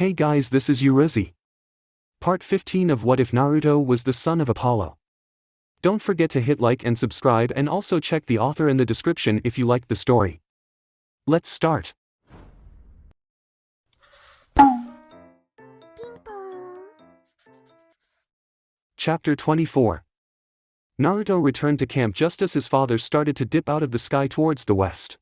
Hey guys, this is Urizi. Part 15 of What If Naruto Was the Son of Apollo. Don't forget to hit like and subscribe, and also check the author in the description if you liked the story. Let's start. Chapter 24. Naruto returned to camp just as his father started to dip out of the sky towards the west.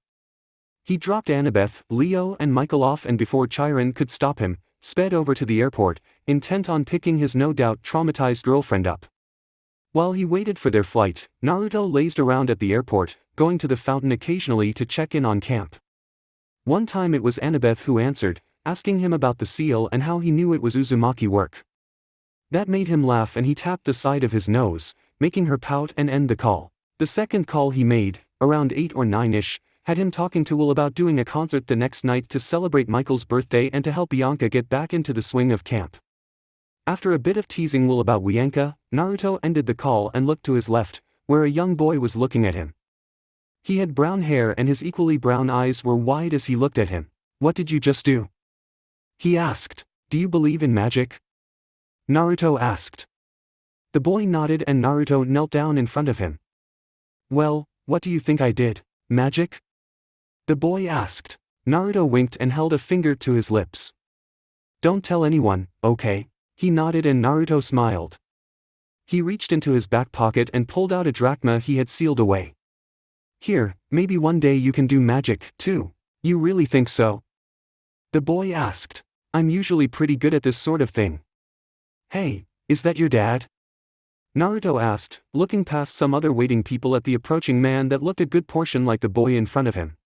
He dropped Annabeth, Leo and Michael off, and before Chiron could stop him, sped over to the airport, intent on picking his no doubt traumatized girlfriend up. While he waited for their flight, Naruto lazed around at the airport, going to the fountain occasionally to check in on camp. One time it was Annabeth who answered, asking him about the seal and how he knew it was Uzumaki work. That made him laugh, and he tapped the side of his nose, making her pout and end the call. The second call he made, around 8 or 9-ish, had him talking to Will about doing a concert the next night to celebrate Michael's birthday and to help Bianca get back into the swing of camp. After a bit of teasing Will about Bianca, Naruto ended the call and looked to his left, where a young boy was looking at him. He had brown hair and his equally brown eyes were wide as he looked at him. "What did you just do?" he asked. "Do you believe in magic?" Naruto asked. The boy nodded and Naruto knelt down in front of him. "Well, what do you think I did? Magic?" the boy asked. Naruto winked and held a finger to his lips. "Don't tell anyone, okay?" He nodded and Naruto smiled. He reached into his back pocket and pulled out a drachma he had sealed away. "Here, maybe one day you can do magic, too." "You really think so?" the boy asked. "I'm usually pretty good at this sort of thing." "Hey, is that your dad?" Naruto asked, looking past some other waiting people at the approaching man that looked a good portion like the boy in front of him.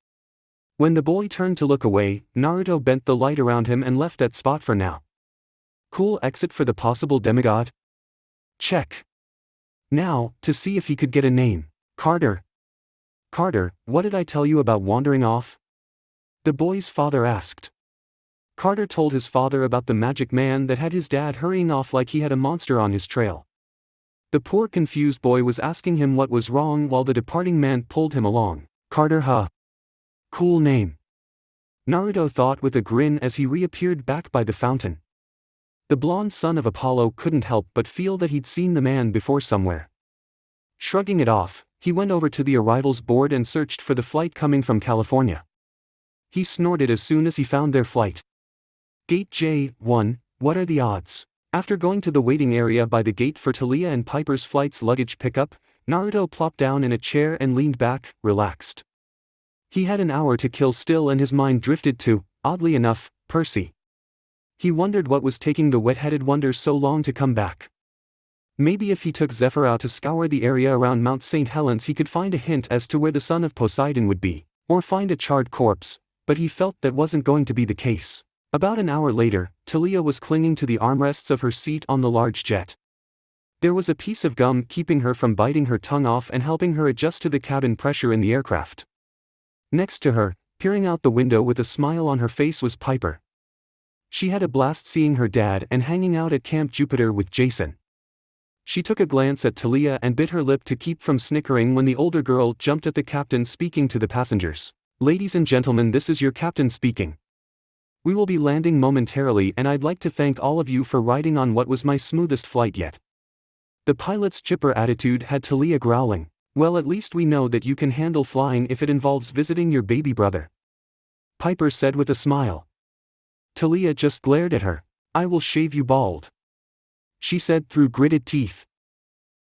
When the boy turned to look away, Naruto bent the light around him and left that spot for now. Cool exit for the possible demigod? Check. Now, to see if he could get a name. Carter. "Carter, what did I tell you about wandering off?" the boy's father asked. Carter told his father about the magic man that had his dad hurrying off like he had a monster on his trail. The poor confused boy was asking him what was wrong while the departing man pulled him along. "Carter, huh? Cool name," Naruto thought with a grin as he reappeared back by the fountain. The blonde son of Apollo couldn't help but feel that he'd seen the man before somewhere. Shrugging it off, he went over to the arrivals board and searched for the flight coming from California. He snorted as soon as he found their flight. Gate J1, what are the odds? After going to the waiting area by the gate for Talia and Piper's flight's luggage pickup, Naruto plopped down in a chair and leaned back, relaxed. He had an hour to kill still, and his mind drifted to, oddly enough, Percy. He wondered what was taking the wet-headed wonder so long to come back. Maybe if he took Zephyr out to scour the area around Mount St. Helens he could find a hint as to where the son of Poseidon would be, or find a charred corpse, but he felt that wasn't going to be the case. About an hour later, Talia was clinging to the armrests of her seat on the large jet. There was a piece of gum keeping her from biting her tongue off and helping her adjust to the cabin pressure in the aircraft. Next to her, peering out the window with a smile on her face, was Piper. She had a blast seeing her dad and hanging out at Camp Jupiter with Jason. She took a glance at Talia and bit her lip to keep from snickering when the older girl jumped at the captain, speaking to the passengers. "Ladies and gentlemen, this is your captain speaking. We will be landing momentarily, and I'd like to thank all of you for riding on what was my smoothest flight yet." The pilot's chipper attitude had Talia growling. "Well, at least we know that you can handle flying if it involves visiting your baby brother," Piper said with a smile. Talia just glared at her. "I will shave you bald," she said through gritted teeth.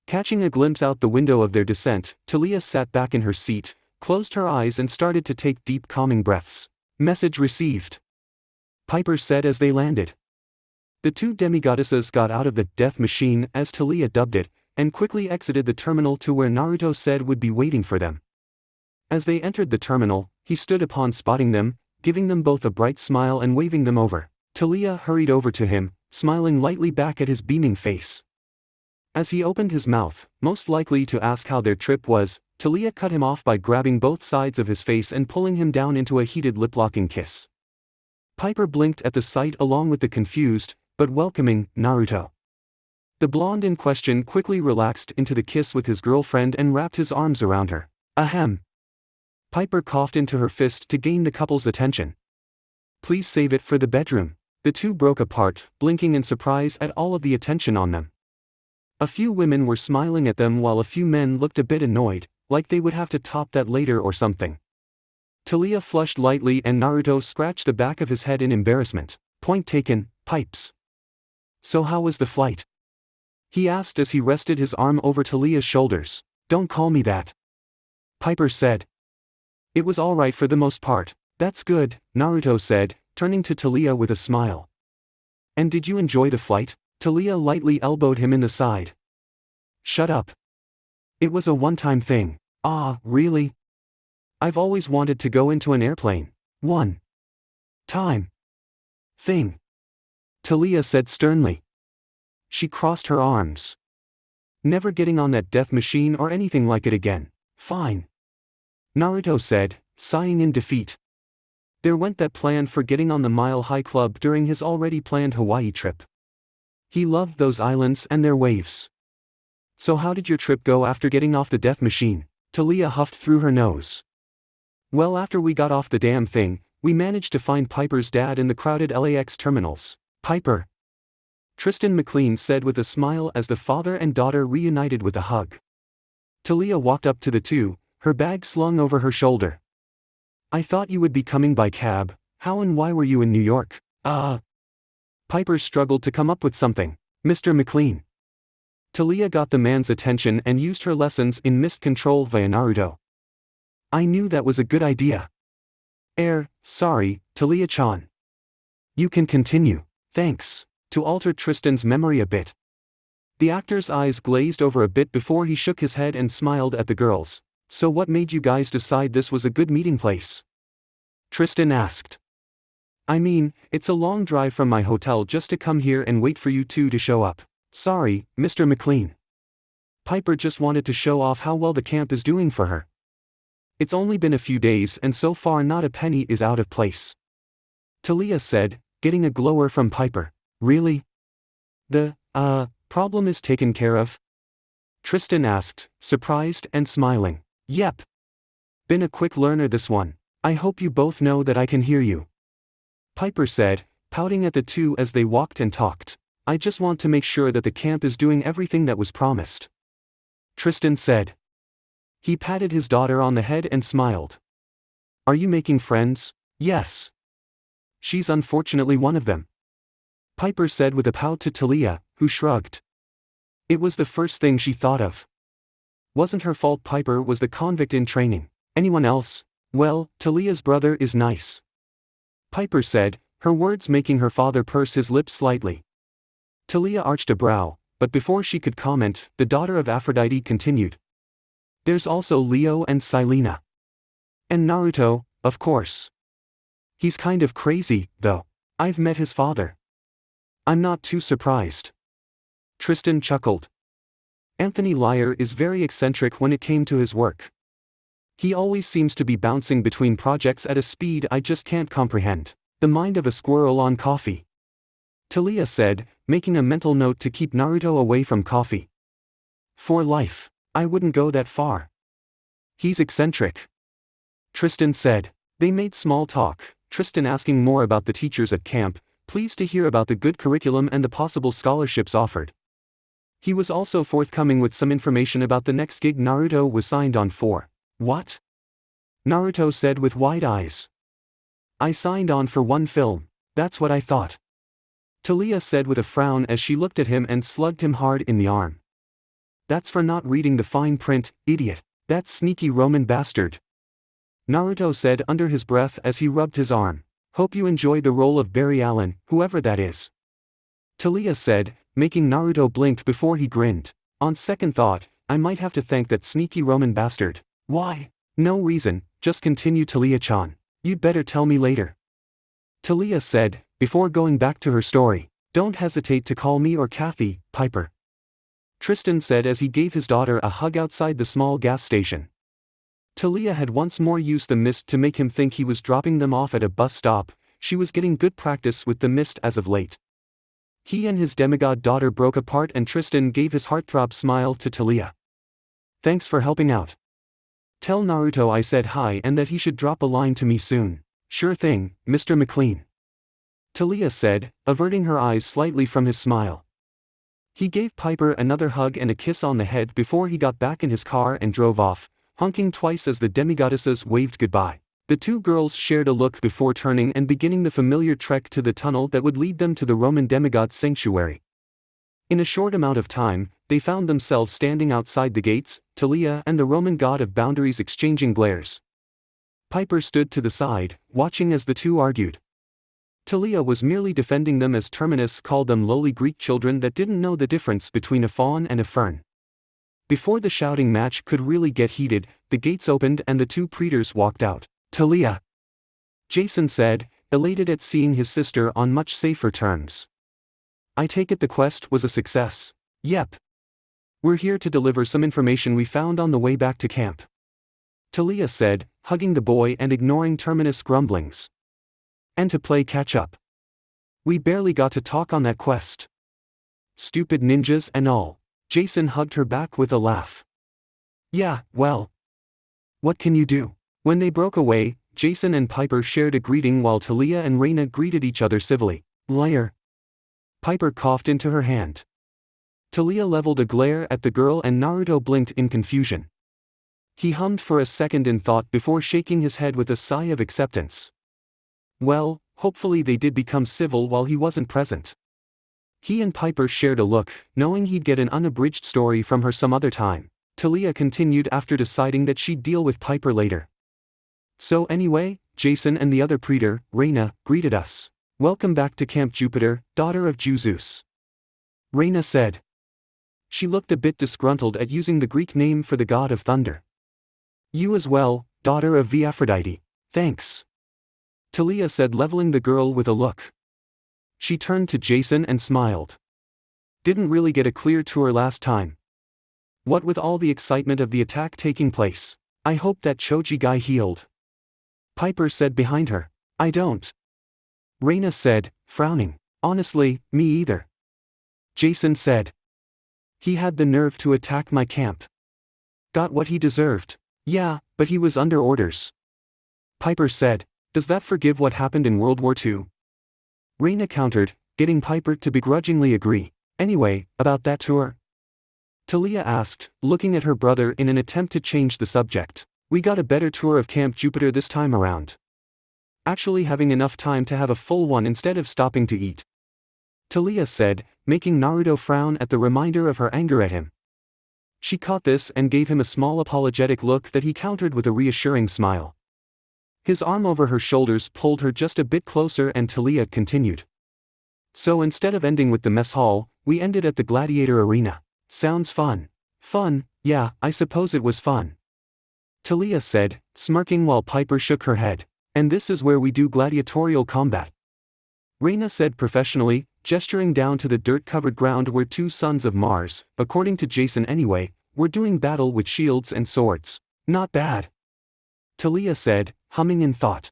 Catching a glimpse out the window of their descent, Talia sat back in her seat, closed her eyes and started to take deep calming breaths. "Message received," Piper said as they landed. The two demigoddesses got out of the death machine, as Talia dubbed it, and quickly exited the terminal to where Naruto said would be waiting for them. As they entered the terminal, he stood upon spotting them, giving them both a bright smile and waving them over. Talia hurried over to him, smiling lightly back at his beaming face. As he opened his mouth, most likely to ask how their trip was, Talia cut him off by grabbing both sides of his face and pulling him down into a heated lip-locking kiss. Piper blinked at the sight along with the confused, but welcoming, Naruto. The blonde in question quickly relaxed into the kiss with his girlfriend and wrapped his arms around her. "Ahem." Piper coughed into her fist to gain the couple's attention. "Please save it for the bedroom. The two broke apart, blinking in surprise at all of the attention on them. A few women were smiling at them while a few men looked a bit annoyed, like they would have to top that later or something. Talia flushed lightly and Naruto scratched the back of his head in embarrassment. Point taken, pipes. So how was the flight? He asked as he rested his arm over Talia's shoulders. Don't call me that. Piper said. It was alright for the most part. That's good, Naruto said, turning to Talia with a smile. And did you enjoy the flight? Talia lightly elbowed him in the side. Shut up. It was a one-time thing. Ah, really? I've always wanted to go into an airplane. One time thing. Talia said sternly. She crossed her arms. Never getting on that death machine or anything like it again. Fine. Naruto said, sighing in defeat. There went that plan for getting on the Mile High Club during his already planned Hawaii trip. He loved those islands and their waves. So how did your trip go after getting off the death machine? Talia huffed through her nose. Well, after we got off the damn thing, we managed to find Piper's dad in the crowded LAX terminals. Piper. Tristan McLean said with a smile as the father and daughter reunited with a hug. Talia walked up to the two, her bag slung over her shoulder. I thought you would be coming by cab. How and why were you in New York? Piper struggled to come up with something. Mr. McLean. Talia got the man's attention and used her lessons in mist control via Naruto. I knew that was a good idea. Sorry, Talia-chan. You can continue. Thanks. To alter Tristan's memory a bit. The actor's eyes glazed over a bit before he shook his head and smiled at the girls. So what made you guys decide this was a good meeting place? Tristan asked. I mean, it's a long drive from my hotel just to come here and wait for you two to show up. Sorry, Mr. McLean. Piper just wanted to show off how well the camp is doing for her. It's only been a few days and so far not a penny is out of place. Talia said, getting a glower from Piper. Really? The problem is taken care of? Tristan asked, surprised and smiling. Yep. Been a quick learner this one. I hope you both know that I can hear you. Piper said, pouting at the two as they walked and talked. I just want to make sure that the camp is doing everything that was promised. Tristan said. He patted his daughter on the head and smiled. Are you making friends? Yes. She's unfortunately one of them. Piper said with a pout to Talia, who shrugged. It was the first thing she thought of. Wasn't her fault Piper was the convict in training. Anyone else? Well, Talia's brother is nice. Piper said, her words making her father purse his lips slightly. Talia arched a brow, but before she could comment, the daughter of Aphrodite continued. There's also Leo and Silena. And Naruto, of course. He's kind of crazy, though. I've met his father. I'm not too surprised. Tristan chuckled. Anthony Lyer is very eccentric when it came to his work. He always seems to be bouncing between projects at a speed I just can't comprehend. The mind of a squirrel on coffee. Talia said, making a mental note to keep Naruto away from coffee. For life. I wouldn't go that far. He's eccentric. Tristan said. They made small talk, Tristan asking more about the teachers at camp, pleased to hear about the good curriculum and the possible scholarships offered. He was also forthcoming with some information about the next gig Naruto was signed on for. What? Naruto said with wide eyes. I signed on for one film, that's what I thought. Talia said with a frown as she looked at him and slugged him hard in the arm. That's for not reading the fine print, idiot. That sneaky Roman bastard. Naruto said under his breath as he rubbed his arm. Hope you enjoy the role of Barry Allen, whoever that is. Talia said, making Naruto blink before he grinned. On second thought, I might have to thank that sneaky Roman bastard. Why? No reason, just continue Talia-chan. You'd better tell me later. Talia said, before going back to her story. Don't hesitate to call me or Kathy, Piper. Tristan said as he gave his daughter a hug outside the small gas station. Talia had once more used the mist to make him think he was dropping them off at a bus stop. She was getting good practice with the mist as of late. He and his demigod daughter broke apart and Tristan gave his heartthrob smile to Talia. Thanks for helping out. Tell Naruto I said hi and that he should drop a line to me soon. Sure thing, Mr. McLean. Talia said, averting her eyes slightly from his smile. He gave Piper another hug and a kiss on the head before he got back in his car and drove off, honking twice as the demigoddesses waved goodbye. The two girls shared a look before turning and beginning the familiar trek to the tunnel that would lead them to the Roman demigod sanctuary. In a short amount of time, they found themselves standing outside the gates, Talia and the Roman god of boundaries exchanging glares. Piper stood to the side, watching as the two argued. Talia was merely defending them as Terminus called them lowly Greek children that didn't know the difference between a faun and a fern. Before the shouting match could really get heated, the gates opened and the two praetors walked out. Talia, Jason said, elated at seeing his sister on much safer terms. I take it the quest was a success. Yep. We're here to deliver some information we found on the way back to camp. Talia said, hugging the boy and ignoring Terminus' grumblings. And to play catch-up. We barely got to talk on that quest. Stupid ninjas and all. Jason hugged her back with a laugh. Yeah, well. What can you do? When they broke away, Jason and Piper shared a greeting while Talia and Reyna greeted each other civilly. Liar. Piper coughed into her hand. Talia leveled a glare at the girl and Naruto blinked in confusion. He hummed for a second in thought before shaking his head with a sigh of acceptance. Well, hopefully they did become civil while he wasn't present. He and Piper shared a look, knowing he'd get an unabridged story from her some other time. Talia continued after deciding that she'd deal with Piper later. So anyway, Jason and the other praetor, Reyna, greeted us. Welcome back to Camp Jupiter, daughter of Zeus. Reyna said. She looked a bit disgruntled at using the Greek name for the god of thunder. You as well, daughter of Aphrodite. Thanks. Talia said, leveling the girl with a look. She turned to Jason and smiled. Didn't really get a clear tour last time. What with all the excitement of the attack taking place, I hope that Choji guy healed. Piper said behind her. I don't. Reyna said, frowning. Honestly, me either. Jason said. He had the nerve to attack my camp. Got what he deserved. Yeah, but he was under orders. Piper said. Does that forgive what happened in World War II? Reyna countered, getting Piper to begrudgingly agree. Anyway, about that tour? Talia asked, looking at her brother in an attempt to change the subject. We got a better tour of Camp Jupiter this time around. Actually having enough time to have a full one instead of stopping to eat. Talia said, making Naruto frown at the reminder of her anger at him. She caught this and gave him a small apologetic look that he countered with a reassuring smile. His arm over her shoulders pulled her just a bit closer and Talia continued. So instead of ending with the mess hall, we ended at the gladiator arena. Sounds fun. Fun, yeah, I suppose it was fun. Talia said, smirking while Piper shook her head. And this is where we do gladiatorial combat. Reyna said professionally, gesturing down to the dirt-covered ground where two sons of Mars, according to Jason anyway, were doing battle with shields and swords. Not bad. Talia said, humming in thought.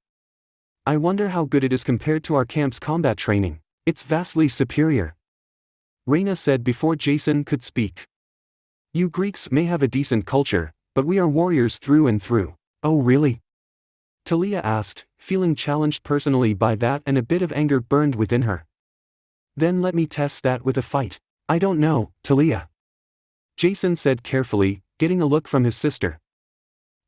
I wonder how good it is compared to our camp's combat training. It's vastly superior. Reyna said before Jason could speak. You Greeks may have a decent culture, but we are warriors through and through. Oh really? Talia asked, feeling challenged personally by that and a bit of anger burned within her. Then let me test that with a fight. I don't know, Talia. Jason said carefully, getting a look from his sister.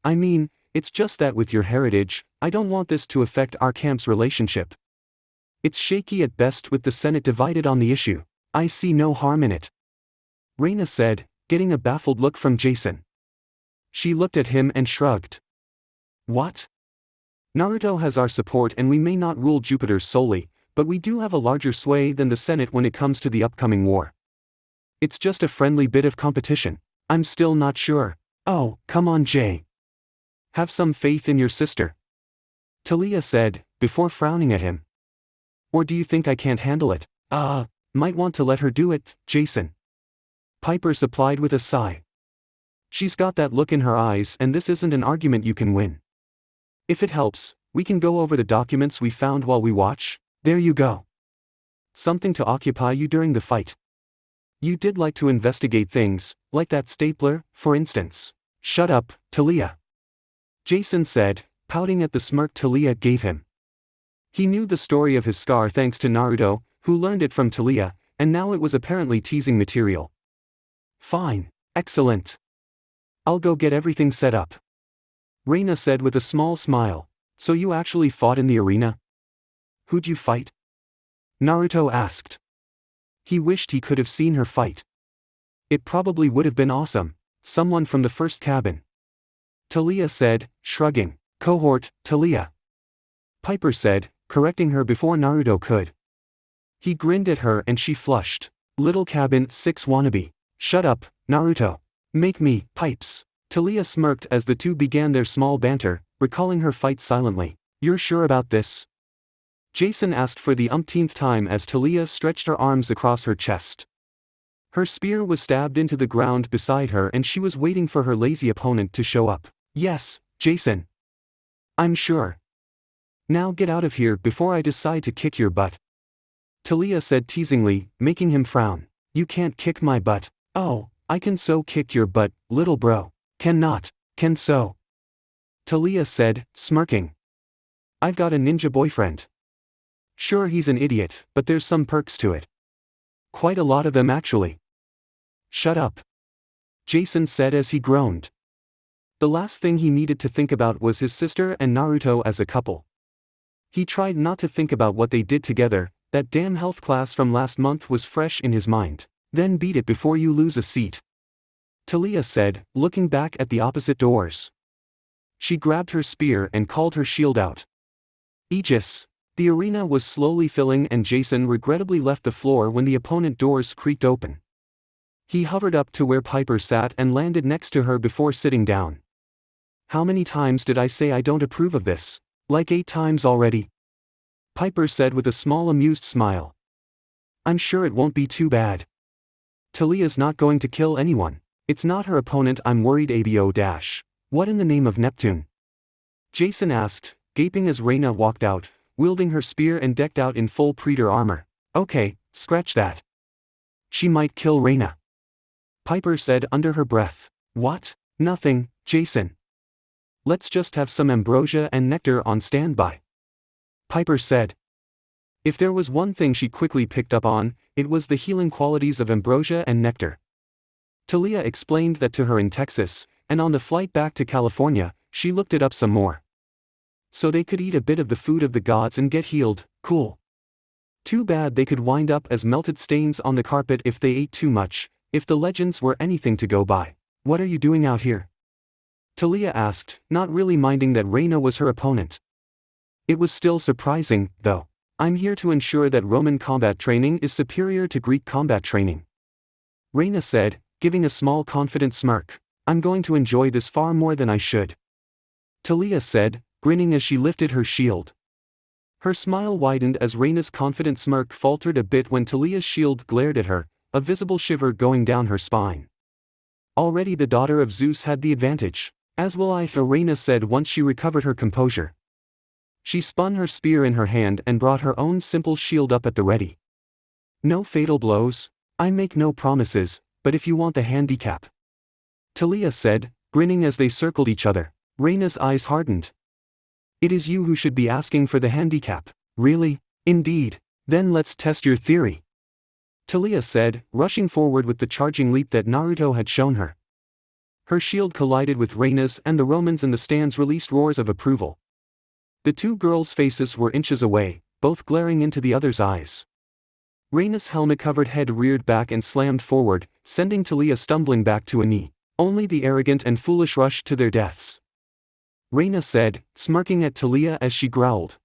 I mean, it's just that with your heritage, I don't want this to affect our camp's relationship. It's shaky at best with the Senate divided on the issue. I see no harm in it. Reyna said, getting a baffled look from Jason. She looked at him and shrugged. What? Naruto has our support and we may not rule Jupiter solely, but we do have a larger sway than the Senate when it comes to the upcoming war. It's just a friendly bit of competition. I'm still not sure. Oh, come on Jay. Have some faith in your sister. Talia said, before frowning at him. Or do you think I can't handle it? Might want to let her do it, Jason. Piper supplied with a sigh. She's got that look in her eyes and this isn't an argument you can win. If it helps, we can go over the documents we found while we watch. There you go. Something to occupy you during the fight. You did like to investigate things, like that stapler, for instance. Shut up, Talia. Jason said, pouting at the smirk Talia gave him. He knew the story of his scar thanks to Naruto, who learned it from Talia, and now it was apparently teasing material. Fine. Excellent. I'll go get everything set up. Reyna said with a small smile. So you actually fought in the arena? Who'd you fight? Naruto asked. He wished he could have seen her fight. It probably would have been awesome. Someone from the first cabin. Talia said, shrugging. Cohort, Talia. Piper said, correcting her before Naruto could. He grinned at her and she flushed. Little cabin 6 wannabe. Shut up, Naruto. Make me, pipes. Talia smirked as the two began their small banter, recalling her fight silently. You're sure about this? Jason asked for the umpteenth time as Talia stretched her arms across her chest. Her spear was stabbed into the ground beside her and she was waiting for her lazy opponent to show up. Yes, Jason. I'm sure. Now get out of here before I decide to kick your butt. Talia said teasingly, making him frown. You can't kick my butt. Oh, I can so kick your butt, little bro. Cannot, can so. Talia said, smirking. I've got a ninja boyfriend. Sure, he's an idiot, but there's some perks to it. Quite a lot of them actually. Shut up. Jason said as he groaned. The last thing he needed to think about was his sister and Naruto as a couple. He tried not to think about what they did together. That damn health class from last month was fresh in his mind. Then beat it before you lose a seat. Talia said, looking back at the opposite doors. She grabbed her spear and called her shield out. Aegis. The arena was slowly filling and Jason regrettably left the floor when the opponent doors creaked open. He hovered up to where Piper sat and landed next to her before sitting down. How many times did I say I don't approve of this? Like 8 times already. Piper said with a small amused smile. I'm sure it won't be too bad. Talia's not going to kill anyone. It's not her opponent I'm worried abo-. What in the name of Neptune? Jason asked, gaping as Reyna walked out, wielding her spear and decked out in full Predator armor. Okay, scratch that. She might kill Reyna. Piper said under her breath. What? Nothing, Jason. Let's just have some ambrosia and nectar on standby. Piper said. If there was one thing she quickly picked up on, it was the healing qualities of ambrosia and nectar. Talia explained that to her in Texas, and on the flight back to California, she looked it up some more. So they could eat a bit of the food of the gods and get healed. Cool. Too bad they could wind up as melted stains on the carpet if they ate too much, if the legends were anything to go by. What are you doing out here? Talia asked, not really minding that Reyna was her opponent. It was still surprising, though. I'm here to ensure that Roman combat training is superior to Greek combat training. Reyna said, giving a small confident smirk. I'm going to enjoy this far more than I should. Talia said, grinning as she lifted her shield. Her smile widened as Reyna's confident smirk faltered a bit when Talia's shield glared at her, a visible shiver going down her spine. Already the daughter of Zeus had the advantage. As will I, Reyna said once she recovered her composure. She spun her spear in her hand and brought her own simple shield up at the ready. No fatal blows. I make no promises, but if you want the handicap. Talia said, grinning as they circled each other. Reyna's eyes hardened. It is you who should be asking for the handicap. Really? Indeed. Then let's test your theory. Talia said, rushing forward with the charging leap that Naruto had shown her. Her shield collided with Reyna's and the Romans in the stands released roars of approval. The two girls' faces were inches away, both glaring into the other's eyes. Reyna's helmet-covered head reared back and slammed forward, sending Talia stumbling back to a knee. Only the arrogant and foolish rushed to their deaths. Reyna said, smirking at Talia as she growled.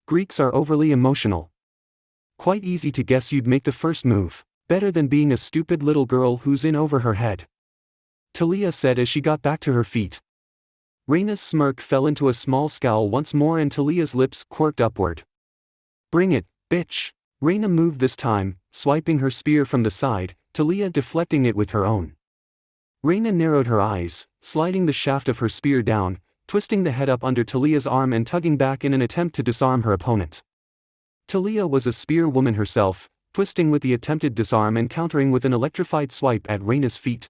Greeks are overly emotional. Quite easy to guess you'd make the first move. Better than being a stupid little girl who's in over her head. Talia said as she got back to her feet. Reyna's smirk fell into a small scowl once more and Talia's lips quirked upward. Bring it, bitch. Reyna moved this time, swiping her spear from the side, Talia deflecting it with her own. Reyna narrowed her eyes, sliding the shaft of her spear down, twisting the head up under Talia's arm and tugging back in an attempt to disarm her opponent. Talia was a spear woman herself, twisting with the attempted disarm and countering with an electrified swipe at Reyna's feet.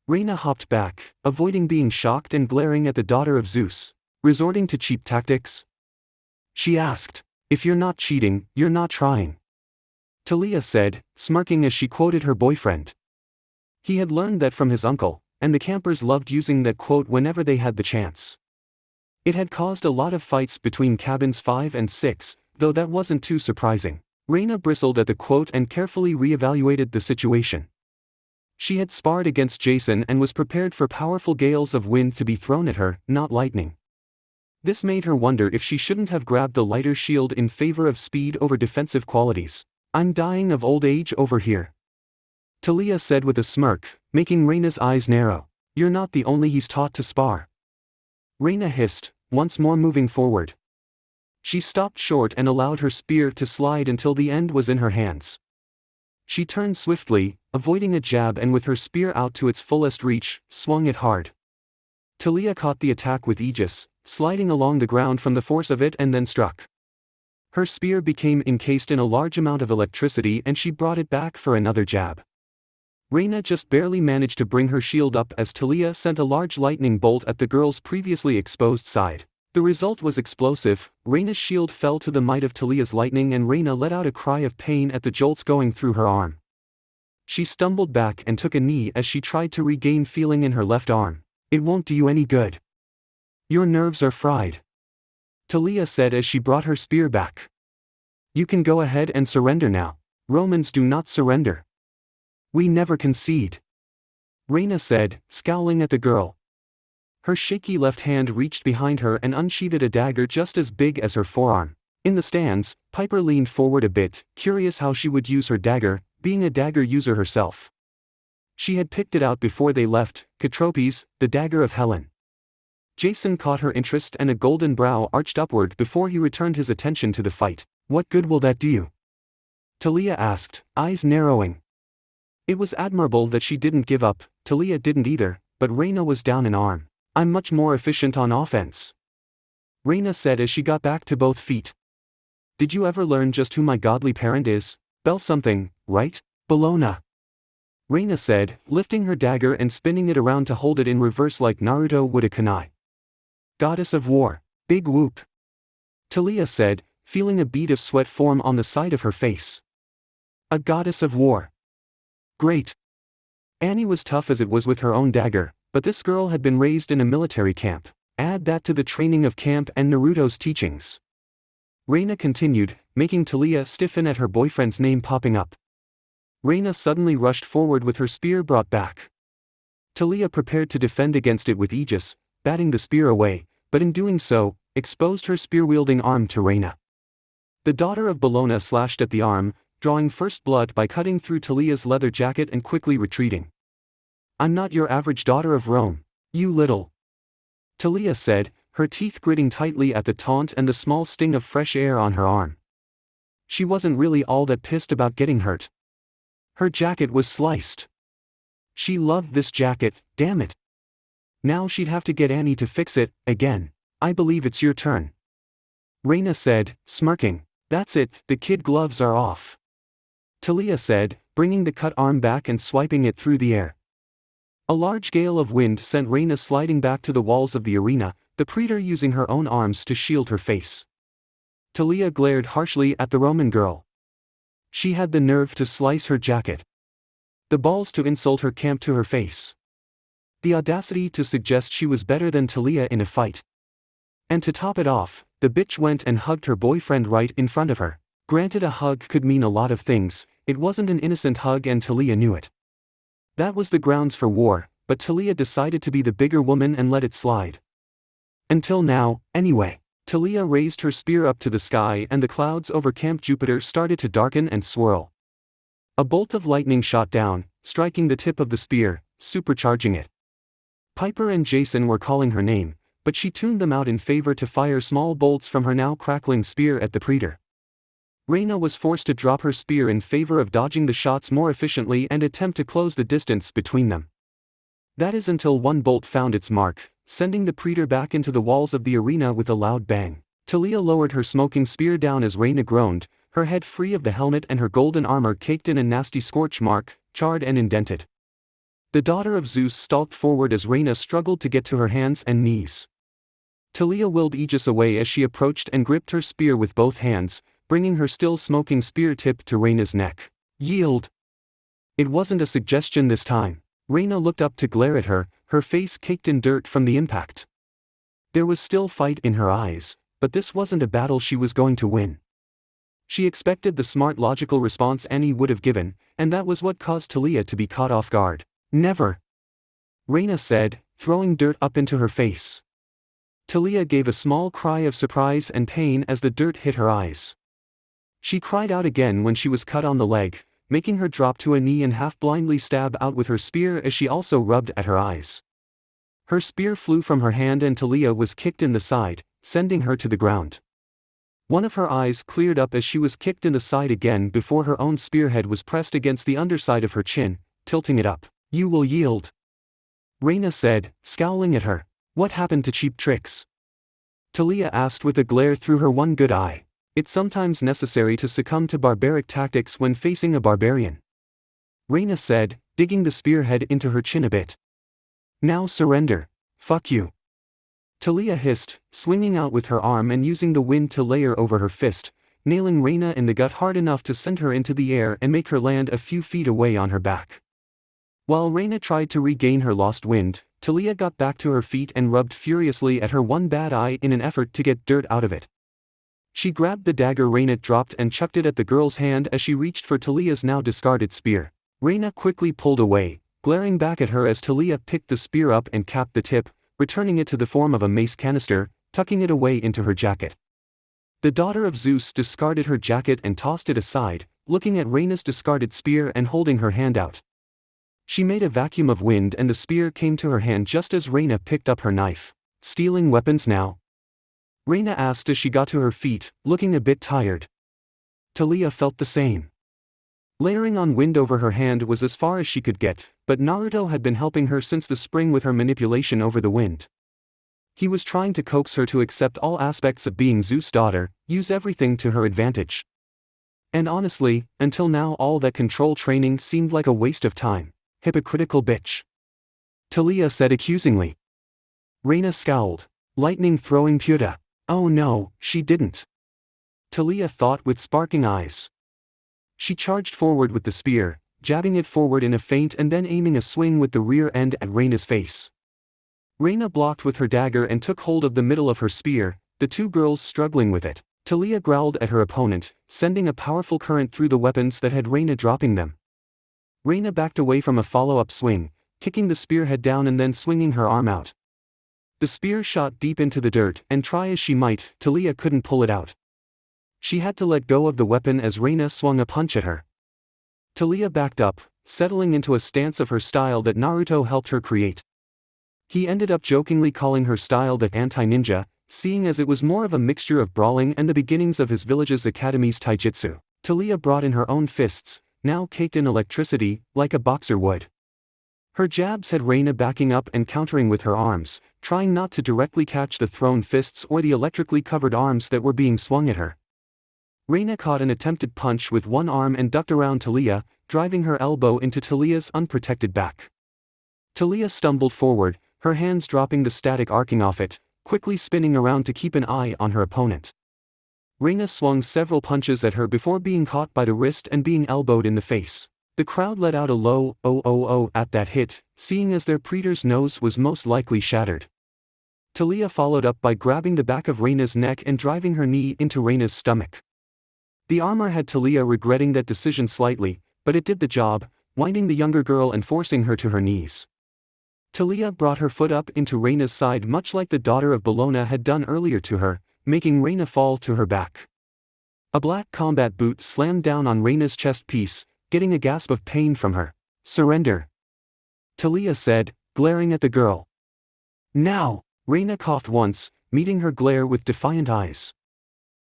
Reyna hopped back, avoiding being shocked and glaring at the daughter of Zeus. Resorting to cheap tactics? she asked. If you're not cheating, you're not trying. Talia said, smirking as she quoted her boyfriend. He had learned that from his uncle, and the campers loved using that quote whenever they had the chance. It had caused a lot of fights between cabins 5 and 6, though that wasn't too surprising. Reyna bristled at the quote and carefully re-evaluated the situation. She had sparred against Jason and was prepared for powerful gales of wind to be thrown at her, not lightning. This made her wonder if she shouldn't have grabbed the lighter shield in favor of speed over defensive qualities. I'm dying of old age over here, Talia said with a smirk, making Reyna's eyes narrow. You're not the only he's taught to spar. Reyna hissed, once more moving forward. She stopped short and allowed her spear to slide until the end was in her hands. She turned swiftly, avoiding a jab, and with her spear out to its fullest reach, swung it hard. Talia caught the attack with aegis, sliding along the ground from the force of it, and then struck. Her spear became encased in a large amount of electricity and she brought it back for another jab. Reyna just barely managed to bring her shield up as Talia sent a large lightning bolt at the girl's previously exposed side. The result was explosive. Reyna's shield fell to the might of Talia's lightning and Reyna let out a cry of pain at the jolts going through her arm. She stumbled back and took a knee as she tried to regain feeling in her left arm. It won't do you any good. Your nerves are fried, Talia said as she brought her spear back. You can go ahead and surrender now. Romans do not surrender. We never concede, Reyna said, scowling at the girl. Her shaky left hand reached behind her and unsheathed a dagger just as big as her forearm. In the stands, Piper leaned forward a bit, curious how she would use her dagger, being a dagger user herself. She had picked it out before they left, Katropes, the dagger of Helen. Jason caught her interest and a golden brow arched upward before he returned his attention to the fight. What good will that do you? Talia asked, eyes narrowing. It was admirable that she didn't give up. Talia didn't either, but Reyna was down an arm. I'm much more efficient on offense, Reyna said as she got back to both feet. Did you ever learn just who my godly parent is? Bell something, right? Bologna, Reyna said, lifting her dagger and spinning it around to hold it in reverse like Naruto would a kunai. Goddess of war. Big whoop, Talia said, feeling a bead of sweat form on the side of her face. A goddess of war. Great. Annie was tough as it was with her own dagger, but this girl had been raised in a military camp. Add that to the training of camp and Naruto's teachings. Reyna continued, making Talia stiffen at her boyfriend's name popping up. Reyna suddenly rushed forward with her spear brought back. Talia prepared to defend against it with aegis, batting the spear away, but in doing so, exposed her spear-wielding arm to Reyna. The daughter of Bologna slashed at the arm, drawing first blood by cutting through Talia's leather jacket and quickly retreating. I'm not your average daughter of Rome, you little, Talia said, her teeth gritting tightly at the taunt and the small sting of fresh air on her arm. She wasn't really all that pissed about getting hurt. Her jacket was sliced. She loved this jacket, damn it. Now she'd have to get Annie to fix it, again. I believe it's your turn, Reyna said, smirking. That's it, the kid gloves are off, Talia said, bringing the cut arm back and swiping it through the air. A large gale of wind sent Reyna sliding back to the walls of the arena, the praetor using her own arms to shield her face. Talia glared harshly at the Roman girl. She had the nerve to slice her jacket. The balls to insult her camp to her face. The audacity to suggest she was better than Talia in a fight. And to top it off, the bitch went and hugged her boyfriend right in front of her. Granted, a hug could mean a lot of things, it wasn't an innocent hug and Talia knew it. That was the grounds for war, but Talia decided to be the bigger woman and let it slide. Until now, anyway. Talia raised her spear up to the sky and the clouds over Camp Jupiter started to darken and swirl. A bolt of lightning shot down, striking the tip of the spear, supercharging it. Piper and Jason were calling her name, but she tuned them out in favor to fire small bolts from her now crackling spear at the praetor. Reyna was forced to drop her spear in favor of dodging the shots more efficiently and attempt to close the distance between them. That is until one bolt found its mark, sending the praetor back into the walls of the arena with a loud bang. Talia lowered her smoking spear down as Reyna groaned, her head free of the helmet and her golden armor caked in a nasty scorch mark, charred and indented. The daughter of Zeus stalked forward as Reyna struggled to get to her hands and knees. Talia willed Aegis away as she approached and gripped her spear with both hands, bringing her still smoking spear tip to Reyna's neck. Yield! It wasn't a suggestion this time. Reyna looked up to glare at her, her face caked in dirt from the impact. There was still fight in her eyes, but this wasn't a battle she was going to win. She expected the smart logical response Annie would have given, and that was what caused Talia to be caught off guard. Never! Reyna said, throwing dirt up into her face. Talia gave a small cry of surprise and pain as the dirt hit her eyes. She cried out again when she was cut on the leg, making her drop to a knee and half-blindly stab out with her spear as she also rubbed at her eyes. Her spear flew from her hand and Talia was kicked in the side, sending her to the ground. One of her eyes cleared up as she was kicked in the side again before her own spearhead was pressed against the underside of her chin, tilting it up. You will yield, Reyna said, scowling at her. What happened to cheap tricks? Talia asked with a glare through her one good eye. It's sometimes necessary to succumb to barbaric tactics when facing a barbarian, Reyna said, digging the spearhead into her chin a bit. Now surrender. Fuck you. Talia hissed, swinging out with her arm and using the wind to layer over her fist, nailing Reyna in the gut hard enough to send her into the air and make her land a few feet away on her back. While Reyna tried to regain her lost wind, Talia got back to her feet and rubbed furiously at her one bad eye in an effort to get dirt out of it. She grabbed the dagger Reyna dropped and chucked it at the girl's hand as she reached for Talia's now discarded spear. Reyna quickly pulled away, glaring back at her as Talia picked the spear up and capped the tip, returning it to the form of a mace canister, tucking it away into her jacket. The daughter of Zeus discarded her jacket and tossed it aside, looking at Reyna's discarded spear and holding her hand out. She made a vacuum of wind and the spear came to her hand just as Reyna picked up her knife. Stealing weapons now? Reyna asked as she got to her feet, looking a bit tired. Talia felt the same. Layering on wind over her hand was as far as she could get, but Naruto had been helping her since the spring with her manipulation over the wind. He was trying to coax her to accept all aspects of being Zeus' daughter, use everything to her advantage. And honestly, until now all that control training seemed like a waste of time. Hypocritical bitch. Talia said accusingly. Reyna scowled. Lightning throwing Puta. Oh no, she didn't. Talia thought with sparking eyes. She charged forward with the spear, jabbing it forward in a feint and then aiming a swing with the rear end at Reyna's face. Reyna blocked with her dagger and took hold of the middle of her spear, the two girls struggling with it. Talia growled at her opponent, sending a powerful current through the weapons that had Reyna dropping them. Reyna backed away from a follow-up swing, kicking the spearhead down and then swinging her arm out. The spear shot deep into the dirt, and try as she might, Talia couldn't pull it out. She had to let go of the weapon as Reyna swung a punch at her. Talia backed up, settling into a stance of her style that Naruto helped her create. He ended up jokingly calling her style the anti-ninja, seeing as it was more of a mixture of brawling and the beginnings of his village's academy's taijutsu. Talia brought in her own fists, now caked in electricity, like a boxer would. Her jabs had Reyna backing up and countering with her arms, trying not to directly catch the thrown fists or the electrically covered arms that were being swung at her. Reyna caught an attempted punch with one arm and ducked around Talia, driving her elbow into Talia's unprotected back. Talia stumbled forward, her hands dropping the static arcing off it, quickly spinning around to keep an eye on her opponent. Reyna swung several punches at her before being caught by the wrist and being elbowed in the face. The crowd let out a low, "oh oh oh" at that hit, seeing as their praetor's nose was most likely shattered. Talia followed up by grabbing the back of Reyna's neck and driving her knee into Reyna's stomach. The armor had Talia regretting that decision slightly, but it did the job, winding the younger girl and forcing her to her knees. Talia brought her foot up into Reyna's side much like the daughter of Bologna had done earlier to her, making Reyna fall to her back. A black combat boot slammed down on Reyna's chest piece, getting a gasp of pain from her. Surrender, Talia said, glaring at the girl. Now, Reyna coughed once, meeting her glare with defiant eyes.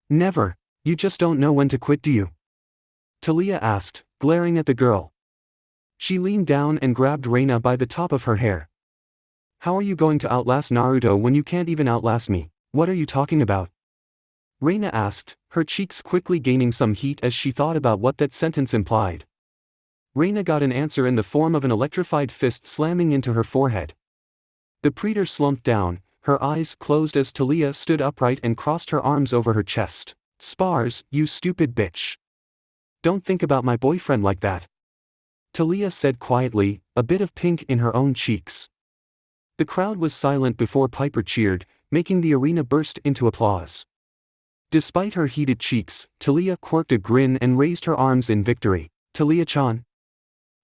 Never, you just don't know when to quit, do you? Talia asked, glaring at the girl. She leaned down and grabbed Reyna by the top of her hair. How are you going to outlast Naruto when you can't even outlast me? What are you talking about? Reyna asked, her cheeks quickly gaining some heat as she thought about what that sentence implied. Reyna got an answer in the form of an electrified fist slamming into her forehead. The praetor slumped down, her eyes closed as Talia stood upright and crossed her arms over her chest. "Spars, you stupid bitch. Don't think about my boyfriend like that," Talia said quietly, a bit of pink in her own cheeks. The crowd was silent before Piper cheered, making the arena burst into applause. Despite her heated cheeks, Talia quirked a grin and raised her arms in victory. "Talia-chan?"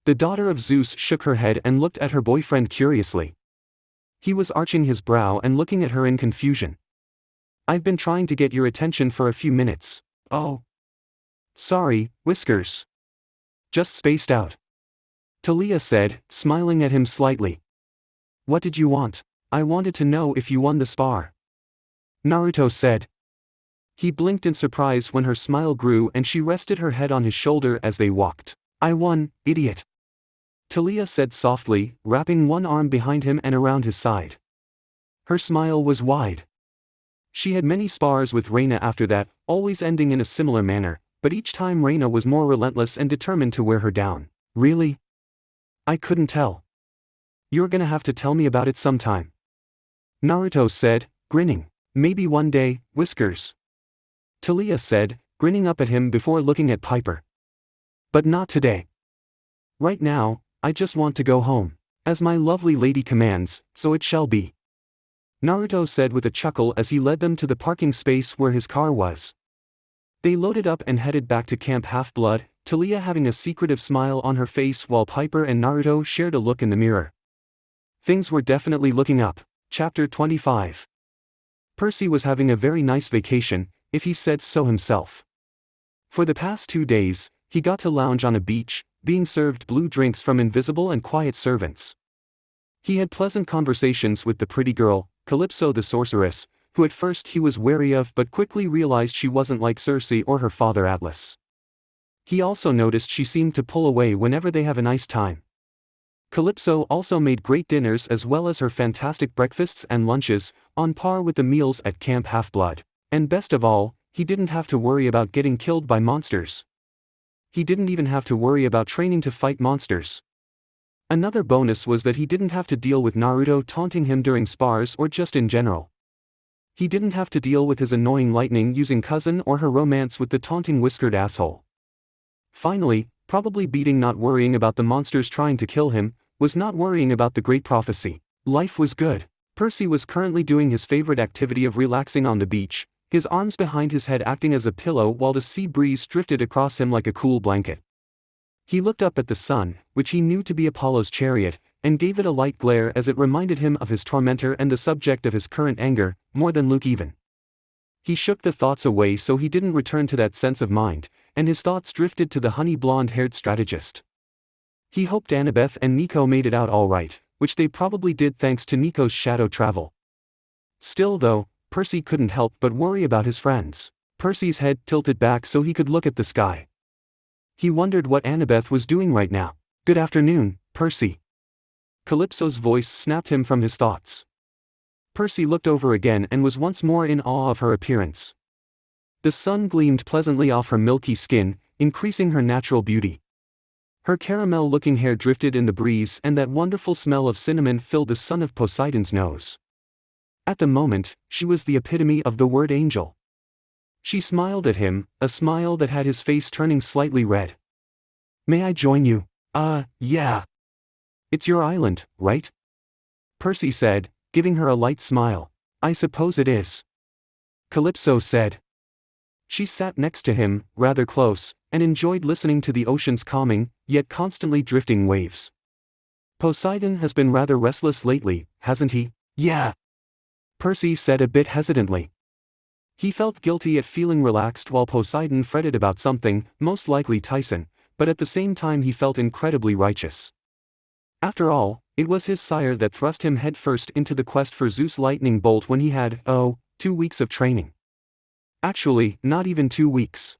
The daughter of Zeus shook her head and looked at her boyfriend curiously. He was arching his brow and looking at her in confusion. "I've been trying to get your attention for a few minutes." "Oh. Sorry, Whiskers. Just spaced out," Talia said, smiling at him slightly. "What did you want?" "I wanted to know if you won the spar," Naruto said. He blinked in surprise when her smile grew and she rested her head on his shoulder as they walked. "I won, idiot," Talia said softly, wrapping one arm behind him and around his side. Her smile was wide. She had many spars with Reyna after that, always ending in a similar manner, but each time Reyna was more relentless and determined to wear her down. "Really? I couldn't tell. You're gonna have to tell me about it sometime," Naruto said, grinning. "Maybe one day, Whiskers," Talia said, grinning up at him before looking at Piper. "But not today. Right now, I just want to go home. As my lovely lady commands, so it shall be," Naruto said with a chuckle as he led them to the parking space where his car was. They loaded up and headed back to Camp Half-Blood, Talia having a secretive smile on her face while Piper and Naruto shared a look in the mirror. Things were definitely looking up. Chapter 25. Percy was having a very nice vacation, if he said so himself. For the past 2 days, he got to lounge on a beach, being served blue drinks from invisible and quiet servants. He had pleasant conversations with the pretty girl, Calypso the sorceress, who at first he was wary of but quickly realized she wasn't like Circe or her father Atlas. He also noticed she seemed to pull away whenever they have a nice time. Calypso also made great dinners as well as her fantastic breakfasts and lunches, on par with the meals at Camp Half-Blood. And best of all, he didn't have to worry about getting killed by monsters. He didn't even have to worry about training to fight monsters. Another bonus was that he didn't have to deal with Naruto taunting him during spars or just in general. He didn't have to deal with his annoying lightning using cousin or her romance with the taunting whiskered asshole. Finally, probably beating not worrying about the monsters trying to kill him, was not worrying about the great prophecy. Life was good. Percy was currently doing his favorite activity of relaxing on the beach, his arms behind his head acting as a pillow while the sea breeze drifted across him like a cool blanket. He looked up at the sun, which he knew to be Apollo's chariot, and gave it a light glare as it reminded him of his tormentor and the subject of his current anger, more than Luke even. He shook the thoughts away so he didn't return to that sense of mind, and his thoughts drifted to the honey blonde-haired strategist. He hoped Annabeth and Nico made it out all right, which they probably did thanks to Nico's shadow travel. Still though, Percy couldn't help but worry about his friends. Percy's head tilted back so he could look at the sky. He wondered what Annabeth was doing right now. "Good afternoon, Percy." Calypso's voice snapped him from his thoughts. Percy looked over again and was once more in awe of her appearance. The sun gleamed pleasantly off her milky skin, increasing her natural beauty. Her caramel-looking hair drifted in the breeze and that wonderful smell of cinnamon filled the son of Poseidon's nose. At the moment, she was the epitome of the word angel. She smiled at him, a smile that had his face turning slightly red. "May I join you?" Yeah. "It's your island, right?" Percy said, giving her a light smile. "I suppose it is," Calypso said. She sat next to him, rather close, and enjoyed listening to the ocean's calming, yet constantly drifting waves. "Poseidon has been rather restless lately, hasn't he?" "Yeah," Percy said a bit hesitantly. He felt guilty at feeling relaxed while Poseidon fretted about something, most likely Tyson, but at the same time he felt incredibly righteous. After all, it was his sire that thrust him headfirst into the quest for Zeus' lightning bolt when he had, 2 weeks of training. Actually, not even 2 weeks.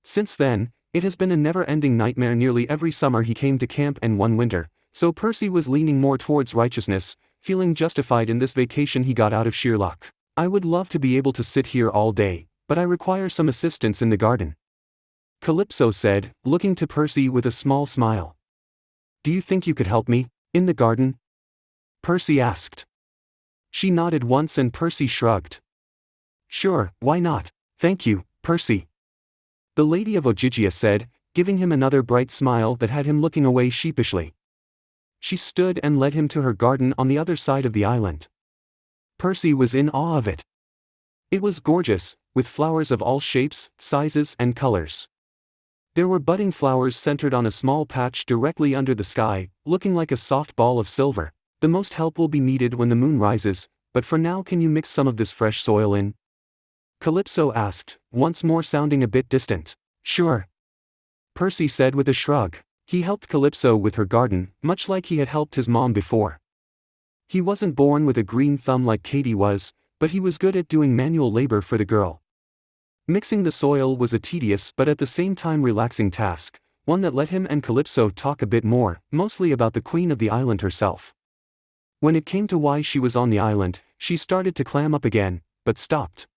Since then, it has been a never-ending nightmare nearly every summer he came to camp and one winter, so Percy was leaning more towards righteousness, feeling justified in this vacation he got out of sheer luck. "I would love to be able to sit here all day, but I require some assistance in the garden," Calypso said, looking to Percy with a small smile. "Do you think you could help me, in the garden?" Percy asked. She nodded once and Percy shrugged. Sure, why not? Thank you, Percy. The Lady of Ogygia said, giving him another bright smile that had him looking away sheepishly. She stood and led him to her garden on the other side of the island. Percy was in awe of it. It was gorgeous, with flowers of all shapes, sizes, and colors. There were budding flowers centered on a small patch directly under the sky, looking like a soft ball of silver. The most help will be needed when the moon rises, but for now can you mix some of this fresh soil in? Calypso asked, once more sounding a bit distant. Sure. Percy said with a shrug. He helped Calypso with her garden, much like he had helped his mom before. He wasn't born with a green thumb like Katie was, but he was good at doing manual labor for the girl. Mixing the soil was a tedious but at the same time relaxing task, one that let him and Calypso talk a bit more, mostly about the queen of the island herself. When it came to why she was on the island, she started to clam up again, but stopped.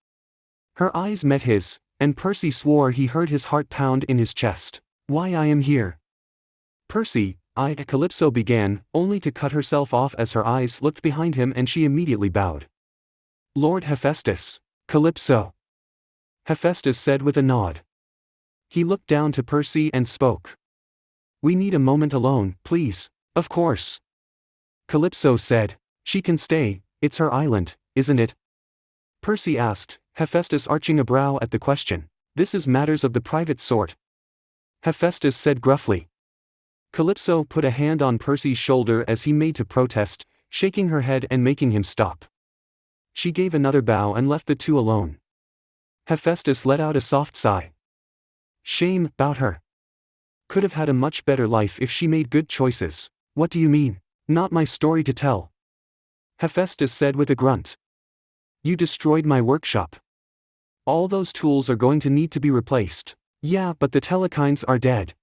Her eyes met his, and Percy swore he heard his heart pound in his chest. Why I am here. Percy, Calypso began, only to cut herself off as her eyes looked behind him and she immediately bowed. Lord Hephaestus. Calypso. Hephaestus said with a nod. He looked down to Percy and spoke. We need a moment alone, please. Of course. Calypso said. She can stay, it's her island, isn't it? Percy asked, Hephaestus arching a brow at the question. This is matters of the private sort. Hephaestus said gruffly. Calypso put a hand on Percy's shoulder as he made to protest, shaking her head and making him stop. She gave another bow and left the two alone. Hephaestus let out a soft sigh. Shame about her. Could have had a much better life if she made good choices. What do you mean? Not my story to tell. Hephaestus said with a grunt. You destroyed my workshop. All those tools are going to need to be replaced. Yeah, but the telekines are dead.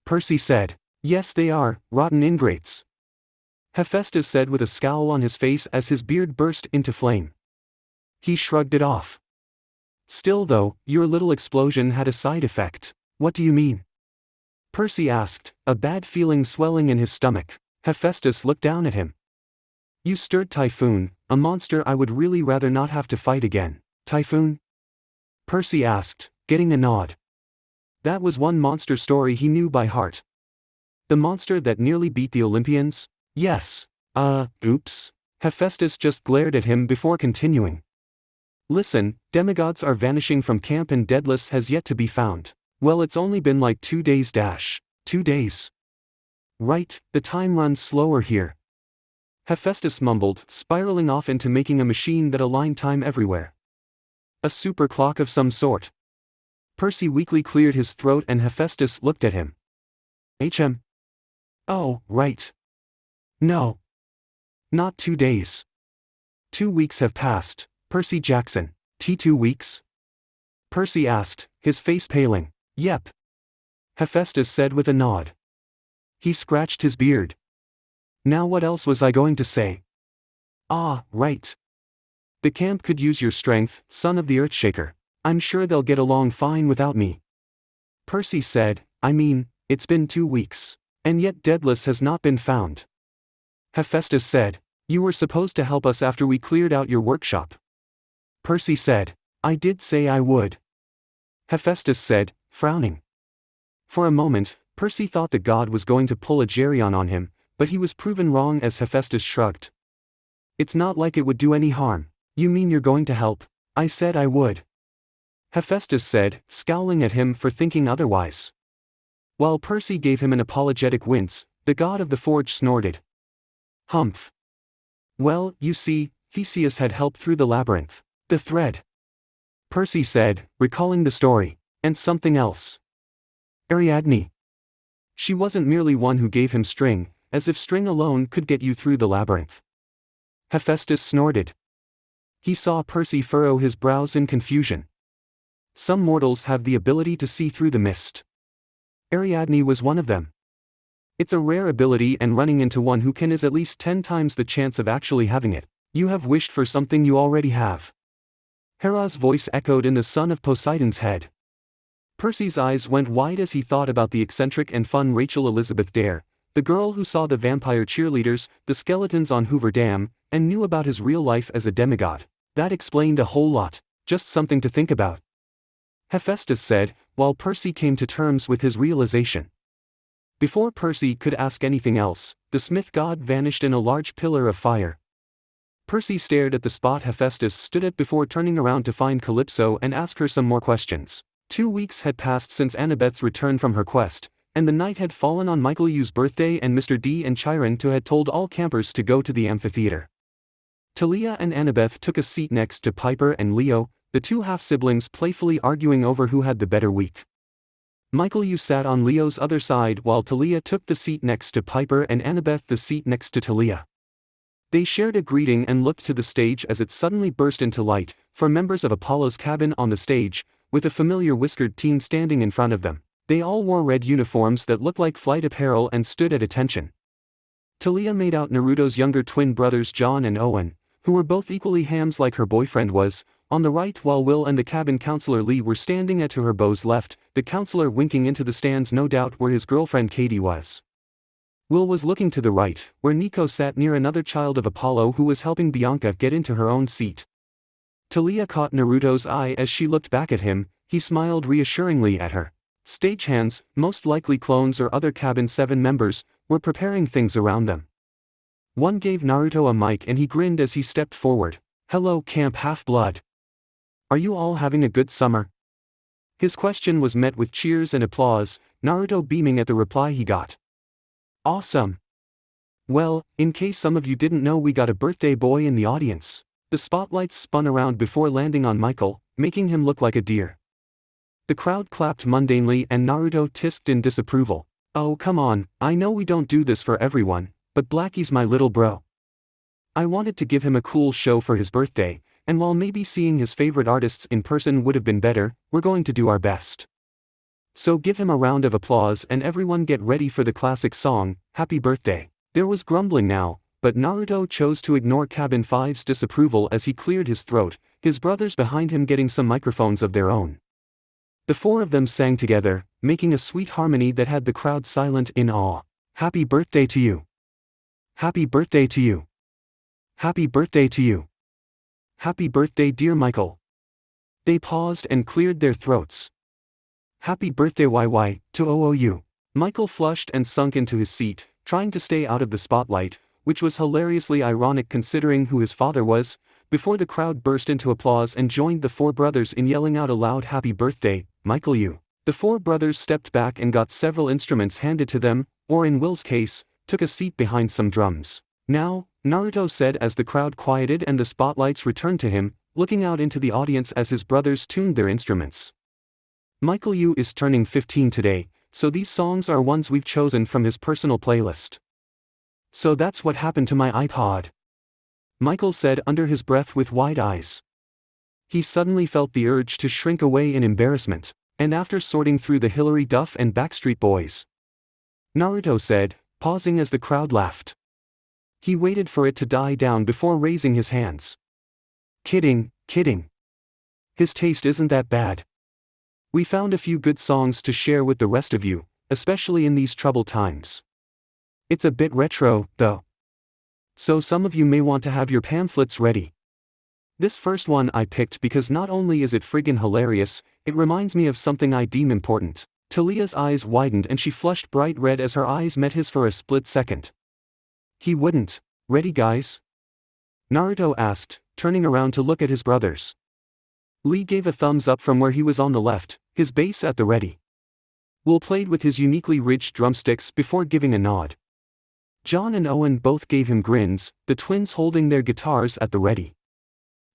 Percy said. Yes they are, rotten ingrates. Hephaestus said with a scowl on his face as his beard burst into flame. He shrugged it off. Still though, your little explosion had a side effect. What do you mean? Percy asked, a bad feeling swelling in his stomach. Hephaestus looked down at him. You stirred Typhoon, a monster I would really rather not have to fight again. Typhoon? Percy asked, getting a nod. That was one monster story he knew by heart. The monster that nearly beat the Olympians? Yes. Oops. Hephaestus just glared at him before continuing. Listen, demigods are vanishing from camp and Deadalus has yet to be found. Well, it's only been like 2 days. 2 days. Right, the time runs slower here. Hephaestus mumbled, spiraling off into making a machine that aligned time everywhere. A super clock of some sort. Percy weakly cleared his throat and Hephaestus looked at him. Oh, right. No. Not 2 days. 2 weeks have passed, Percy Jackson. 2 weeks? Percy asked, his face paling. Yep. Hephaestus said with a nod. He scratched his beard. Now what else was I going to say? Ah, right. The camp could use your strength, son of the Earthshaker. I'm sure they'll get along fine without me. Percy said, I mean, it's been 2 weeks. And yet Deadalus has not been found. Hephaestus said, you were supposed to help us after we cleared out your workshop. Percy said, I did say I would. Hephaestus said, frowning. For a moment, Percy thought the god was going to pull a Geryon on him, but he was proven wrong as Hephaestus shrugged. It's not like it would do any harm. You mean you're going to help? I said I would. Hephaestus said, scowling at him for thinking otherwise. While Percy gave him an apologetic wince, the god of the forge snorted. Humph. Well, you see, Theseus had helped through the labyrinth. The thread. Percy said, recalling the story. And something else. Ariadne. She wasn't merely one who gave him string, as if string alone could get you through the labyrinth. Hephaestus snorted. He saw Percy furrow his brows in confusion. Some mortals have the ability to see through the mist. Ariadne was one of them. It's a rare ability, and running into one who can is at least 10 times the chance of actually having it. You have wished for something you already have. Hera's voice echoed in the son of Poseidon's head. Percy's eyes went wide as he thought about the eccentric and fun Rachel Elizabeth Dare, the girl who saw the vampire cheerleaders, the skeletons on Hoover Dam, and knew about his real life as a demigod. That explained a whole lot, just something to think about, Hephaestus said, while Percy came to terms with his realization. Before Percy could ask anything else, the smith god vanished in a large pillar of fire. Percy stared at the spot Hephaestus stood at before turning around to find Calypso and ask her some more questions. 2 weeks had passed since Annabeth's return from her quest, and the night had fallen on Michael U's birthday, and Mr. D and Chiron too had told all campers to go to the amphitheater. Talia and Annabeth took a seat next to Piper and Leo, the two half-siblings playfully arguing over who had the better week. Michael U sat on Leo's other side while Talia took the seat next to Piper and Annabeth the seat next to Talia. They shared a greeting and looked to the stage as it suddenly burst into light, for members of Apollo's cabin on the stage, with a familiar whiskered teen standing in front of them. They all wore red uniforms that looked like flight apparel and stood at attention. Talia made out Naruto's younger twin brothers John and Owen, who were both equally hams like her boyfriend was, on the right, while Will and the cabin counselor Lee were standing at to her beau's left, the counselor winking into the stands, no doubt where his girlfriend Katie was. Will was looking to the right, where Nico sat near another child of Apollo who was helping Bianca get into her own seat. Talia caught Naruto's eye as she looked back at him. He smiled reassuringly at her. Stagehands, most likely clones or other Cabin 7 members, were preparing things around them. One gave Naruto a mic and he grinned as he stepped forward. "Hello, Camp Half-Blood. Are you all having a good summer?" His question was met with cheers and applause, Naruto beaming at the reply he got. "Awesome. Well, in case some of you didn't know, we got a birthday boy in the audience." The spotlights spun around before landing on Michael, making him look like a deer. The crowd clapped mundanely and Naruto tisked in disapproval. "Oh come on, I know we don't do this for everyone, but Blackie's my little bro. I wanted to give him a cool show for his birthday, and while maybe seeing his favorite artists in person would have been better, we're going to do our best. So give him a round of applause and everyone get ready for the classic song, Happy Birthday." There was grumbling now, but Naruto chose to ignore Cabin 5's disapproval as he cleared his throat, his brothers behind him getting some microphones of their own. The four of them sang together, making a sweet harmony that had the crowd silent in awe. "Happy birthday to you. Happy birthday to you. Happy birthday to you. Happy birthday, dear Michael." They paused and cleared their throats. "Happy birthday YY, to OOU." Michael flushed and sunk into his seat, trying to stay out of the spotlight, which was hilariously ironic considering who his father was, before the crowd burst into applause and joined the four brothers in yelling out aloud, "Happy birthday, Michael U." The four brothers stepped back and got several instruments handed to them, or in Will's case, took a seat behind some drums. "Now," Naruto said as the crowd quieted and the spotlights returned to him, looking out into the audience as his brothers tuned their instruments. "Michael U is turning 15 today, so these songs are ones we've chosen from his personal playlist. So that's what happened to my iPod," Michael said under his breath with wide eyes. He suddenly felt the urge to shrink away in embarrassment, and after sorting through the Hilary Duff and Backstreet Boys, Naruto said, pausing as the crowd laughed. He waited for it to die down before raising his hands. "Kidding, kidding. His taste isn't that bad. We found a few good songs to share with the rest of you, especially in these troubled times. It's a bit retro, though. So some of you may want to have your pamphlets ready. This first one I picked because not only is it friggin' hilarious, it reminds me of something I deem important." Talia's eyes widened and she flushed bright red as her eyes met his for a split second. "He wouldn't. Ready, guys?" Naruto asked, turning around to look at his brothers. Lee gave a thumbs up from where he was on the left, his bass at the ready. Will played with his uniquely ridged drumsticks before giving a nod. John and Owen both gave him grins, the twins holding their guitars at the ready.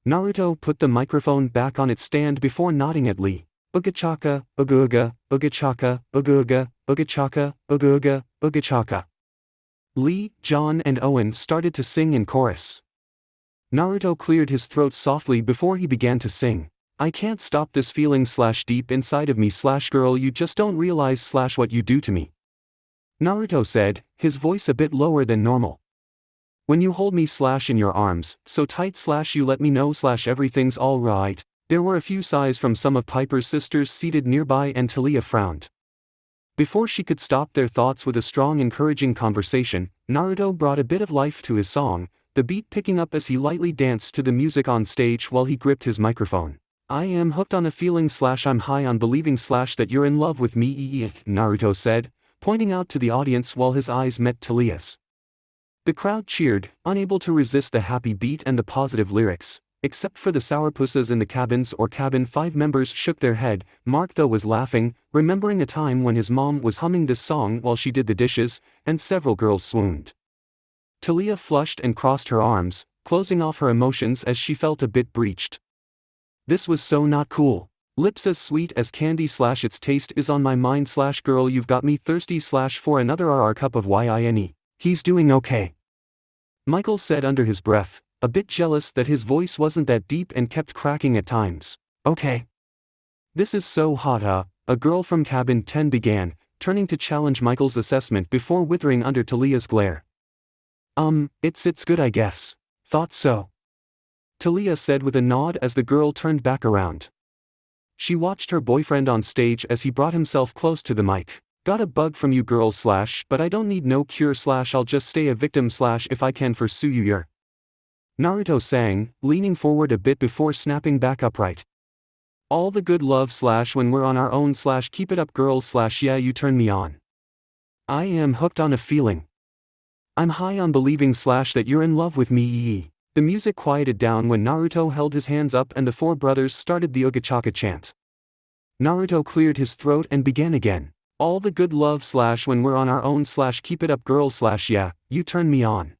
Naruto put the microphone back on its stand before nodding at Lee. "Booga-chaka, booga-ooga, booga-chaka, booga-ooga, booga-chaka, booga-ooga, booga-chaka." Lee, John and Owen started to sing in chorus. Naruto cleared his throat softly before he began to sing. "I can't stop this feeling / deep inside of me / girl, you just don't realize / what you do to me," Naruto said, his voice a bit lower than normal. "When you hold me / in your arms, so tight / you let me know / everything's all right." There were a few sighs from some of Piper's sisters seated nearby and Talia frowned. Before she could stop their thoughts with a strong encouraging conversation, Naruto brought a bit of life to his song, the beat picking up as he lightly danced to the music on stage while he gripped his microphone. I am hooked on a feeling / I'm high on believing / that you're in love with me, Naruto said, pointing out to the audience while his eyes met Talia's. The crowd cheered, unable to resist the happy beat and the positive lyrics. Except for the sourpussas in the cabins or cabin 5 members shook their head. Mark though was laughing, remembering a time when his mom was humming this song while she did the dishes, and several girls swooned. Talia flushed and crossed her arms, closing off her emotions as she felt a bit breached. This was so not cool. Lips as sweet as candy / its taste is on my mind / girl you've got me thirsty / for another RR cup of wine. He's doing okay. Michael said under his breath, a bit jealous that his voice wasn't that deep and kept cracking at times. Okay. This is so hot a girl from cabin 10 began, turning to challenge Michael's assessment before withering under Talia's glare. It's good I guess. Thought so. Talia said with a nod as the girl turned back around. She watched her boyfriend on stage as he brought himself close to the mic. Got a bug from you girls / but I don't need no cure / I'll just stay a victim / if I can pursue you're. Naruto sang, leaning forward a bit before snapping back upright. All the good love / when we're on our own / keep it up girls / yeah you turn me on. I am hooked on a feeling. I'm high on believing / that you're in love with me. The music quieted down when Naruto held his hands up and the 4 brothers started the Ugachaka chant. Naruto cleared his throat and began again. All the good love / when we're on our own / keep it up girls / yeah, you turn me on.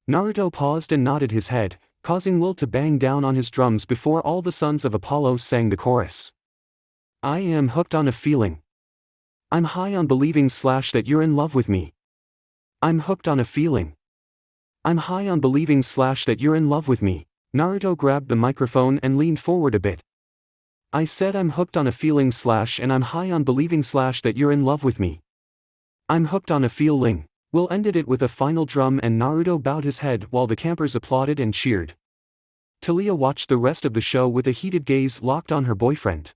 Naruto paused and nodded his head, causing Will to bang down on his drums before all the sons of Apollo sang the chorus. I am hooked on a feeling. I'm high on believing / that you're in love with me. I'm hooked on a feeling. I'm high on believing / that you're in love with me. Naruto grabbed the microphone and leaned forward a bit. I said I'm hooked on a feeling / and I'm high on believing / that you're in love with me. I'm hooked on a feeling. Will ended it with a final drum and Naruto bowed his head while the campers applauded and cheered. Talia watched the rest of the show with a heated gaze locked on her boyfriend.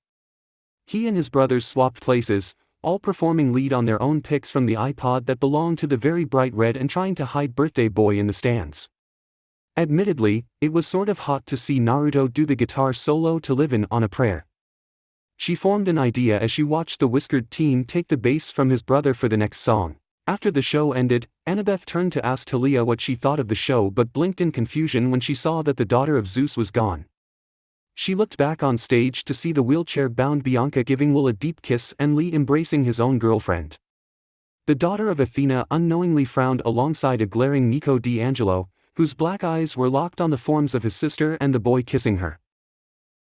He and his brothers swapped places, all performing lead on their own picks from the iPod that belonged to the very bright red and trying to hide birthday boy in the stands. Admittedly, it was sort of hot to see Naruto do the guitar solo to Live In on a Prayer. She formed an idea as she watched the whiskered teen take the bass from his brother for the next song. After the show ended, Annabeth turned to ask Talia what she thought of the show but blinked in confusion when she saw that the daughter of Zeus was gone. She looked back on stage to see the wheelchair-bound Bianca giving Will a deep kiss and Lee embracing his own girlfriend. The daughter of Athena unknowingly frowned alongside a glaring Nico D'Angelo, whose black eyes were locked on the forms of his sister and the boy kissing her.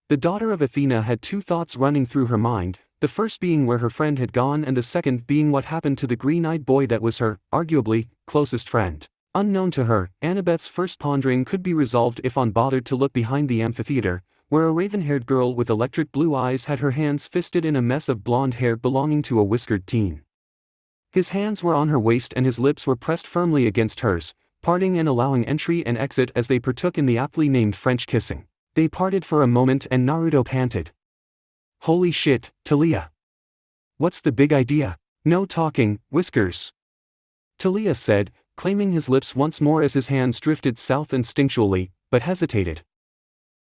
The daughter of Athena had 2 thoughts running through her mind, the first being where her friend had gone and the second being what happened to the green-eyed boy that was her, arguably, closest friend. Unknown to her, Annabeth's first pondering could be resolved if unbothered to look behind the amphitheater, where a raven-haired girl with electric blue eyes had her hands fisted in a mess of blonde hair belonging to a whiskered teen. His hands were on her waist and his lips were pressed firmly against hers, parting and allowing entry and exit as they partook in the aptly named French kissing. They parted for a moment and Naruto panted. Holy shit, Talia. What's the big idea? No talking, Whiskers. Talia said, claiming his lips once more as his hands drifted south instinctually, but hesitated.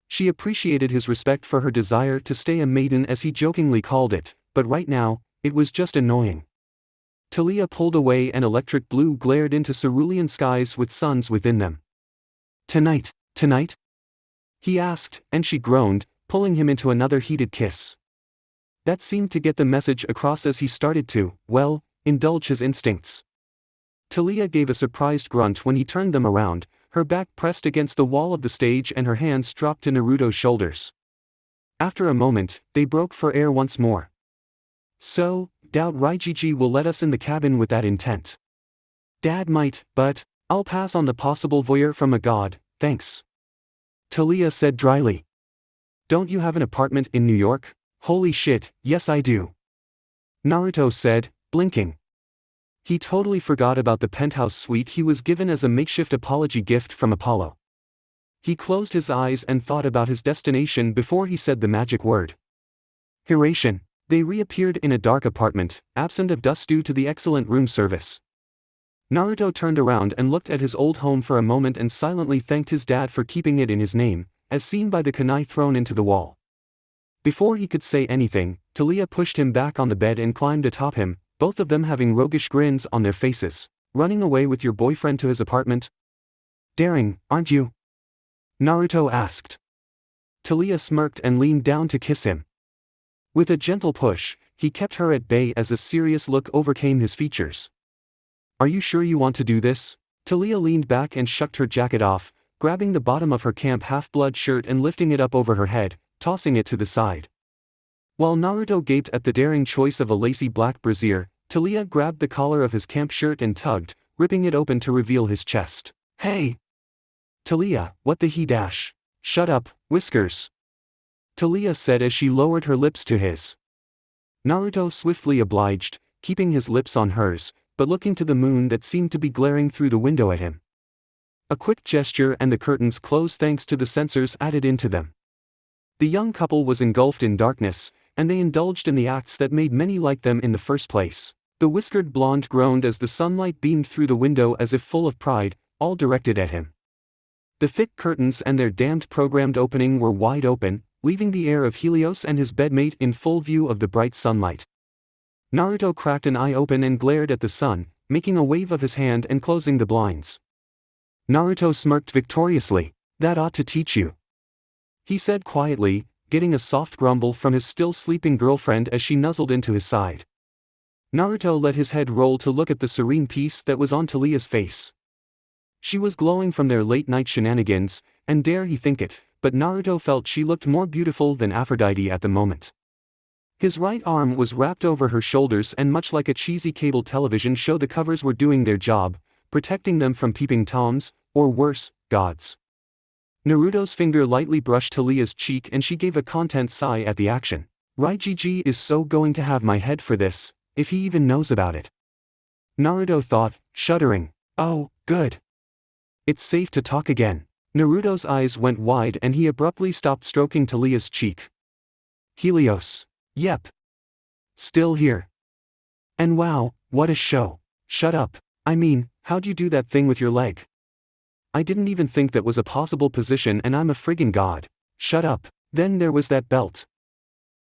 She appreciated his respect for her desire to stay a maiden as he jokingly called it, but right now, it was just annoying. Talia pulled away and electric blue glared into cerulean skies with suns within them. Tonight? He asked, and she groaned, pulling him into another heated kiss. That seemed to get the message across as he started to, well, indulge his instincts. Talia gave a surprised grunt when he turned them around, her back pressed against the wall of the stage and her hands dropped to Naruto's shoulders. After a moment, they broke for air once more. So, doubt Raijiji will let us in the cabin with that intent. Dad might, but I'll pass on the possible voyeur from a god, thanks. Talia said dryly. Don't you have an apartment in New York? Holy shit, yes I do. Naruto said, blinking. He totally forgot about the penthouse suite he was given as a makeshift apology gift from Apollo. He closed his eyes and thought about his destination before he said the magic word. Hiration. They reappeared in a dark apartment, absent of dust due to the excellent room service. Naruto turned around and looked at his old home for a moment and silently thanked his dad for keeping it in his name, as seen by the kunai thrown into the wall. Before he could say anything, Talia pushed him back on the bed and climbed atop him, both of them having roguish grins on their faces. Running away with your boyfriend to his apartment? Daring, aren't you? Naruto asked. Talia smirked and leaned down to kiss him. With a gentle push, he kept her at bay as a serious look overcame his features. Are you sure you want to do this? Talia leaned back and shucked her jacket off, grabbing the bottom of her camp half-blood shirt and lifting it up over her head, tossing it to the side. While Naruto gaped at the daring choice of a lacy black brassiere, Talia grabbed the collar of his camp shirt and tugged, ripping it open to reveal his chest. Hey! Talia, what the he dash? Shut up, Whiskers! Talia said as she lowered her lips to his. Naruto swiftly obliged, keeping his lips on hers, but looking to the moon that seemed to be glaring through the window at him. A quick gesture and the curtains closed thanks to the sensors added into them. The young couple was engulfed in darkness, and they indulged in the acts that made many like them in the first place. The whiskered blonde groaned as the sunlight beamed through the window as if full of pride, all directed at him. The thick curtains and their damned programmed opening were wide open, leaving the air of Helios and his bedmate in full view of the bright sunlight. Naruto cracked an eye open and glared at the sun, making a wave of his hand and closing the blinds. Naruto smirked victoriously. That ought to teach you, he said quietly, getting a soft grumble from his still sleeping girlfriend as she nuzzled into his side. Naruto let his head roll to look at the serene peace that was on Talia's face. She was glowing from their late-night shenanigans, and dare he think it, but Naruto felt she looked more beautiful than Aphrodite at the moment. His right arm was wrapped over her shoulders and much like a cheesy cable television show the covers were doing their job, protecting them from peeping toms, or worse, gods. Naruto's finger lightly brushed Talia's cheek and she gave a content sigh at the action. Raijiji is so going to have my head for this, if he even knows about it. Naruto thought, shuddering. Oh, good. It's safe to talk again. Naruto's eyes went wide and he abruptly stopped stroking Talia's cheek. Helios. Yep. Still here. And wow, what a show. Shut up. I mean, how'd you do that thing with your leg? I didn't even think that was a possible position and I'm a friggin' god. Shut up. Then there was that belt.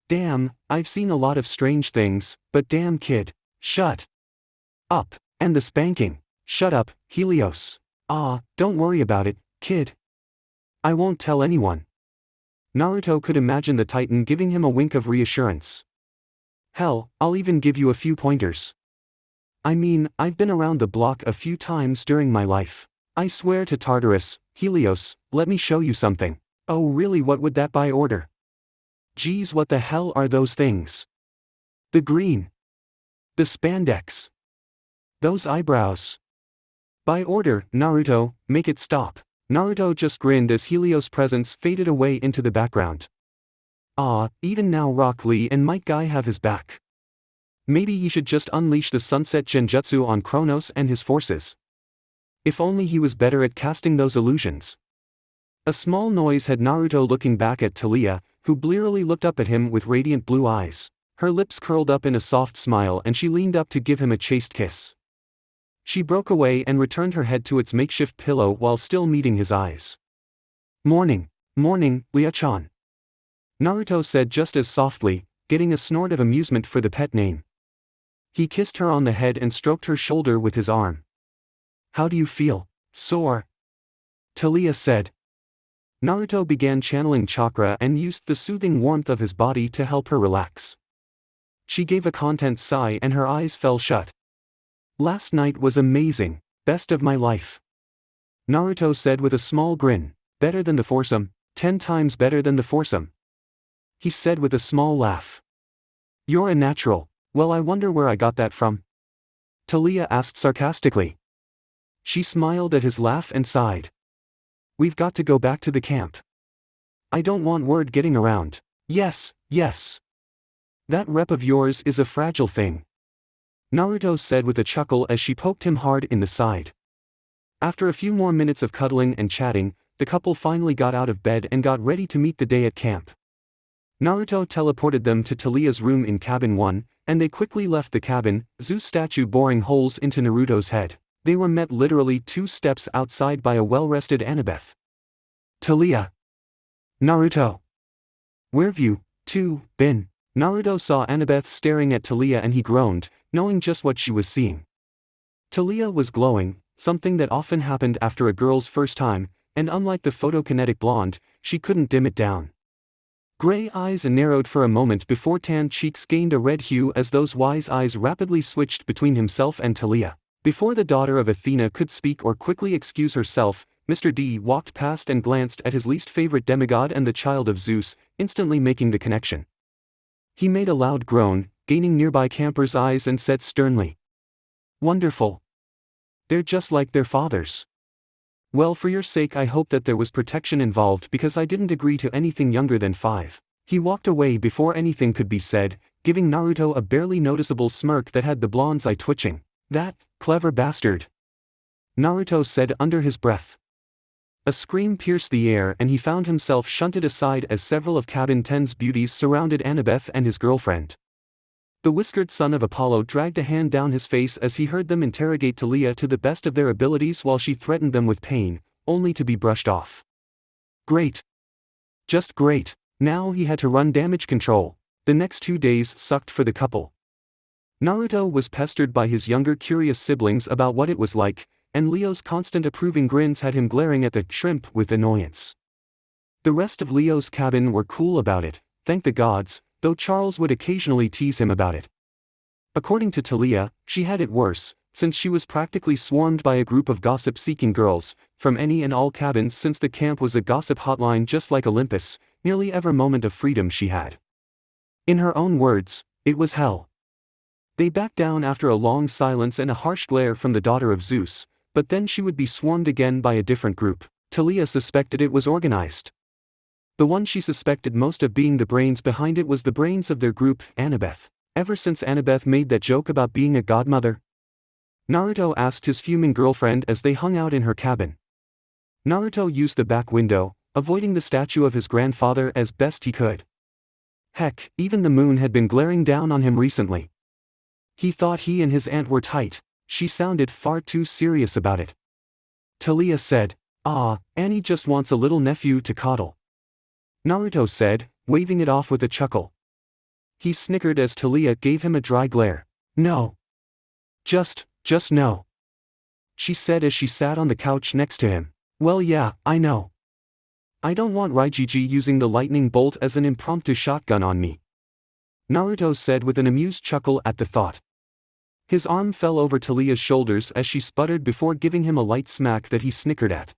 Damn, I've seen a lot of strange things, but damn kid. Shut up. And the spanking. Shut up, Helios. Don't worry about it, kid. I won't tell anyone. Naruto could imagine the Titan giving him a wink of reassurance. Hell, I'll even give you a few pointers. I mean, I've been around the block a few times during my life. I swear to Tartarus, Helios, let me show you something. Oh really, what would that by order? Geez, what the hell are those things? The green. The spandex. Those eyebrows. By order, Naruto, make it stop. Naruto just grinned as Helios' presence faded away into the background. Even now Rock Lee and Might Guy have his back. Maybe he should just unleash the Sunset Genjutsu on Kronos and his forces. If only he was better at casting those illusions. A small noise had Naruto looking back at Talia, who blearily looked up at him with radiant blue eyes. Her lips curled up in a soft smile and she leaned up to give him a chaste kiss. She broke away and returned her head to its makeshift pillow while still meeting his eyes. Morning, Lia-chan. Naruto said just as softly, getting a snort of amusement for the pet name. He kissed her on the head and stroked her shoulder with his arm. How do you feel? Sore? Talia said. Naruto began channeling chakra and used the soothing warmth of his body to help her relax. She gave a content sigh and her eyes fell shut. Last night was amazing, best of my life. Naruto said with a small grin, better than the foursome, 10 times better than the foursome. He said with a small laugh. You're a natural, well I wonder where I got that from? Talia asked sarcastically. She smiled at his laugh and sighed. We've got to go back to the camp. I don't want word getting around. Yes. That rep of yours is a fragile thing. Naruto said with a chuckle as she poked him hard in the side. After a few more minutes of cuddling and chatting, the couple finally got out of bed and got ready to meet the day at camp. Naruto teleported them to Talia's room in cabin 1, and they quickly left the cabin, Zeus statue boring holes into Naruto's head. They were met literally 2 steps outside by a well-rested Annabeth. Talia. Naruto. Where've you, two, been? Naruto saw Annabeth staring at Talia and he groaned, knowing just what she was seeing. Talia was glowing, something that often happened after a girl's first time, and unlike the photokinetic blonde, she couldn't dim it down. Gray eyes narrowed for a moment before tan cheeks gained a red hue as those wise eyes rapidly switched between himself and Talia. Before the daughter of Athena could speak or quickly excuse herself, Mr. D walked past and glanced at his least favorite demigod and the child of Zeus, instantly making the connection. He made a loud groan, gaining nearby campers' eyes and said sternly, "Wonderful. They're just like their fathers. Well, for your sake I hope that there was protection involved because I didn't agree to anything younger than 5. He walked away before anything could be said, giving Naruto a barely noticeable smirk that had the blonde's eye twitching. That clever bastard. Naruto said under his breath. A scream pierced the air and he found himself shunted aside as several of Cabin 10's beauties surrounded Annabeth and his girlfriend. The whiskered son of Apollo dragged a hand down his face as he heard them interrogate Talia to the best of their abilities while she threatened them with pain, only to be brushed off. Great. Just great. Now he had to run damage control. The next 2 days sucked for the couple. Naruto was pestered by his younger curious siblings about what it was like, and Leo's constant approving grins had him glaring at the shrimp with annoyance. The rest of Leo's cabin were cool about it, thank the gods, though Charles would occasionally tease him about it. According to Talia, she had it worse, since she was practically swarmed by a group of gossip-seeking girls, from any and all cabins since the camp was a gossip hotline just like Olympus, nearly every moment of freedom she had. In her own words, it was hell. They backed down after a long silence and a harsh glare from the daughter of Zeus, but then she would be swarmed again by a different group. Talia suspected it was organized. The one she suspected most of being the brains behind it was the brains of their group, Annabeth. Ever since Annabeth made that joke about being a godmother? Naruto asked his fuming girlfriend as they hung out in her cabin. Naruto used the back window, avoiding the statue of his grandfather as best he could. Heck, even the moon had been glaring down on him recently. He thought he and his aunt were tight. She sounded far too serious about it. Talia said, "Ah, Annie just wants a little nephew to coddle." Naruto said, waving it off with a chuckle. He snickered as Talia gave him a dry glare. "No. Just no," she said as she sat on the couch next to him. "Well yeah, I know. I don't want Raijiji using the lightning bolt as an impromptu shotgun on me," Naruto said with an amused chuckle at the thought. His arm fell over Talia's shoulders as she sputtered before giving him a light smack that he snickered at.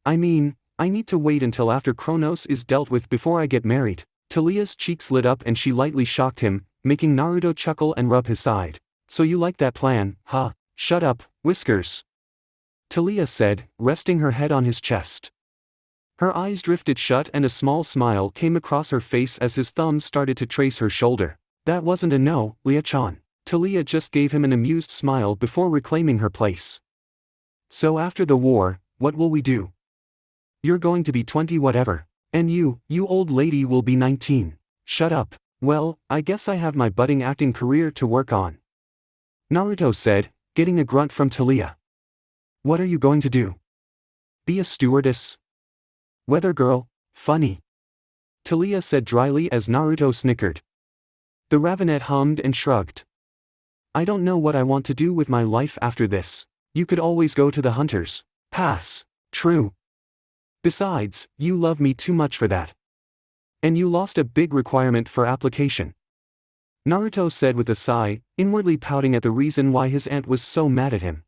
"I mean, I need to wait until after Kronos is dealt with before I get married." Talia's cheeks lit up and she lightly shocked him, making Naruto chuckle and rub his side. "So you like that plan, huh?" "Shut up, Whiskers," Talia said, resting her head on his chest. Her eyes drifted shut and a small smile came across her face as his thumbs started to trace her shoulder. "That wasn't a no, Lia-chan." Talia just gave him an amused smile before reclaiming her place. "So after the war, what will we do? You're going to be 20 whatever. And you old lady will be 19. Shut up." "Well, I guess I have my budding acting career to work on," Naruto said, getting a grunt from Talia. "What are you going to do? Be a stewardess? Weather girl? Funny," Talia said dryly as Naruto snickered. The Ravenet hummed and shrugged. "I don't know what I want to do with my life after this. You could always go to the hunters. Pass." "True. Besides, you love me too much for that. And you lost a big requirement for application," Naruto said with a sigh, inwardly pouting at the reason why his aunt was so mad at him.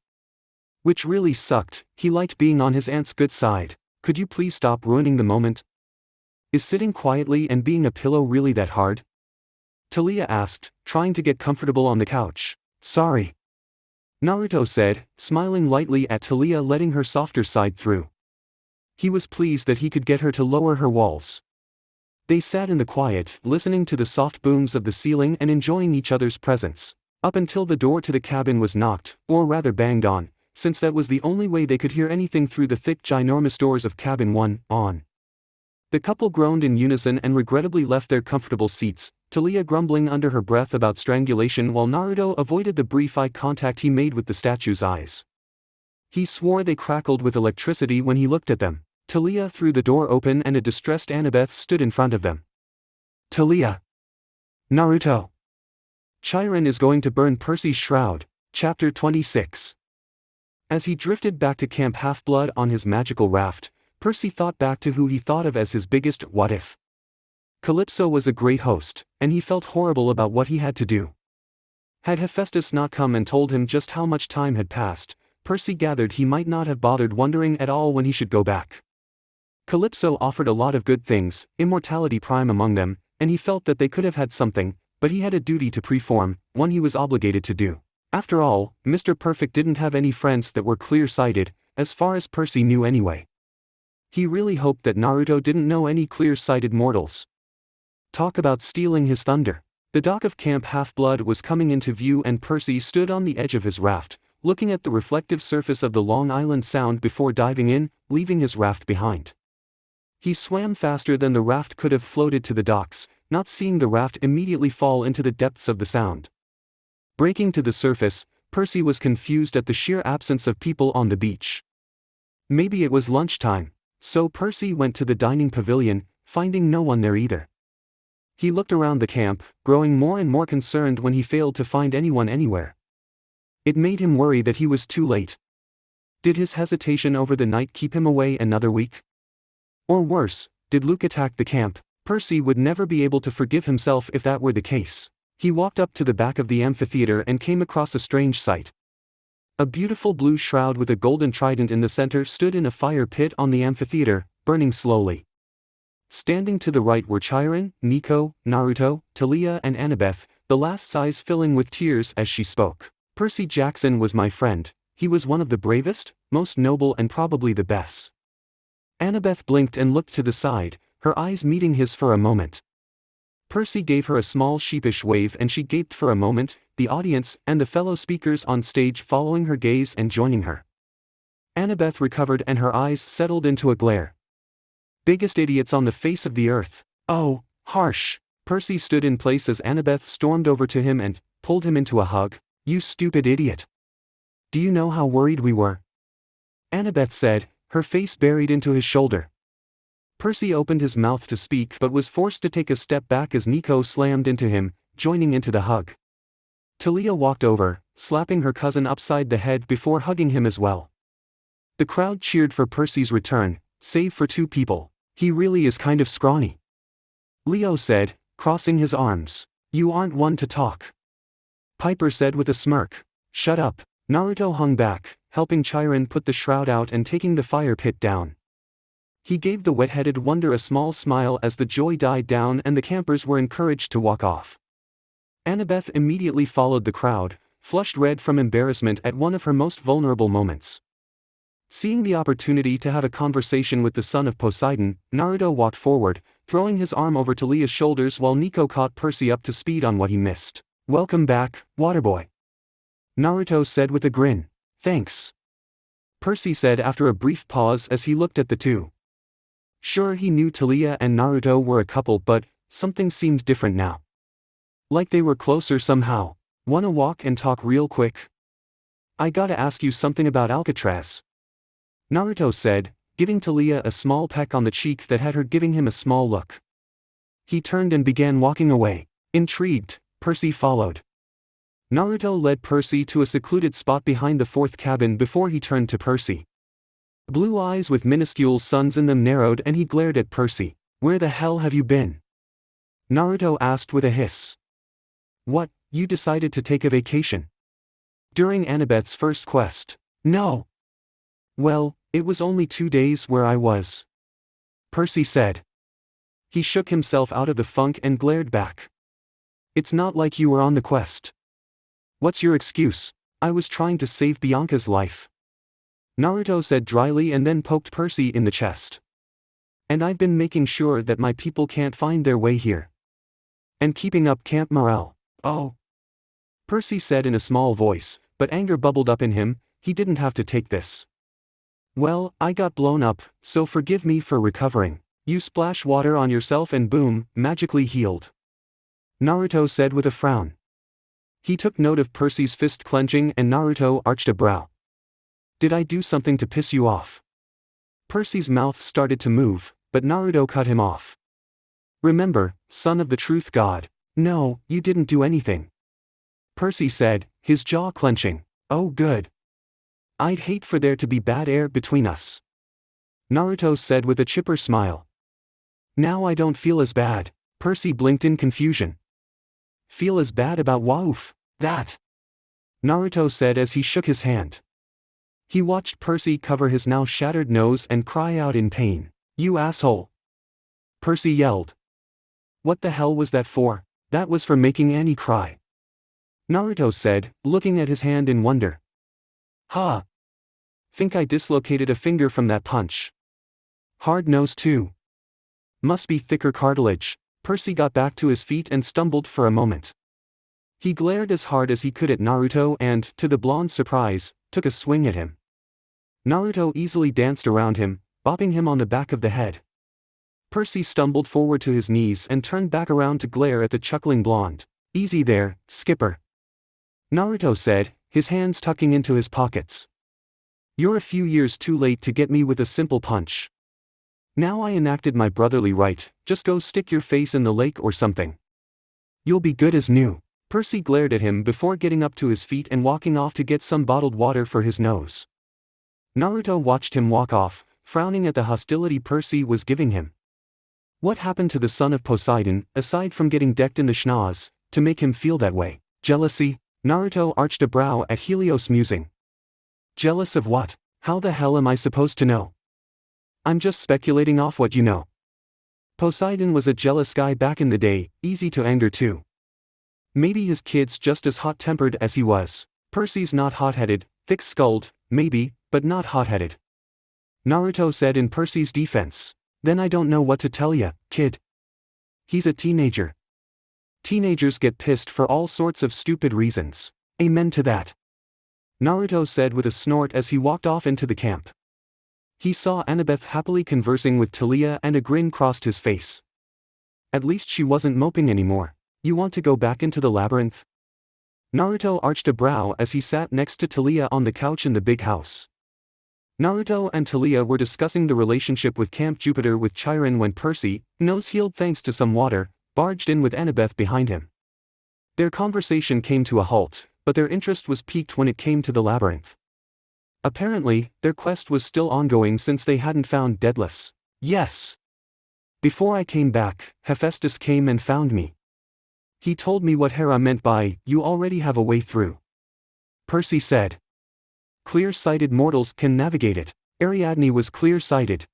Which really sucked. He liked being on his aunt's good side. "Could you please stop ruining the moment? Is sitting quietly and being a pillow really that hard?" Talia asked, trying to get comfortable on the couch. "Sorry," Naruto said, smiling lightly at Talia, letting her softer side through. He was pleased that he could get her to lower her walls. They sat in the quiet, listening to the soft booms of the ceiling and enjoying each other's presence, up until the door to the cabin was knocked, or rather banged on, since that was the only way they could hear anything through the thick ginormous doors of cabin 1, on. The couple groaned in unison and regrettably left their comfortable seats, Talia grumbling under her breath about strangulation while Naruto avoided the brief eye contact he made with the statue's eyes. He swore they crackled with electricity when he looked at them. Talia threw the door open and a distressed Annabeth stood in front of them. Talia. Naruto. Chiron is going to burn Percy's shroud. Chapter 26. As he drifted back to Camp Half-Blood on his magical raft, Percy thought back to who he thought of as his biggest what-if. Calypso was a great host, and he felt horrible about what he had to do. Had Hephaestus not come and told him just how much time had passed, Percy gathered he might not have bothered wondering at all when he should go back. Calypso offered a lot of good things, immortality prime among them, and he felt that they could have had something, but he had a duty to perform, one he was obligated to do. After all, Mr. Perfect didn't have any friends that were clear-sighted, as far as Percy knew anyway. He really hoped that Naruto didn't know any clear-sighted mortals. Talk about stealing his thunder. The dock of Camp Half-Blood was coming into view and Percy stood on the edge of his raft, looking at the reflective surface of the Long Island Sound before diving in, leaving his raft behind. He swam faster than the raft could have floated to the docks, not seeing the raft immediately fall into the depths of the sound. Breaking to the surface, Percy was confused at the sheer absence of people on the beach. Maybe it was lunchtime, so Percy went to the dining pavilion, finding no one there either. He looked around the camp, growing more and more concerned when he failed to find anyone anywhere. It made him worry that he was too late. Did his hesitation over the night keep him away another week? Or worse, did Luke attack the camp? Percy would never be able to forgive himself if that were the case. He walked up to the back of the amphitheater and came across a strange sight. A beautiful blue shroud with a golden trident in the center stood in a fire pit on the amphitheater, burning slowly. Standing to the right were Chiron, Nico, Naruto, Talia and Annabeth, the last's eyes filling with tears as she spoke. Percy Jackson was my friend, he was one of the bravest, most noble and probably the best. Annabeth blinked and looked to the side, her eyes meeting his for a moment. Percy gave her a small sheepish wave and she gaped for a moment, the audience and the fellow speakers on stage following her gaze and joining her. Annabeth recovered and her eyes settled into a glare. Biggest idiots on the face of the earth. Oh, harsh. Percy stood in place as Annabeth stormed over to him and pulled him into a hug. You stupid idiot. Do you know how worried we were? Annabeth said, her face buried into his shoulder. Percy opened his mouth to speak but was forced to take a step back as Nico slammed into him, joining into the hug. Talia walked over, slapping her cousin upside the head before hugging him as well. The crowd cheered for Percy's return, save for two people. He really is kind of scrawny. Leo said, crossing his arms. You aren't one to talk. Piper said with a smirk. Shut up. Naruto hung back, helping Chiron put the shroud out and taking the fire pit down. He gave the wet-headed wonder a small smile as the joy died down and the campers were encouraged to walk off. Annabeth immediately followed the crowd, flushed red from embarrassment at one of her most vulnerable moments. Seeing the opportunity to have a conversation with the son of Poseidon, Naruto walked forward, throwing his arm over Talia's shoulders while Nico caught Percy up to speed on what he missed. Welcome back, Waterboy. Naruto said with a grin. Thanks. Percy said after a brief pause as he looked at the two. Sure, he knew Talia and Naruto were a couple, but something seemed different now. Like they were closer somehow. Wanna walk and talk real quick? I gotta ask you something about Alcatraz. Naruto said, giving Talia a small peck on the cheek that had her giving him a small look. He turned and began walking away. Intrigued, Percy followed. Naruto led Percy to a secluded spot behind the fourth cabin before he turned to Percy. Blue eyes with minuscule suns in them narrowed and he glared at Percy. Where the hell have you been? Naruto asked with a hiss. What, you decided to take a vacation? During Annabeth's first quest? No. Well, it was only 2 days where I was. Percy said. He shook himself out of the funk and glared back. It's not like you were on the quest. What's your excuse? I was trying to save Bianca's life. Naruto said dryly and then poked Percy in the chest. And I've been making sure that my people can't find their way here. And keeping up camp morale. Oh. Percy said in a small voice, but anger bubbled up in him. He didn't have to take this. Well, I got blown up, so forgive me for recovering. You splash water on yourself and boom, magically healed. Naruto said with a frown. He took note of Percy's fist clenching and Naruto arched a brow. Did I do something to piss you off? Percy's mouth started to move, but Naruto cut him off. Remember, son of the truth god. No, you didn't do anything. Percy said, his jaw clenching. Oh good. I'd hate for there to be bad air between us. Naruto said with a chipper smile. Now I don't feel as bad. Percy blinked in confusion. Feel as bad about Waoof? That? Naruto said as he shook his hand. He watched Percy cover his now shattered nose and cry out in pain. You asshole! Percy yelled. What the hell was that for? That was for making Annie cry. Naruto said, looking at his hand in wonder. Huh. Think I dislocated a finger from that punch. Hard nose too. Must be thicker cartilage. Percy got back to his feet and stumbled for a moment. He glared as hard as he could at Naruto and, to the blonde's surprise, took a swing at him. Naruto easily danced around him, bopping him on the back of the head. Percy stumbled forward to his knees and turned back around to glare at the chuckling blonde. Easy there, skipper. Naruto said, his hands tucking into his pockets. You're a few years too late to get me with a simple punch. Now I enacted my brotherly right, just go stick your face in the lake or something. You'll be good as new. Percy glared at him before getting up to his feet and walking off to get some bottled water for his nose. Naruto watched him walk off, frowning at the hostility Percy was giving him. What happened to the son of Poseidon, aside from getting decked in the schnoz, to make him feel that way? Jealousy? Naruto arched a brow at Helios musing. Jealous of what? How the hell am I supposed to know? I'm just speculating off what you know. Poseidon was a jealous guy back in the day, easy to anger too. Maybe his kid's just as hot-tempered as he was. Percy's not hot-headed, thick-skulled, maybe, but not hot-headed. Naruto said in Percy's defense. Then I don't know what to tell ya, kid. He's a teenager. Teenagers get pissed for all sorts of stupid reasons. Amen to that. Naruto said with a snort as he walked off into the camp. He saw Annabeth happily conversing with Talia and a grin crossed his face. At least she wasn't moping anymore. You want to go back into the labyrinth? Naruto arched a brow as he sat next to Talia on the couch in the big house. Naruto and Talia were discussing the relationship with Camp Jupiter with Chiron when Percy, nose healed thanks to some water, barged in with Annabeth behind him. Their conversation came to a halt, but their interest was piqued when it came to the labyrinth. Apparently, their quest was still ongoing since they hadn't found Deadalus. Yes. Before I came back, Hephaestus came and found me. He told me what Hera meant by, you already have a way through. Percy said. Clear-sighted mortals can navigate it. Ariadne was clear-sighted.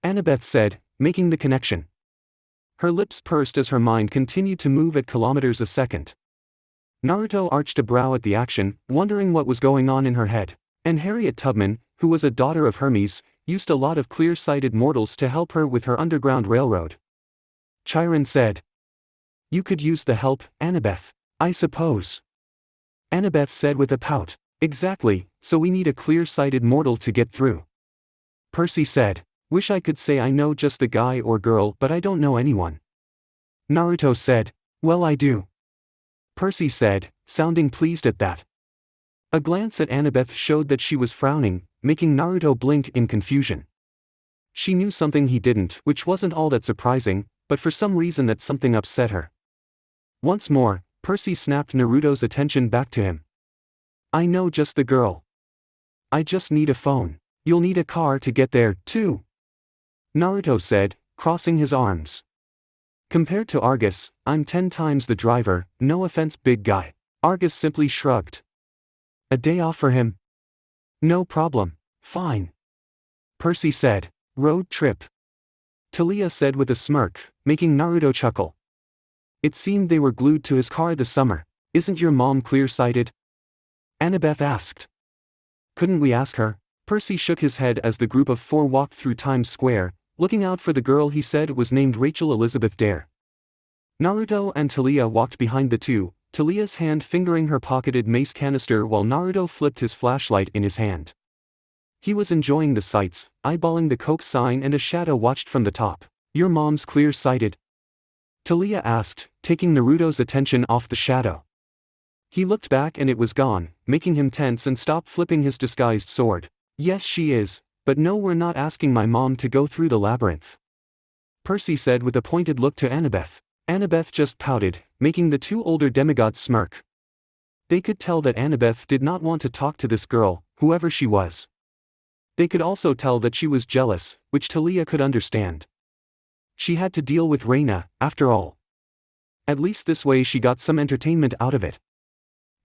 Annabeth said, making the connection. Her lips pursed as her mind continued to move at kilometers a second. Naruto arched a brow at the action, wondering what was going on in her head. And Harriet Tubman, who was a daughter of Hermes, used a lot of clear-sighted mortals to help her with her underground railroad. Chiron said. You could use the help, Annabeth. I suppose. Annabeth said with a pout. Exactly, so we need a clear-sighted mortal to get through. Percy said. Wish I could say I know just the guy or girl but I don't know anyone. Naruto said. Well I do. Percy said, sounding pleased at that. A glance at Annabeth showed that she was frowning, making Naruto blink in confusion. She knew something he didn't, which wasn't all that surprising, but for some reason that something upset her. Once more, Percy snapped Naruto's attention back to him. I know just the girl. I just need a phone. You'll need a car to get there, too. Naruto said, crossing his arms. Compared to Argus, I'm 10 times the driver, no offense big guy. Argus simply shrugged. A day off for him? No problem. Fine. Percy said. Road trip. Talia said with a smirk, making Naruto chuckle. It seemed they were glued to his car this summer. Isn't your mom clear-sighted? Annabeth asked. Couldn't we ask her? Percy shook his head as the group of 4 walked through Times Square, looking out for the girl he said was named Rachel Elizabeth Dare. Naruto and Talia walked behind the two, Talia's hand fingering her pocketed mace canister while Naruto flipped his flashlight in his hand. He was enjoying the sights, eyeballing the Coke sign, and a shadow watched from the top. Your mom's clear-sighted? Talia asked, taking Naruto's attention off the shadow. He looked back and it was gone, making him tense and stop flipping his disguised sword. Yes, she is, but no, we're not asking my mom to go through the labyrinth, Percy said with a pointed look to Annabeth. Annabeth just pouted, making the two older demigods smirk. They could tell that Annabeth did not want to talk to this girl, whoever she was. They could also tell that she was jealous, which Talia could understand. She had to deal with Reyna, after all. At least this way she got some entertainment out of it.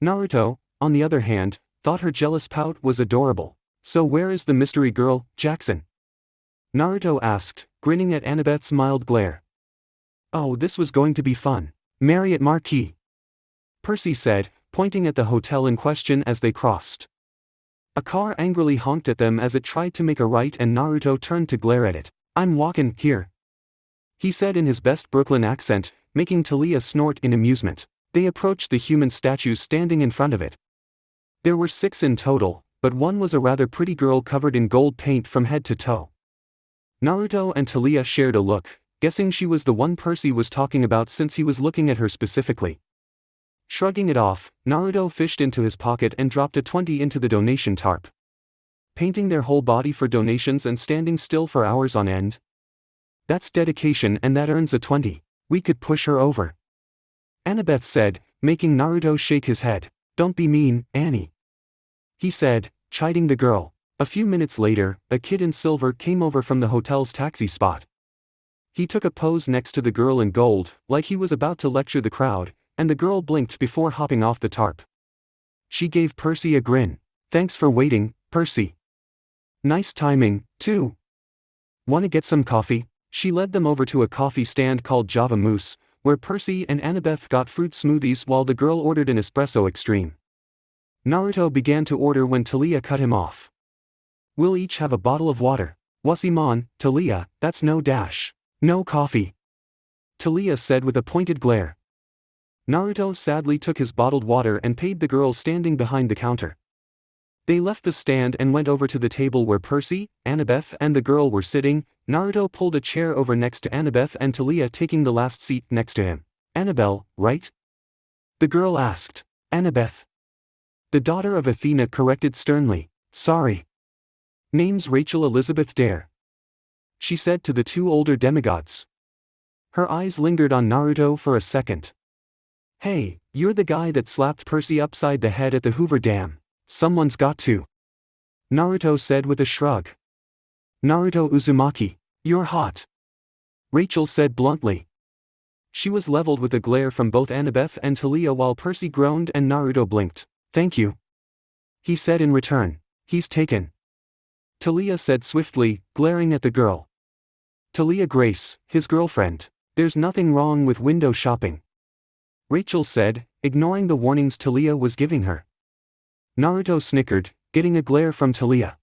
Naruto, on the other hand, thought her jealous pout was adorable. So where is the mystery girl, Jackson? Naruto asked, grinning at Annabeth's mild glare. Oh, this was going to be fun. Marriott Marquis, Percy said, pointing at the hotel in question as they crossed. A car angrily honked at them as it tried to make a right and Naruto turned to glare at it. I'm walkin' here, he said in his best Brooklyn accent, making Talia snort in amusement. They approached the human statues standing in front of it. There were 6 in total, but one was a rather pretty girl covered in gold paint from head to toe. Naruto and Talia shared a look, guessing she was the one Percy was talking about since he was looking at her specifically. Shrugging it off, Naruto fished into his pocket and dropped a 20 into the donation tarp. Painting their whole body for donations and standing still for hours on end? That's dedication, and that earns a 20. We could push her over, Annabeth said, making Naruto shake his head. Don't be mean, Annie, he said, chiding the girl. A few minutes later, a kid in silver came over from the hotel's taxi spot. He took a pose next to the girl in gold, like he was about to lecture the crowd, and the girl blinked before hopping off the tarp. She gave Percy a grin. Thanks for waiting, Percy. Nice timing, too. Wanna get some coffee? She led them over to a coffee stand called Java Moose, where Percy and Annabeth got fruit smoothies while the girl ordered an espresso extreme. Naruto began to order when Talia cut him off. We'll each have a bottle of water. Wasimon, Talia, that's no dash. No coffee, Talia said with a pointed glare. Naruto sadly took his bottled water and paid the girl standing behind the counter. They left the stand and went over to the table where Percy, Annabeth and the girl were sitting. Naruto pulled a chair over next to Annabeth and Talia taking the last seat next to him. Annabelle, right? The girl asked. Annabeth, the daughter of Athena, corrected sternly. Sorry. Name's Rachel Elizabeth Dare, she said to the two older demigods. Her eyes lingered on Naruto for a second. Hey, you're the guy that slapped Percy upside the head at the Hoover Dam. Someone's got to, Naruto said with a shrug. Naruto Uzumaki, you're hot, Rachel said bluntly. She was leveled with a glare from both Annabeth and Talia while Percy groaned and Naruto blinked. Thank you, he said in return. He's taken, Talia said swiftly, glaring at the girl. Talia Grace, his girlfriend. There's nothing wrong with window shopping, Rachel said, ignoring the warnings Talia was giving her. Naruto snickered, getting a glare from Talia.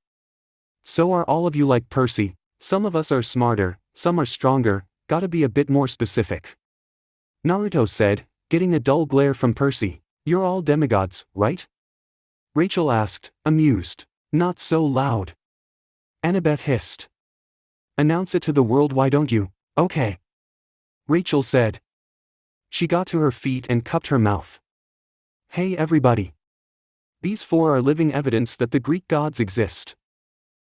So are all of you like Percy? Some of us are smarter, some are stronger, gotta be a bit more specific, Naruto said, getting a dull glare from Percy. You're all demigods, right? Rachel asked, amused. Not so loud, Annabeth hissed. Announce it to the world, why don't you? Okay, Rachel said. She got to her feet and cupped her mouth. Hey everybody. These 4 are living evidence that the Greek gods exist.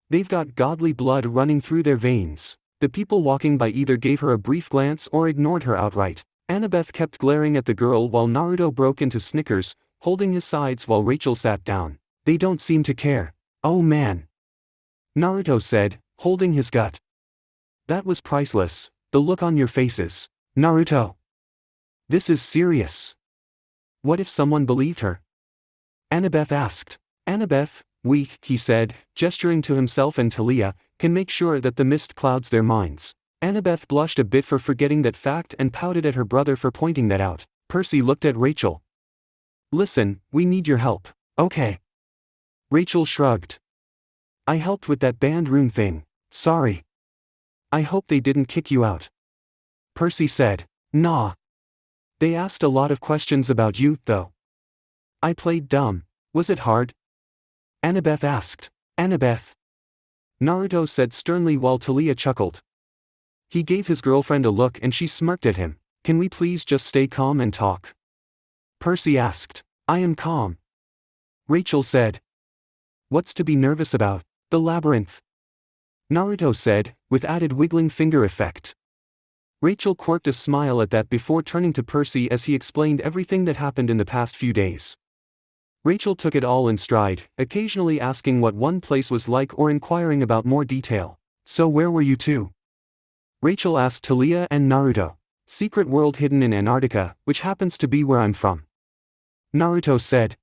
They've got godly blood running through their veins. The people walking by either gave her a brief glance or ignored her outright. Annabeth kept glaring at the girl while Naruto broke into snickers, holding his sides while Rachel sat down. They don't seem to care. Oh man, Naruto said, holding his gut. That was priceless, the look on your faces. Naruto, this is serious. What if someone believed her? Annabeth asked. Annabeth, we, he said, gesturing to himself and Talia, can make sure that the mist clouds their minds. Annabeth blushed a bit for forgetting that fact and pouted at her brother for pointing that out. Percy looked at Rachel. Listen, we need your help. Okay. Rachel shrugged. I helped with that band rune thing. Sorry. I hope they didn't kick you out, Percy said. Nah. They asked a lot of questions about you, though. I played dumb. Was it hard? Annabeth asked. Annabeth, Naruto said sternly while Talia chuckled. He gave his girlfriend a look and she smirked at him. Can we please just stay calm and talk? Percy asked. I am calm. Rachel said. What's to be nervous about? The labyrinth. Naruto said, with added wiggling finger effect. Rachel quirked a smile at that before turning to Percy as he explained everything that happened in the past few days. Rachel took it all in stride, occasionally asking what one place was like or inquiring about more detail. So where were you two? Rachel asked Talia and Naruto. Secret world hidden in Antarctica, which happens to be where I'm from. Naruto said.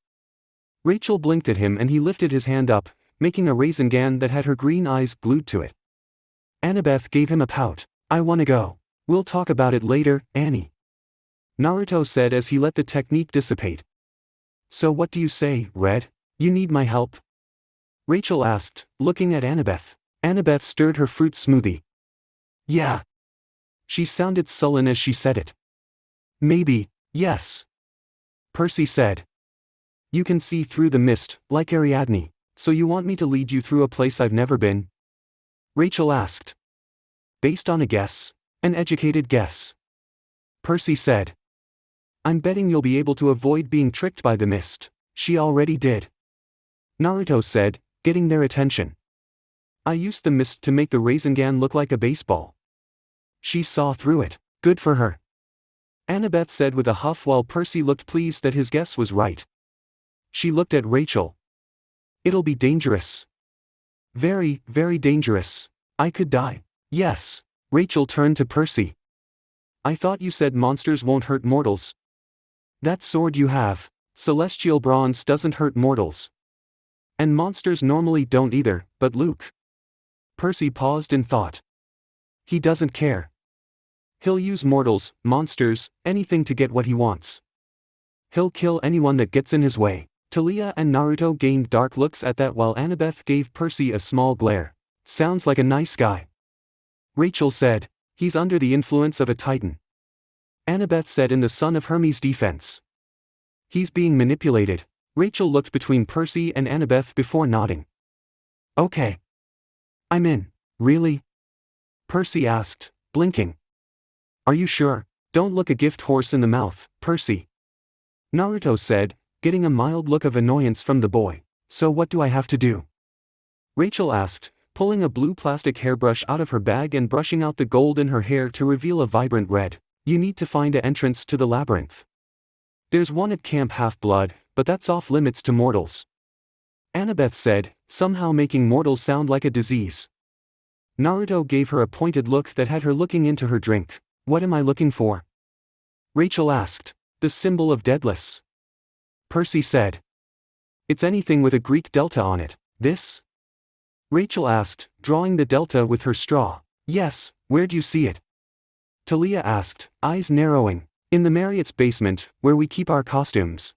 Rachel blinked at him and he lifted his hand up, making a Rasengan that had her green eyes glued to it. Annabeth gave him a pout. I wanna go. We'll talk about it later, Annie. Naruto said as he let the technique dissipate. So what do you say, Red? You need my help? Rachel asked, looking at Annabeth. Annabeth stirred her fruit smoothie. Yeah. She sounded sullen as she said it. Maybe, yes. Percy said. You can see through the mist, like Ariadne, so you want me to lead you through a place I've never been? Rachel asked. Based on a guess. An educated guess. Percy said. I'm betting you'll be able to avoid being tricked by the mist. She already did. Naruto said, getting their attention. I used the mist to make the Rasengan look like a baseball. She saw through it. Good for her. Annabeth said with a huff while Percy looked pleased that his guess was right. She looked at Rachel. It'll be dangerous. Very, very dangerous. I could die. Yes. Rachel turned to Percy. I thought you said monsters won't hurt mortals. That sword you have, celestial bronze, doesn't hurt mortals. And monsters normally don't either, but Luke. Percy paused in thought. He doesn't care. He'll use mortals, monsters, anything to get what he wants. He'll kill anyone that gets in his way. Talia and Naruto gained dark looks at that while Annabeth gave Percy a small glare. Sounds like a nice guy. Rachel said, he's under the influence of a titan. Annabeth said in the Son of Hermes defense. He's being manipulated. Rachel looked between Percy and Annabeth before nodding. Okay. I'm in. Really? Percy asked, blinking. Are you sure? Don't look a gift horse in the mouth, Percy. Naruto said, getting a mild look of annoyance from the boy. So what do I have to do? Rachel asked, pulling a blue plastic hairbrush out of her bag and brushing out the gold in her hair to reveal a vibrant red. You need to find an entrance to the labyrinth. There's one at Camp Half-Blood, but that's off limits to mortals. Annabeth said, somehow making mortals sound like a disease. Naruto gave her a pointed look that had her looking into her drink. What am I looking for? Rachel asked. The symbol of Deadalus. Percy said. It's anything with a Greek delta on it. This? Rachel asked, drawing the delta with her straw. Yes, where'd you see it? Talia asked, eyes narrowing. In the Marriott's basement, where we keep our costumes.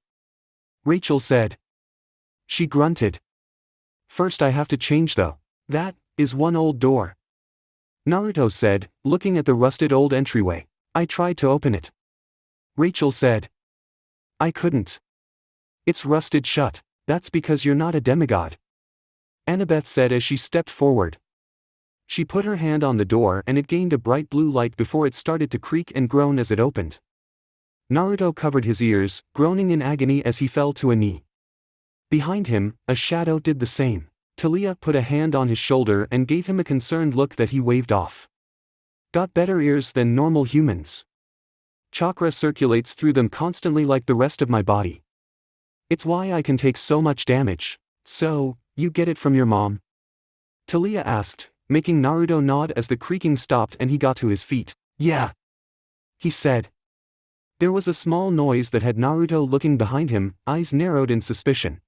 Rachel said. She grunted. First I have to change though. That is one old door. Naruto said, looking at the rusted old entryway. I tried to open it. Rachel said. I couldn't. It's rusted shut. That's because you're not a demigod. Annabeth said as she stepped forward. She put her hand on the door and it gained a bright blue light before it started to creak and groan as it opened. Naruto covered his ears, groaning in agony as he fell to a knee. Behind him, a shadow did the same. Talia put a hand on his shoulder and gave him a concerned look that he waved off. Got better ears than normal humans. Chakra circulates through them constantly like the rest of my body. It's why I can take so much damage. So, you get it from your mom? Talia asked, making Naruto nod as the creaking stopped and he got to his feet. Yeah. He said. There was a small noise that had Naruto looking behind him, eyes narrowed in suspicion.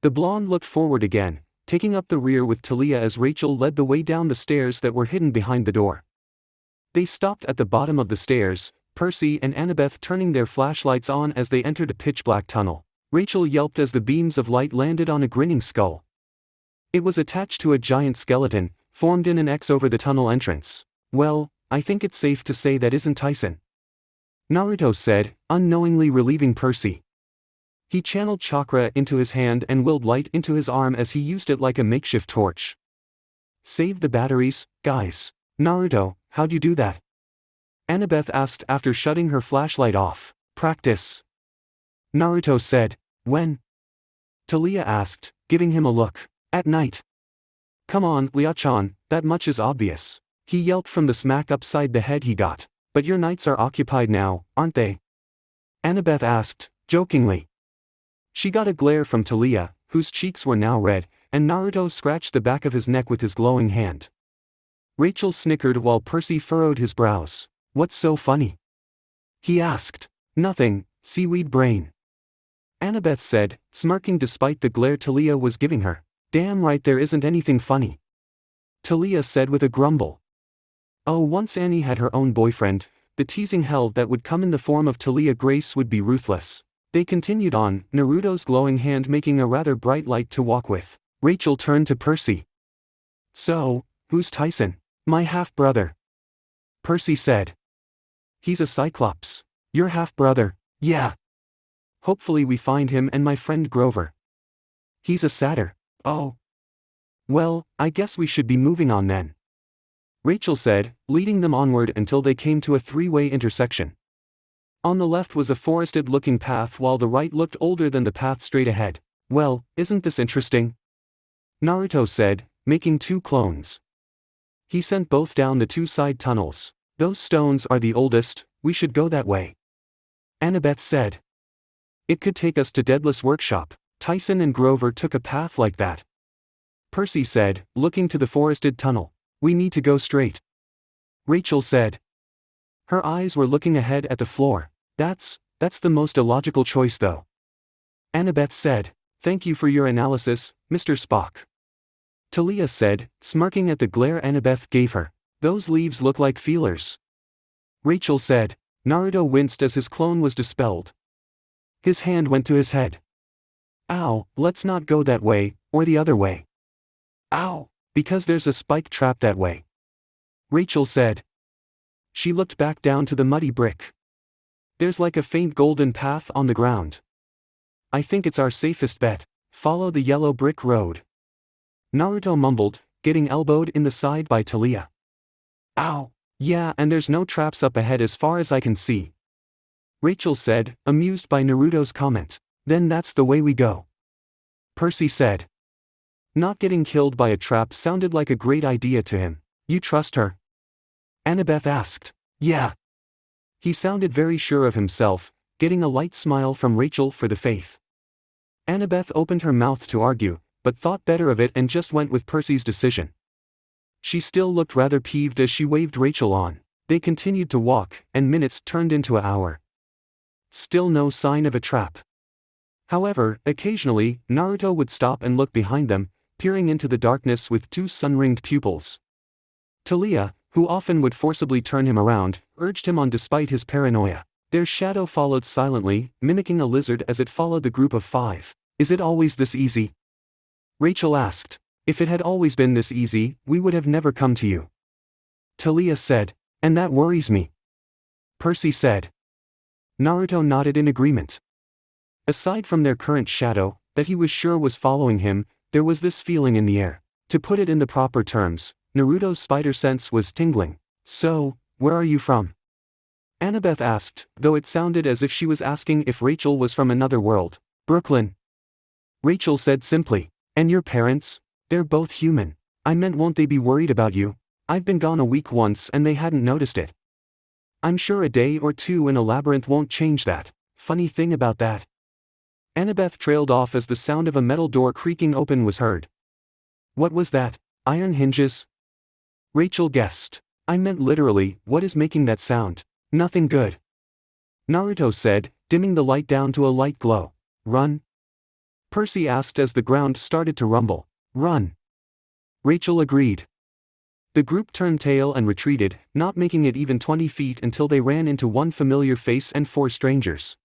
The blonde looked forward again, taking up the rear with Talia as Rachel led the way down the stairs that were hidden behind the door. They stopped at the bottom of the stairs, Percy and Annabeth turning their flashlights on as they entered a pitch-black tunnel. Rachel yelped as the beams of light landed on a grinning skull. It was attached to a giant skeleton, formed in an X over the tunnel entrance. Well, I think it's safe to say that isn't Tyson. Naruto said, unknowingly relieving Percy. He channeled chakra into his hand and willed light into his arm as he used it like a makeshift torch. Save the batteries, guys. Naruto, how'd you do that? Annabeth asked after shutting her flashlight off. Practice. Naruto said. When? Talia asked, giving him a look. At night. Come on, Lia-chan, that much is obvious. He yelped from the smack upside the head he got. But your nights are occupied now, aren't they? Annabeth asked, jokingly. She got a glare from Talia, whose cheeks were now red, and Naruto scratched the back of his neck with his glowing hand. Rachel snickered while Percy furrowed his brows. What's so funny? He asked. Nothing, seaweed brain. Annabeth said, smirking despite the glare Talia was giving her. Damn right there isn't anything funny. Talia said with a grumble. Oh, once Annie had her own boyfriend, the teasing hell that would come in the form of Talia Grace would be ruthless. They continued on, Naruto's glowing hand making a rather bright light to walk with. Rachel turned to Percy. So, who's Tyson? My half-brother. Percy said. He's a Cyclops. Your half-brother, yeah. Hopefully we find him and my friend Grover. He's a satyr. Oh. Well, I guess we should be moving on then. Rachel said, leading them onward until they came to a three-way intersection. On the left was a forested-looking path while the right looked older than the path straight ahead. Well, isn't this interesting? Naruto said, making two clones. He sent both down the two side tunnels. Those stones are the oldest, we should go that way. Annabeth said. It could take us to Deadalus' workshop. Tyson and Grover took a path like that. Percy said, looking to the forested tunnel. We need to go straight. Rachel said. Her eyes were looking ahead at the floor. That's the most illogical choice though. Annabeth said. Thank you for your analysis, Mr. Spock. Talia said, smirking at the glare Annabeth gave her. Those leaves look like feelers. Rachel said. Naruto winced as his clone was dispelled. His hand went to his head. Ow, let's not go that way, or the other way. Ow, because there's a spike trap that way. Rachel said. She looked back down to the muddy brick. There's like a faint golden path on the ground. I think it's our safest bet. Follow the yellow brick road. Naruto mumbled, getting elbowed in the side by Talia. Ow, yeah, and there's no traps up ahead as far as I can see. Rachel said, amused by Naruto's comment. Then that's the way we go. Percy said. Not getting killed by a trap sounded like a great idea to him. You trust her? Annabeth asked. Yeah. He sounded very sure of himself, getting a light smile from Rachel for the faith. Annabeth opened her mouth to argue, but thought better of it and just went with Percy's decision. She still looked rather peeved as she waved Rachel on. They continued to walk, and minutes turned into an hour. Still no sign of a trap. However, occasionally, Naruto would stop and look behind them, peering into the darkness with two sun-ringed pupils. Talia, who often would forcibly turn him around, urged him on despite his paranoia. Their shadow followed silently, mimicking a lizard as it followed the group of five. Is it always this easy? Rachel asked. If it had always been this easy, we would have never come to you. Talia said. And that worries me. Percy said. Naruto nodded in agreement. Aside from their current shadow, that he was sure was following him, there was this feeling in the air. To put it in the proper terms, Naruto's spider sense was tingling. So, where are you from? Annabeth asked, though it sounded as if she was asking if Rachel was from another world. Brooklyn. Rachel said simply. And your parents? They're both human. I meant won't they be worried about you? I've been gone a week once and they hadn't noticed it. I'm sure a day or two in a labyrinth won't change that. Funny thing about that. Annabeth trailed off as the sound of a metal door creaking open was heard. What was that? Iron hinges? Rachel guessed. I meant literally, what is making that sound? Nothing good. Naruto said, dimming the light down to a light glow. Run? Percy asked as the ground started to rumble. Run. Rachel agreed. The group turned tail and retreated, not making it even 20 feet until they ran into one familiar face and four strangers.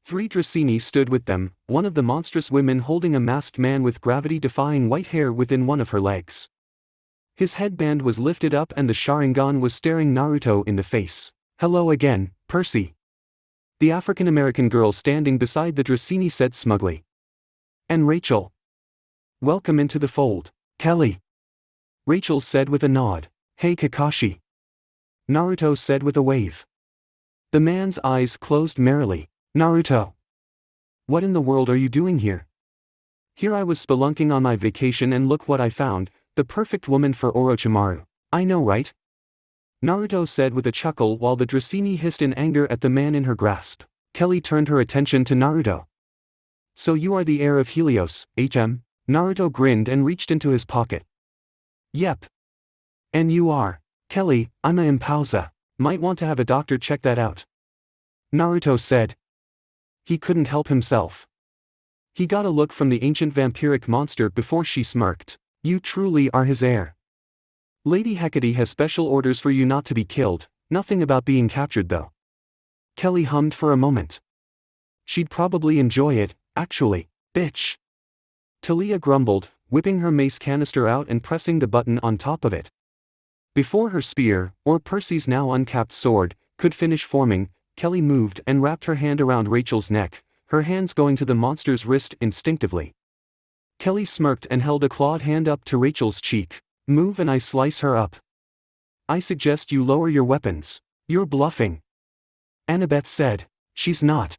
3 Dracini stood with them, one of the monstrous women holding a masked man with gravity-defying white hair within one of her legs. His headband was lifted up and the Sharingan was staring Naruto in the face. Hello again, Percy. The African-American girl standing beside the Dracini said smugly. And Rachel. Welcome into the fold, Kelly. Rachel said with a nod. Hey Kakashi. Naruto said with a wave. The man's eyes closed merrily. Naruto. What in the world are you doing here? Here I was spelunking on my vacation and look what I found, the perfect woman for Orochimaru. I know, right? Naruto said with a chuckle while the Dracini hissed in anger at the man in her grasp. Kelly turned her attention to Naruto. So you are the heir of Helios, HM? Naruto grinned and reached into his pocket. Yep. And you are. Kelly, I'm a Impausa. Might want to have a doctor check that out. Naruto said. He couldn't help himself. He got a look from the ancient vampiric monster before she smirked. You truly are his heir. Lady Hecate has special orders for you not to be killed, nothing about being captured though. Kelly hummed for a moment. She'd probably enjoy it, actually, bitch. Talia grumbled, whipping her mace canister out and pressing the button on top of it. Before her spear, or Percy's now uncapped sword, could finish forming, Kelly moved and wrapped her hand around Rachel's neck, her hands going to the monster's wrist instinctively. Kelly smirked and held a clawed hand up to Rachel's cheek. Move and I slice her up. I suggest you lower your weapons. You're bluffing. Annabeth said. She's not.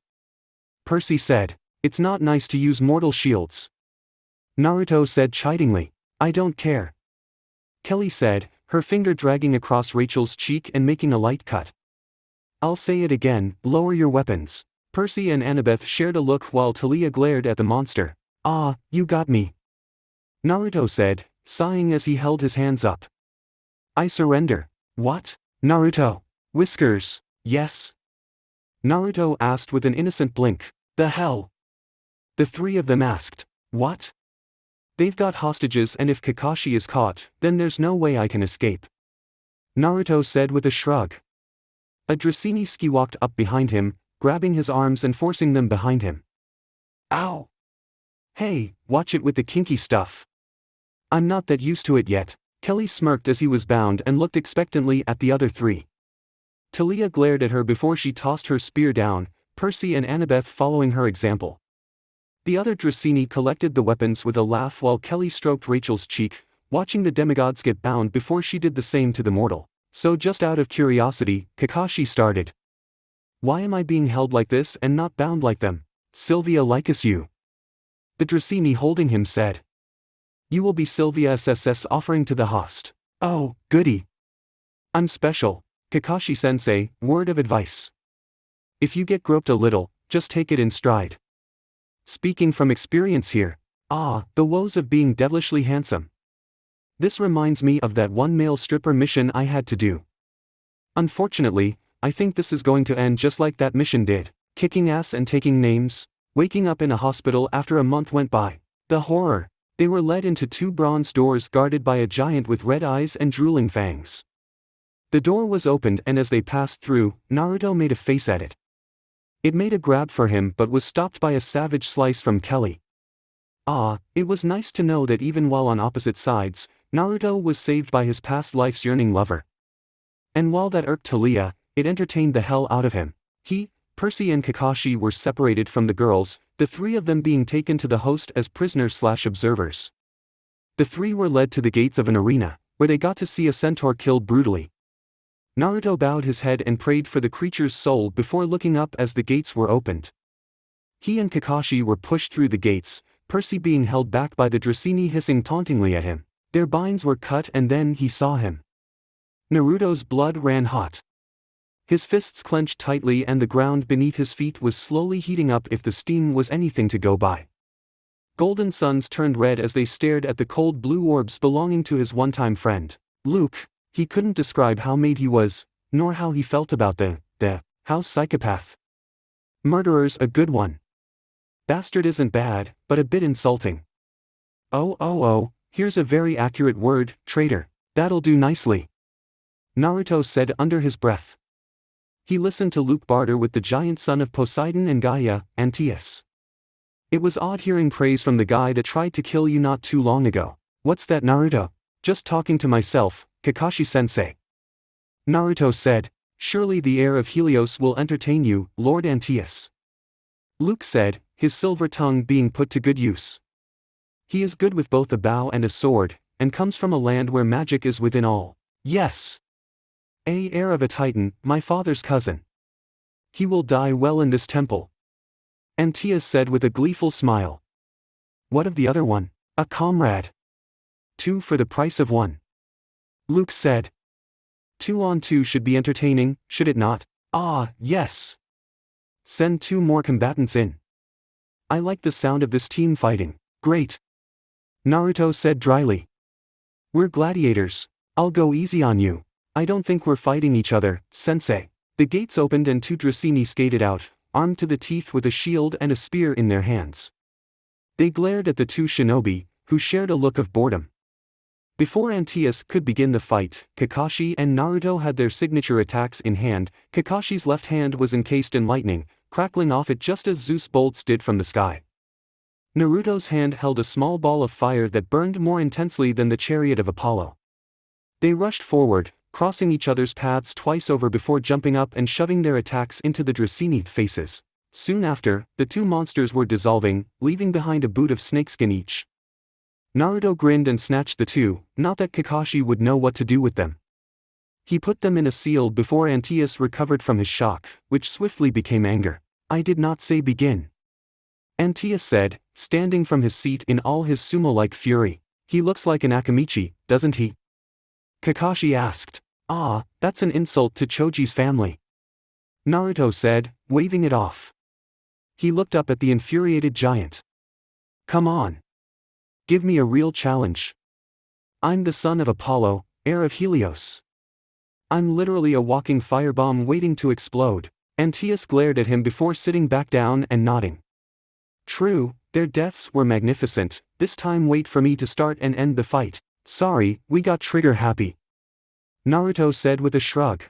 Percy said. It's not nice to use mortal shields. Naruto said chidingly. I don't care. Kelly said, her finger dragging across Rachel's cheek and making a light cut. I'll say it again, lower your weapons. Percy and Annabeth shared a look while Talia glared at the monster. Ah, you got me. Naruto said, sighing as he held his hands up. I surrender. What? Naruto. Whiskers. Yes. Naruto asked with an innocent blink. The hell? The three of them asked. What? They've got hostages and if Kakashi is caught, then there's no way I can escape. Naruto said with a shrug. A Dracini walked up behind him, grabbing his arms and forcing them behind him. Ow! Hey, watch it with the kinky stuff. I'm not that used to it yet. Kelly smirked as he was bound and looked expectantly at the other three. Talia glared at her before she tossed her spear down, Percy and Annabeth following her example. The other Dracini collected the weapons with a laugh while Kelly stroked Rachel's cheek, watching the demigods get bound before she did the same to the mortal. So just out of curiosity, Kakashi started. Why am I being held like this and not bound like them? Sylvia likes you. The Dracini holding him said. You will be Sylvia SSS offering to the host. Oh, goody. I'm special. Kakashi-sensei, word of advice. If you get groped a little, just take it in stride. Speaking from experience here. Ah, the woes of being devilishly handsome. This reminds me of that one male stripper mission I had to do. Unfortunately, I think this is going to end just like that mission did. Kicking ass and taking names. Waking up in a hospital after a month went by. The horror. They were led into two bronze doors guarded by a giant with red eyes and drooling fangs. The door was opened and as they passed through, Naruto made a face at it. It made a grab for him but was stopped by a savage slice from Kelly. Ah, it was nice to know that even while on opposite sides, Naruto was saved by his past life's yearning lover. And while that irked Talia, it entertained the hell out of him. He, Percy and Kakashi were separated from the girls, the three of them being taken to the host as prisoners/observers. The three were led to the gates of an arena, where they got to see a centaur killed brutally. Naruto bowed his head and prayed for the creature's soul before looking up as the gates were opened. He and Kakashi were pushed through the gates, Percy being held back by the Dracini hissing tauntingly at him. Their binds were cut and then he saw him. Naruto's blood ran hot. His fists clenched tightly and the ground beneath his feet was slowly heating up if the steam was anything to go by. Golden suns turned red as they stared at the cold blue orbs belonging to his one-time friend. Luke, he couldn't describe how made he was, nor how he felt about the house psychopath. Murderer's a good one. Bastard isn't bad, but a bit insulting. Oh, here's a very accurate word, traitor. That'll do nicely. Naruto said under his breath. He listened to Luke barter with the giant son of Poseidon and Gaia, Antaeus. It was odd hearing praise from the guy that tried to kill you not too long ago. What's that, Naruto? Just talking to myself, Kakashi-sensei. Naruto said, surely the heir of Helios will entertain you, Lord Antaeus. Luke said, his silver tongue being put to good use. He is good with both a bow and a sword, and comes from a land where magic is within all. Yes. Heir of a titan, my father's cousin. He will die well in this temple. Antaeus said with a gleeful smile. What of the other one? A comrade. 2 for the price of 1. Luke said. 2 on 2 should be entertaining, should it not? Ah, yes. Send 2 more combatants in. I like the sound of this team fighting. Great. Naruto said dryly. We're gladiators. I'll go easy on you. I don't think we're fighting each other, sensei. The gates opened and 2 Dracini skated out, armed to the teeth with a shield and a spear in their hands. They glared at the 2 shinobi, who shared a look of boredom. Before Antaeus could begin the fight, Kakashi and Naruto had their signature attacks in hand. Kakashi's left hand was encased in lightning, crackling off it just as Zeus bolts did from the sky. Naruto's hand held a small ball of fire that burned more intensely than the chariot of Apollo. They rushed forward, crossing each other's paths twice over before jumping up and shoving their attacks into the Dracini faces. Soon after, the 2 monsters were dissolving, leaving behind a boot of snakeskin each. Naruto grinned and snatched the 2, not that Kakashi would know what to do with them. He put them in a seal before Antaeus recovered from his shock, which swiftly became anger. I did not say begin. Antaeus said, standing from his seat in all his sumo-like fury. He looks like an Akamichi, doesn't he? Kakashi asked. Ah, that's an insult to Choji's family. Naruto said, waving it off. He looked up at the infuriated giant. Come on. Give me a real challenge. I'm the son of Apollo, heir of Helios. I'm literally a walking firebomb waiting to explode. Antaeus glared at him before sitting back down and nodding. True, their deaths were magnificent. This time wait for me to start and end the fight. Sorry, we got trigger happy. Naruto said with a shrug.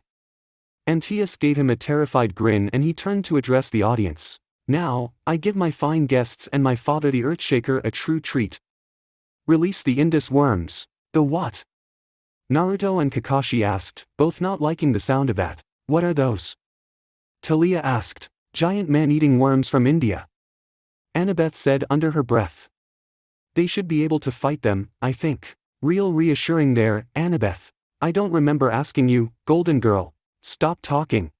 Antaeus gave him a terrified grin and he turned to address the audience. Now, I give my fine guests and my father the Earthshaker a true treat. Release the Indus worms. The what? Naruto and Kakashi asked, both not liking the sound of that. What are those? Talia asked. Giant man-eating worms from India. Annabeth said under her breath. They should be able to fight them, I think. Real reassuring there, Annabeth. I don't remember asking you, Golden Girl. Stop talking.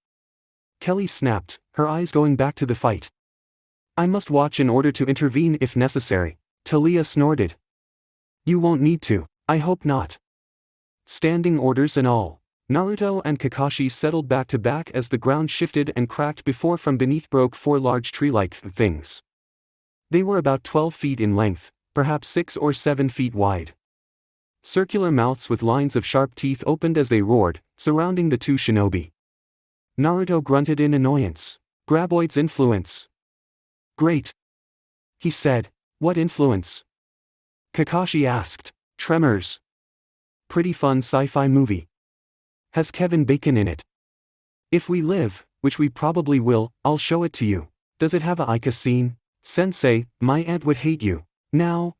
Kelly snapped, her eyes going back to the fight. I must watch in order to intervene if necessary. Talia snorted. You won't need to. I hope not. Standing orders and all. Naruto and Kakashi settled back to back as the ground shifted and cracked before from beneath broke 4 large tree-like things. They were about 12 feet in length, perhaps 6 or 7 feet wide. Circular mouths with lines of sharp teeth opened as they roared, surrounding the 2 shinobi. Naruto grunted in annoyance. Graboid's influence. Great. He said. What influence? Kakashi asked. Tremors. Pretty fun sci-fi movie. Has Kevin Bacon in it? If we live, which we probably will, I'll show it to you. Does it have a Ica scene? Sensei, my aunt would hate you. Now,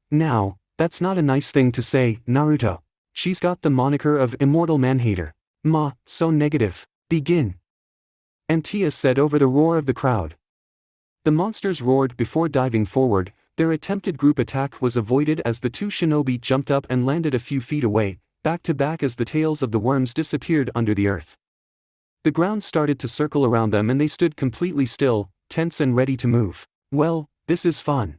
that's not a nice thing to say, Naruto. She's got the moniker of Immortal Man-Hater. Ma, so negative. Begin. Antaeus said over the roar of the crowd. The monsters roared before diving forward. Their attempted group attack was avoided as the 2 shinobi jumped up and landed a few feet away, back to back as the tails of the worms disappeared under the earth. The ground started to circle around them and they stood completely still, tense and ready to move. Well, this is fun.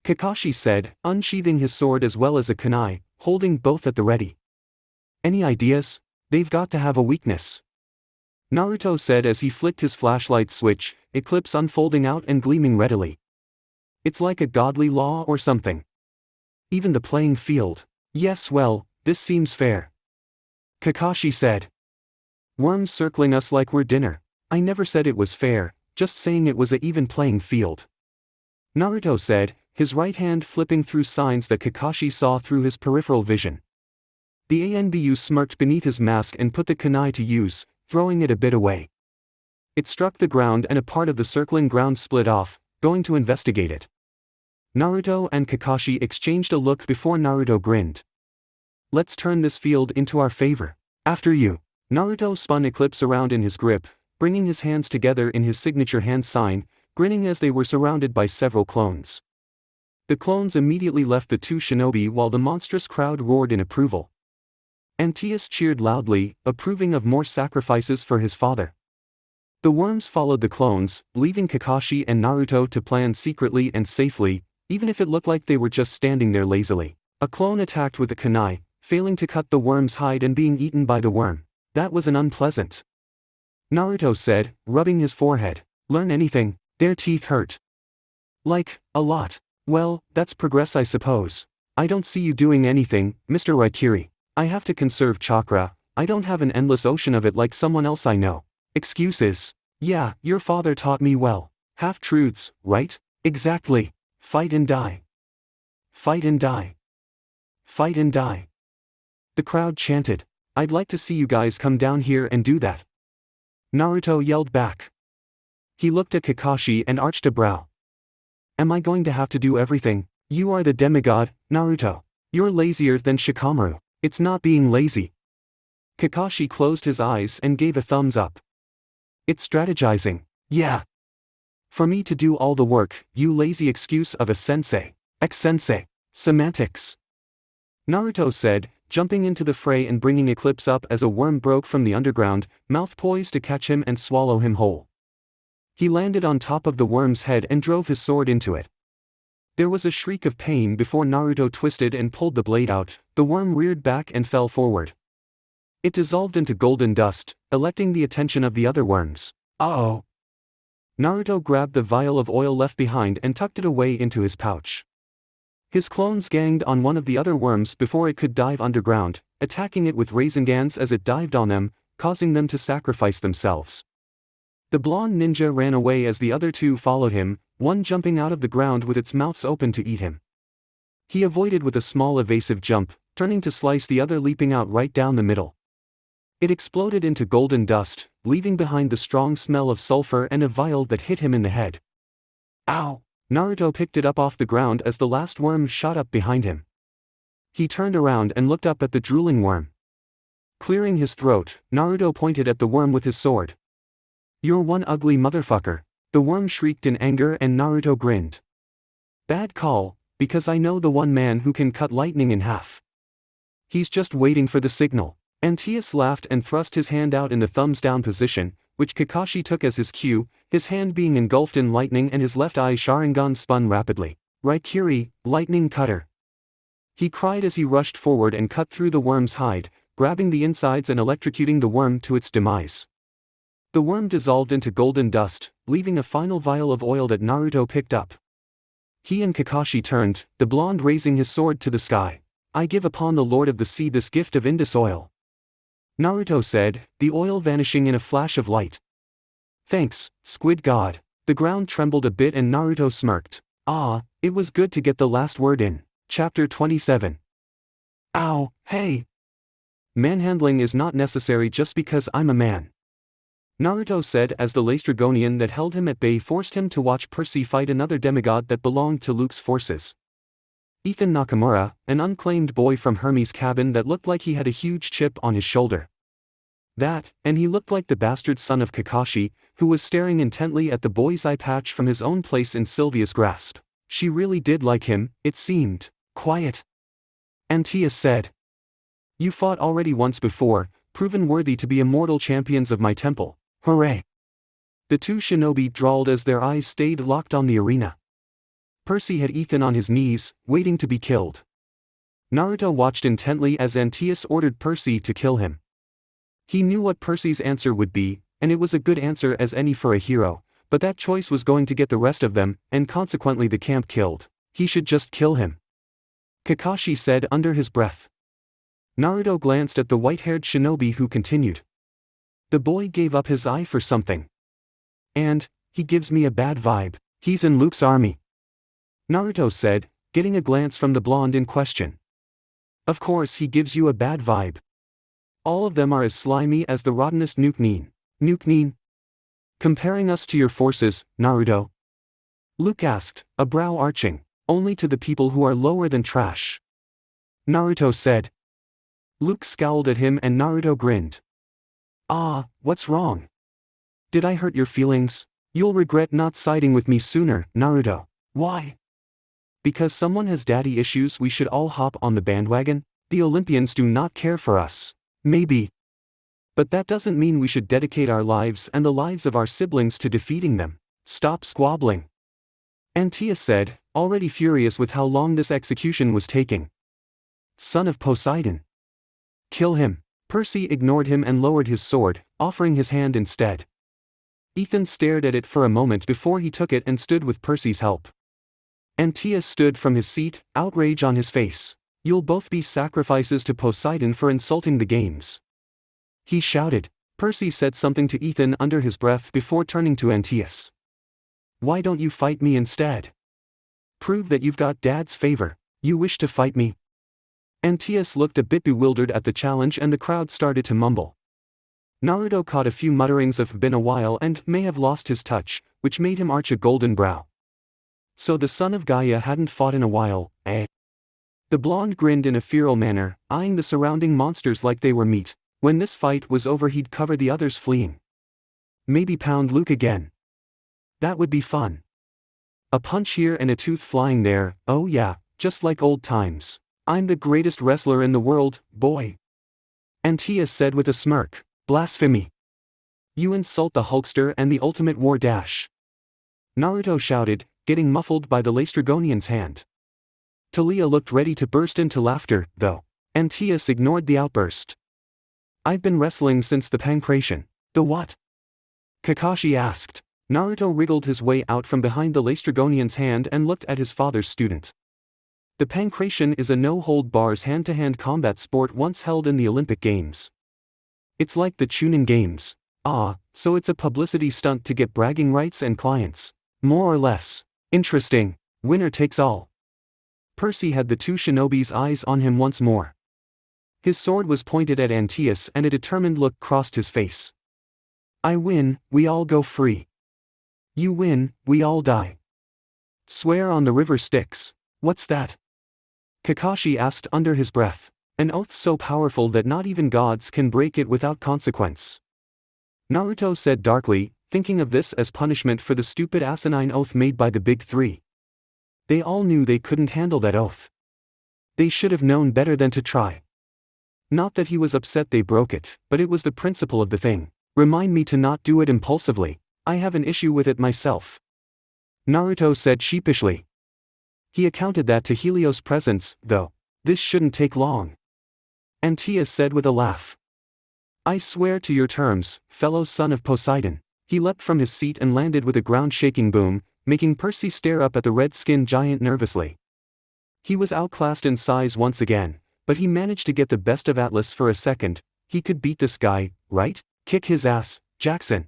Kakashi said, unsheathing his sword as well as a kunai, holding both at the ready. Any ideas? They've got to have a weakness. Naruto said as he flicked his flashlight switch, eclipse unfolding out and gleaming readily. It's like a godly law or something. Even the playing field. Yes, well, this seems fair. Kakashi said. Worms circling us like we're dinner. I never said it was fair, just saying it was an even playing field. Naruto said, his right hand flipping through signs that Kakashi saw through his peripheral vision. The Anbu smirked beneath his mask and put the kunai to use, throwing it a bit away. It struck the ground and a part of the circling ground split off, going to investigate it. Naruto and Kakashi exchanged a look before Naruto grinned. Let's turn this field into our favor. After you. Naruto spun Eclipse around in his grip, bringing his hands together in his signature hand sign, grinning as they were surrounded by several clones. The clones immediately left the two shinobi while the monstrous crowd roared in approval. Antaeus cheered loudly, approving of more sacrifices for his father. The worms followed the clones, leaving Kakashi and Naruto to plan secretly and safely, even if it looked like they were just standing there lazily. A clone attacked with a kunai, failing to cut the worm's hide and being eaten by the worm. That was an unpleasant. Naruto said, rubbing his forehead. Learn anything? Their teeth hurt. Like, a lot. Well, that's progress I suppose. I don't see you doing anything, Mr. Raikiri. I have to conserve chakra, I don't have an endless ocean of it like someone else I know. Excuses. Yeah, your father taught me well. Half-truths, right? Exactly. Fight and die. Fight and die. Fight and die. The crowd chanted. I'd like to see you guys come down here and do that. Naruto yelled back. He looked at Kakashi and arched a brow. Am I going to have to do everything? You are the demigod, Naruto. You're lazier than Shikamaru. It's not being lazy. Kakashi closed his eyes and gave a thumbs up. It's strategizing. Yeah. For me to do all the work, you lazy excuse of a sensei. Ex-sensei. Semantics. Naruto said, jumping into the fray and bringing Eclipse up as a worm broke from the underground, mouth poised to catch him and swallow him whole. He landed on top of the worm's head and drove his sword into it. There was a shriek of pain before Naruto twisted and pulled the blade out. The worm reared back and fell forward. It dissolved into golden dust, electing the attention of the other worms. Uh-oh. Naruto grabbed the vial of oil left behind and tucked it away into his pouch. His clones ganged on one of the other worms before it could dive underground, attacking it with Razengans as it dived on them, causing them to sacrifice themselves. The blonde ninja ran away as the other two followed him, one jumping out of the ground with its mouths open to eat him. He avoided with a small evasive jump, turning to slice the other leaping out right down the middle. It exploded into golden dust, leaving behind the strong smell of sulfur and a vial that hit him in the head. Ow! Naruto picked it up off the ground as the last worm shot up behind him. He turned around and looked up at the drooling worm. Clearing his throat, Naruto pointed at the worm with his sword. You're one ugly motherfucker. The worm shrieked in anger and Naruto grinned. Bad call, because I know the one man who can cut lightning in half. He's just waiting for the signal. Antaeus laughed and thrust his hand out in the thumbs down position, which Kakashi took as his cue, his hand being engulfed in lightning and his left eye Sharingan spun rapidly. Raikiri, lightning cutter. He cried as he rushed forward and cut through the worm's hide, grabbing the insides and electrocuting the worm to its demise. The worm dissolved into golden dust, leaving a final vial of oil that Naruto picked up. He and Kakashi turned, the blonde raising his sword to the sky. I give upon the Lord of the Sea this gift of Indus oil. Naruto said, the oil vanishing in a flash of light. Thanks, Squid God. The ground trembled a bit and Naruto smirked. Ah, it was good to get the last word in. Chapter 27. Ow, hey! Manhandling is not necessary just because I'm a man. Naruto said as the Laestrygonian that held him at bay forced him to watch Percy fight another demigod that belonged to Luke's forces. Ethan Nakamura, an unclaimed boy from Hermes' cabin that looked like he had a huge chip on his shoulder. That, and he looked like the bastard son of Kakashi, who was staring intently at the boy's eye patch from his own place in Sylvia's grasp. She really did like him, it seemed. Quiet. Antaeus said. You fought already once before, proven worthy to be immortal champions of my temple. Hooray! The two shinobi drawled as their eyes stayed locked on the arena. Percy had Ethan on his knees, waiting to be killed. Naruto watched intently as Antaeus ordered Percy to kill him. He knew what Percy's answer would be, and it was a good answer as any for a hero, but that choice was going to get the rest of them, and consequently the camp killed. He should just kill him. Kakashi said under his breath. Naruto glanced at the white-haired shinobi who continued. The boy gave up his eye for something. And, he gives me a bad vibe. He's in Luke's army. Naruto said, getting a glance from the blonde in question. Of course he gives you a bad vibe. All of them are as slimy as the rottenest Nuke-Nin. Nuke-Nin? Comparing us to your forces, Naruto? Luke asked, a brow arching. Only to the people who are lower than trash. Naruto said. Luke scowled at him and Naruto grinned. Ah, what's wrong? Did I hurt your feelings? You'll regret not siding with me sooner, Naruto. Why? Because someone has daddy issues we should all hop on the bandwagon? The Olympians do not care for us. Maybe. But that doesn't mean we should dedicate our lives and the lives of our siblings to defeating them. Stop squabbling. Antaeus said, already furious with how long this execution was taking. Son of Poseidon. Kill him. Percy ignored him and lowered his sword, offering his hand instead. Ethan stared at it for a moment before he took it and stood with Percy's help. Antaeus stood from his seat, outrage on his face. You'll both be sacrifices to Poseidon for insulting the games. He shouted. Percy said something to Ethan under his breath before turning to Antaeus. Why don't you fight me instead? Prove that you've got Dad's favor. You wish to fight me? Antaeus looked a bit bewildered at the challenge and the crowd started to mumble. Naruto caught a few mutterings of "been a while" and may have lost his touch, which made him arch a golden brow. So the son of Gaia hadn't fought in a while, eh? The blonde grinned in a feral manner, eyeing the surrounding monsters like they were meat. When this fight was over he'd cover the others fleeing. Maybe pound Luke again. That would be fun. A punch here and a tooth flying there, oh yeah, just like old times. I'm the greatest wrestler in the world, boy. Antaeus said with a smirk. Blasphemy. You insult the Hulkster and the ultimate war dash. Naruto shouted, getting muffled by the Laestrygonian's hand. Talia looked ready to burst into laughter, though. Antaeus ignored the outburst. I've been wrestling since the pancration. The what? Kakashi asked. Naruto wriggled his way out from behind the Laestrygonian's hand and looked at his father's student. The pancration is a no-hold-bars hand-to-hand combat sport once held in the Olympic Games. It's like the Chunin Games. So it's a publicity stunt to get bragging rights and clients. More or less. Interesting. Winner takes all. Percy had the two shinobi's eyes on him once more. His sword was pointed at Antaeus and a determined look crossed his face. I win, we all go free. You win, we all die. Swear on the river Styx. What's that? Kakashi asked under his breath. An oath so powerful that not even gods can break it without consequence. Naruto said darkly, thinking of this as punishment for the stupid asinine oath made by the big three. They all knew they couldn't handle that oath. They should have known better than to try. Not that he was upset they broke it, but it was the principle of the thing. Remind me to not do it impulsively. I have an issue with it myself. Naruto said sheepishly. He accounted that to Helios' presence, though. This shouldn't take long. Antaeus said with a laugh. I swear to your terms, fellow son of Poseidon. He leapt from his seat and landed with a ground-shaking boom, making Percy stare up at the red-skinned giant nervously. He was outclassed in size once again, but he managed to get the best of Atlas for a second. He could beat this guy, right? Kick his ass, Jackson.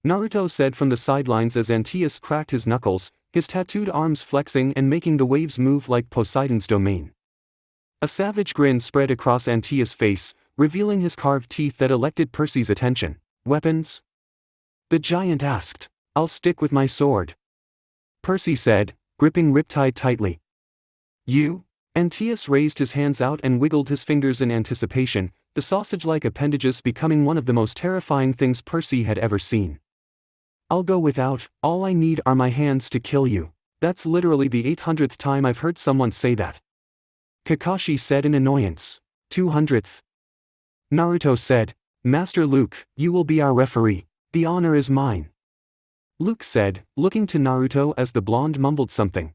Naruto said from the sidelines as Antaeus cracked his knuckles, his tattooed arms flexing and making the waves move like Poseidon's domain. A savage grin spread across Antaeus' face, revealing his carved teeth that elected Percy's attention. Weapons? The giant asked. I'll stick with my sword. Percy said, gripping Riptide tightly. You? Antaeus raised his hands out and wiggled his fingers in anticipation, the sausage-like appendages becoming one of the most terrifying things Percy had ever seen. I'll go without, all I need are my hands to kill you. That's literally the 800th time I've heard someone say that. Kakashi said in annoyance. 200th. Naruto said, Master Luke, you will be our referee. The honor is mine. Luke said, looking to Naruto as the blonde mumbled something.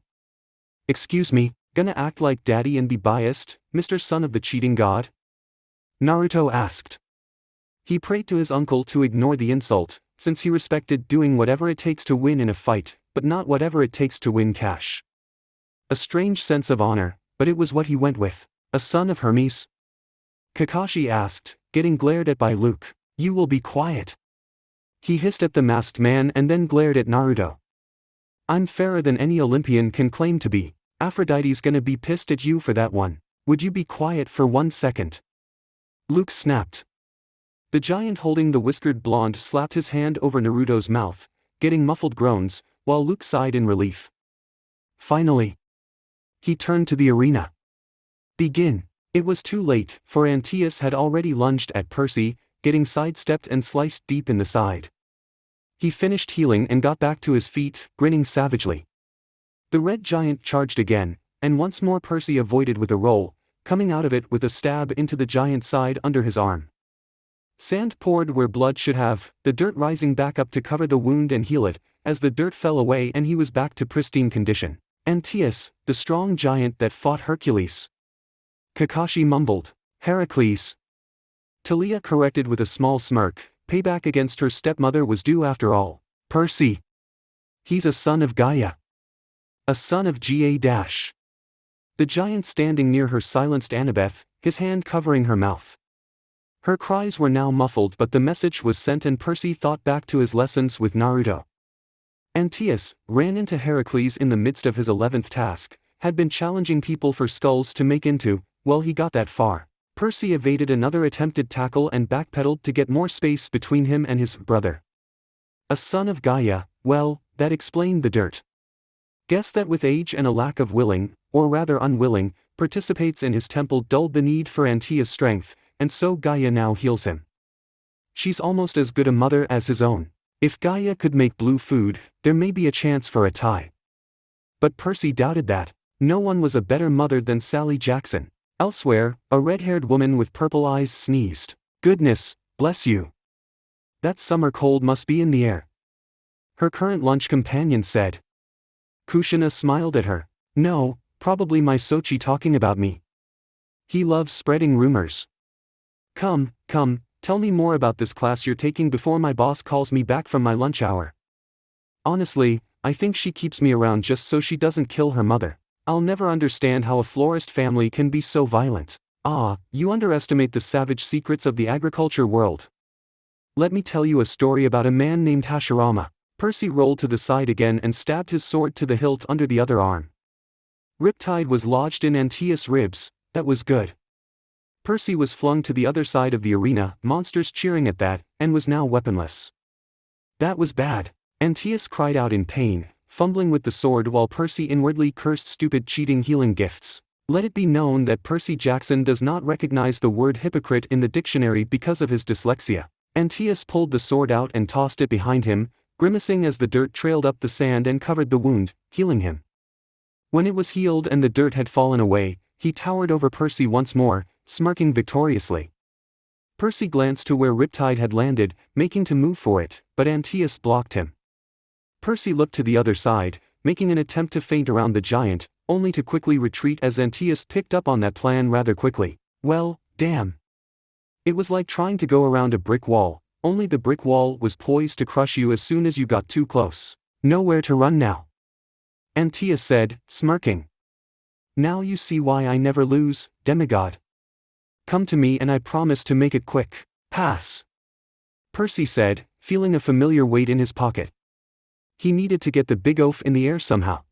Excuse me, gonna act like daddy and be biased, Mr. Son of the Cheating God? Naruto asked. He prayed to his uncle to ignore the insult, since he respected doing whatever it takes to win in a fight, but not whatever it takes to win cash. A strange sense of honor, but it was what he went with. A son of Hermes? Kakashi asked, getting glared at by Luke. You will be quiet. He hissed at the masked man and then glared at Naruto. I'm fairer than any Olympian can claim to be. Aphrodite's gonna be pissed at you for that one. Would you be quiet for 1 second? Luke snapped. The giant holding the whiskered blonde slapped his hand over Naruto's mouth, getting muffled groans, while Luke sighed in relief. Finally. He turned to the arena. Begin. It was too late, for Antaeus had already lunged at Percy, getting sidestepped and sliced deep in the side. He finished healing and got back to his feet, grinning savagely. The red giant charged again, and once more Percy avoided with a roll, coming out of it with a stab into the giant's side under his arm. Sand poured where blood should have, the dirt rising back up to cover the wound and heal it, as the dirt fell away and he was back to pristine condition. Antaeus, the strong giant that fought Hercules. Kakashi mumbled. Heracles. Talia corrected with a small smirk, payback against her stepmother was due after all. Percy. He's a son of Gaia. A son of Ga-. The giant standing near her silenced Annabeth, his hand covering her mouth. Her cries were now muffled, but the message was sent and Percy thought back to his lessons with Naruto. Antaeus ran into Heracles in the midst of his 11th task, had been challenging people for skulls to make into, well, he got that far. Percy evaded another attempted tackle and backpedaled to get more space between him and his brother. A son of Gaia, well, that explained the dirt. Guess that with age and a lack of willing, or rather unwilling, participates in his temple dulled the need for Antaeus' strength, and so Gaia now heals him. She's almost as good a mother as his own. If Gaia could make blue food, there may be a chance for a tie. But Percy doubted that. No one was a better mother than Sally Jackson. Elsewhere, a red-haired woman with purple eyes sneezed. Goodness, bless you. That summer cold must be in the air. Her current lunch companion said. Kushina smiled at her. No, probably my Sochi talking about me. He loves spreading rumors. Come, tell me more about this class you're taking before my boss calls me back from my lunch hour. Honestly, I think she keeps me around just so she doesn't kill her mother. I'll never understand how a florist family can be so violent. You underestimate the savage secrets of the agriculture world. Let me tell you a story about a man named Hashirama. Percy rolled to the side again and stabbed his sword to the hilt under the other arm. Riptide was lodged in Antaeus' ribs. That was good. Percy was flung to the other side of the arena, monsters cheering at that, and was now weaponless. That was bad. Antaeus cried out in pain, fumbling with the sword while Percy inwardly cursed stupid cheating healing gifts. Let it be known that Percy Jackson does not recognize the word hypocrite in the dictionary because of his dyslexia. Antaeus pulled the sword out and tossed it behind him, grimacing as the dirt trailed up the sand and covered the wound, healing him. When it was healed and the dirt had fallen away, he towered over Percy once more, smirking victoriously. Percy glanced to where Riptide had landed, making to move for it, but Antaeus blocked him. Percy looked to the other side, making an attempt to feint around the giant, only to quickly retreat as Antaeus picked up on that plan rather quickly. Well, damn. It was like trying to go around a brick wall, only the brick wall was poised to crush you as soon as you got too close. Nowhere to run now. Antaeus said, smirking. Now you see why I never lose, demigod. Come to me and I promise to make it quick. Pass. Percy said, feeling a familiar weight in his pocket. He needed to get the big oaf in the air somehow.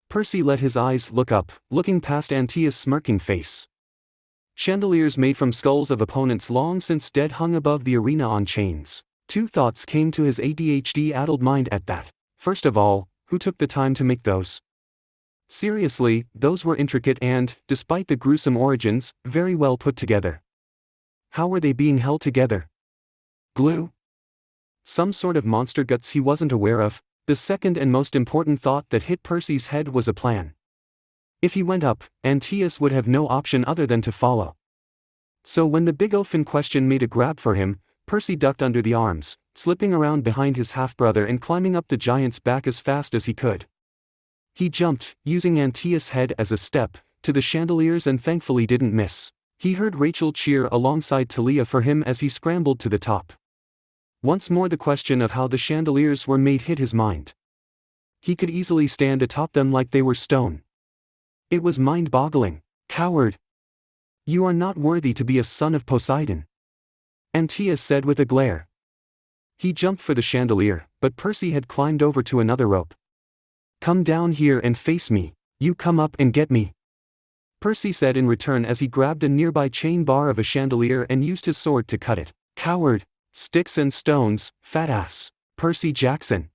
Percy let his eyes look up, looking past Antaeus' smirking face. Chandeliers made from skulls of opponents long since dead hung above the arena on chains. Two thoughts came to his ADHD-addled mind at that. First of all, who took the time to make those? Seriously, those were intricate and, despite the gruesome origins, very well put together. How were they being held together? Glue? Some sort of monster guts he wasn't aware of. The second and most important thought that hit Percy's head was a plan. If he went up, Antaeus would have no option other than to follow. So when the big oaf in question made a grab for him, Percy ducked under the arms, slipping around behind his half-brother and climbing up the giant's back as fast as he could. He jumped, using Antaeus' head as a step, to the chandeliers and thankfully didn't miss. He heard Rachel cheer alongside Talia for him as he scrambled to the top. Once more the question of how the chandeliers were made hit his mind. He could easily stand atop them like they were stone. It was mind-boggling. Coward! You are not worthy to be a son of Poseidon. Antaeus said with a glare. He jumped for the chandelier, but Percy had climbed over to another rope. Come down here and face me. You come up and get me. Percy said in return as he grabbed a nearby chain bar of a chandelier and used his sword to cut it. Coward! Sticks and stones, fat ass. Percy Jackson.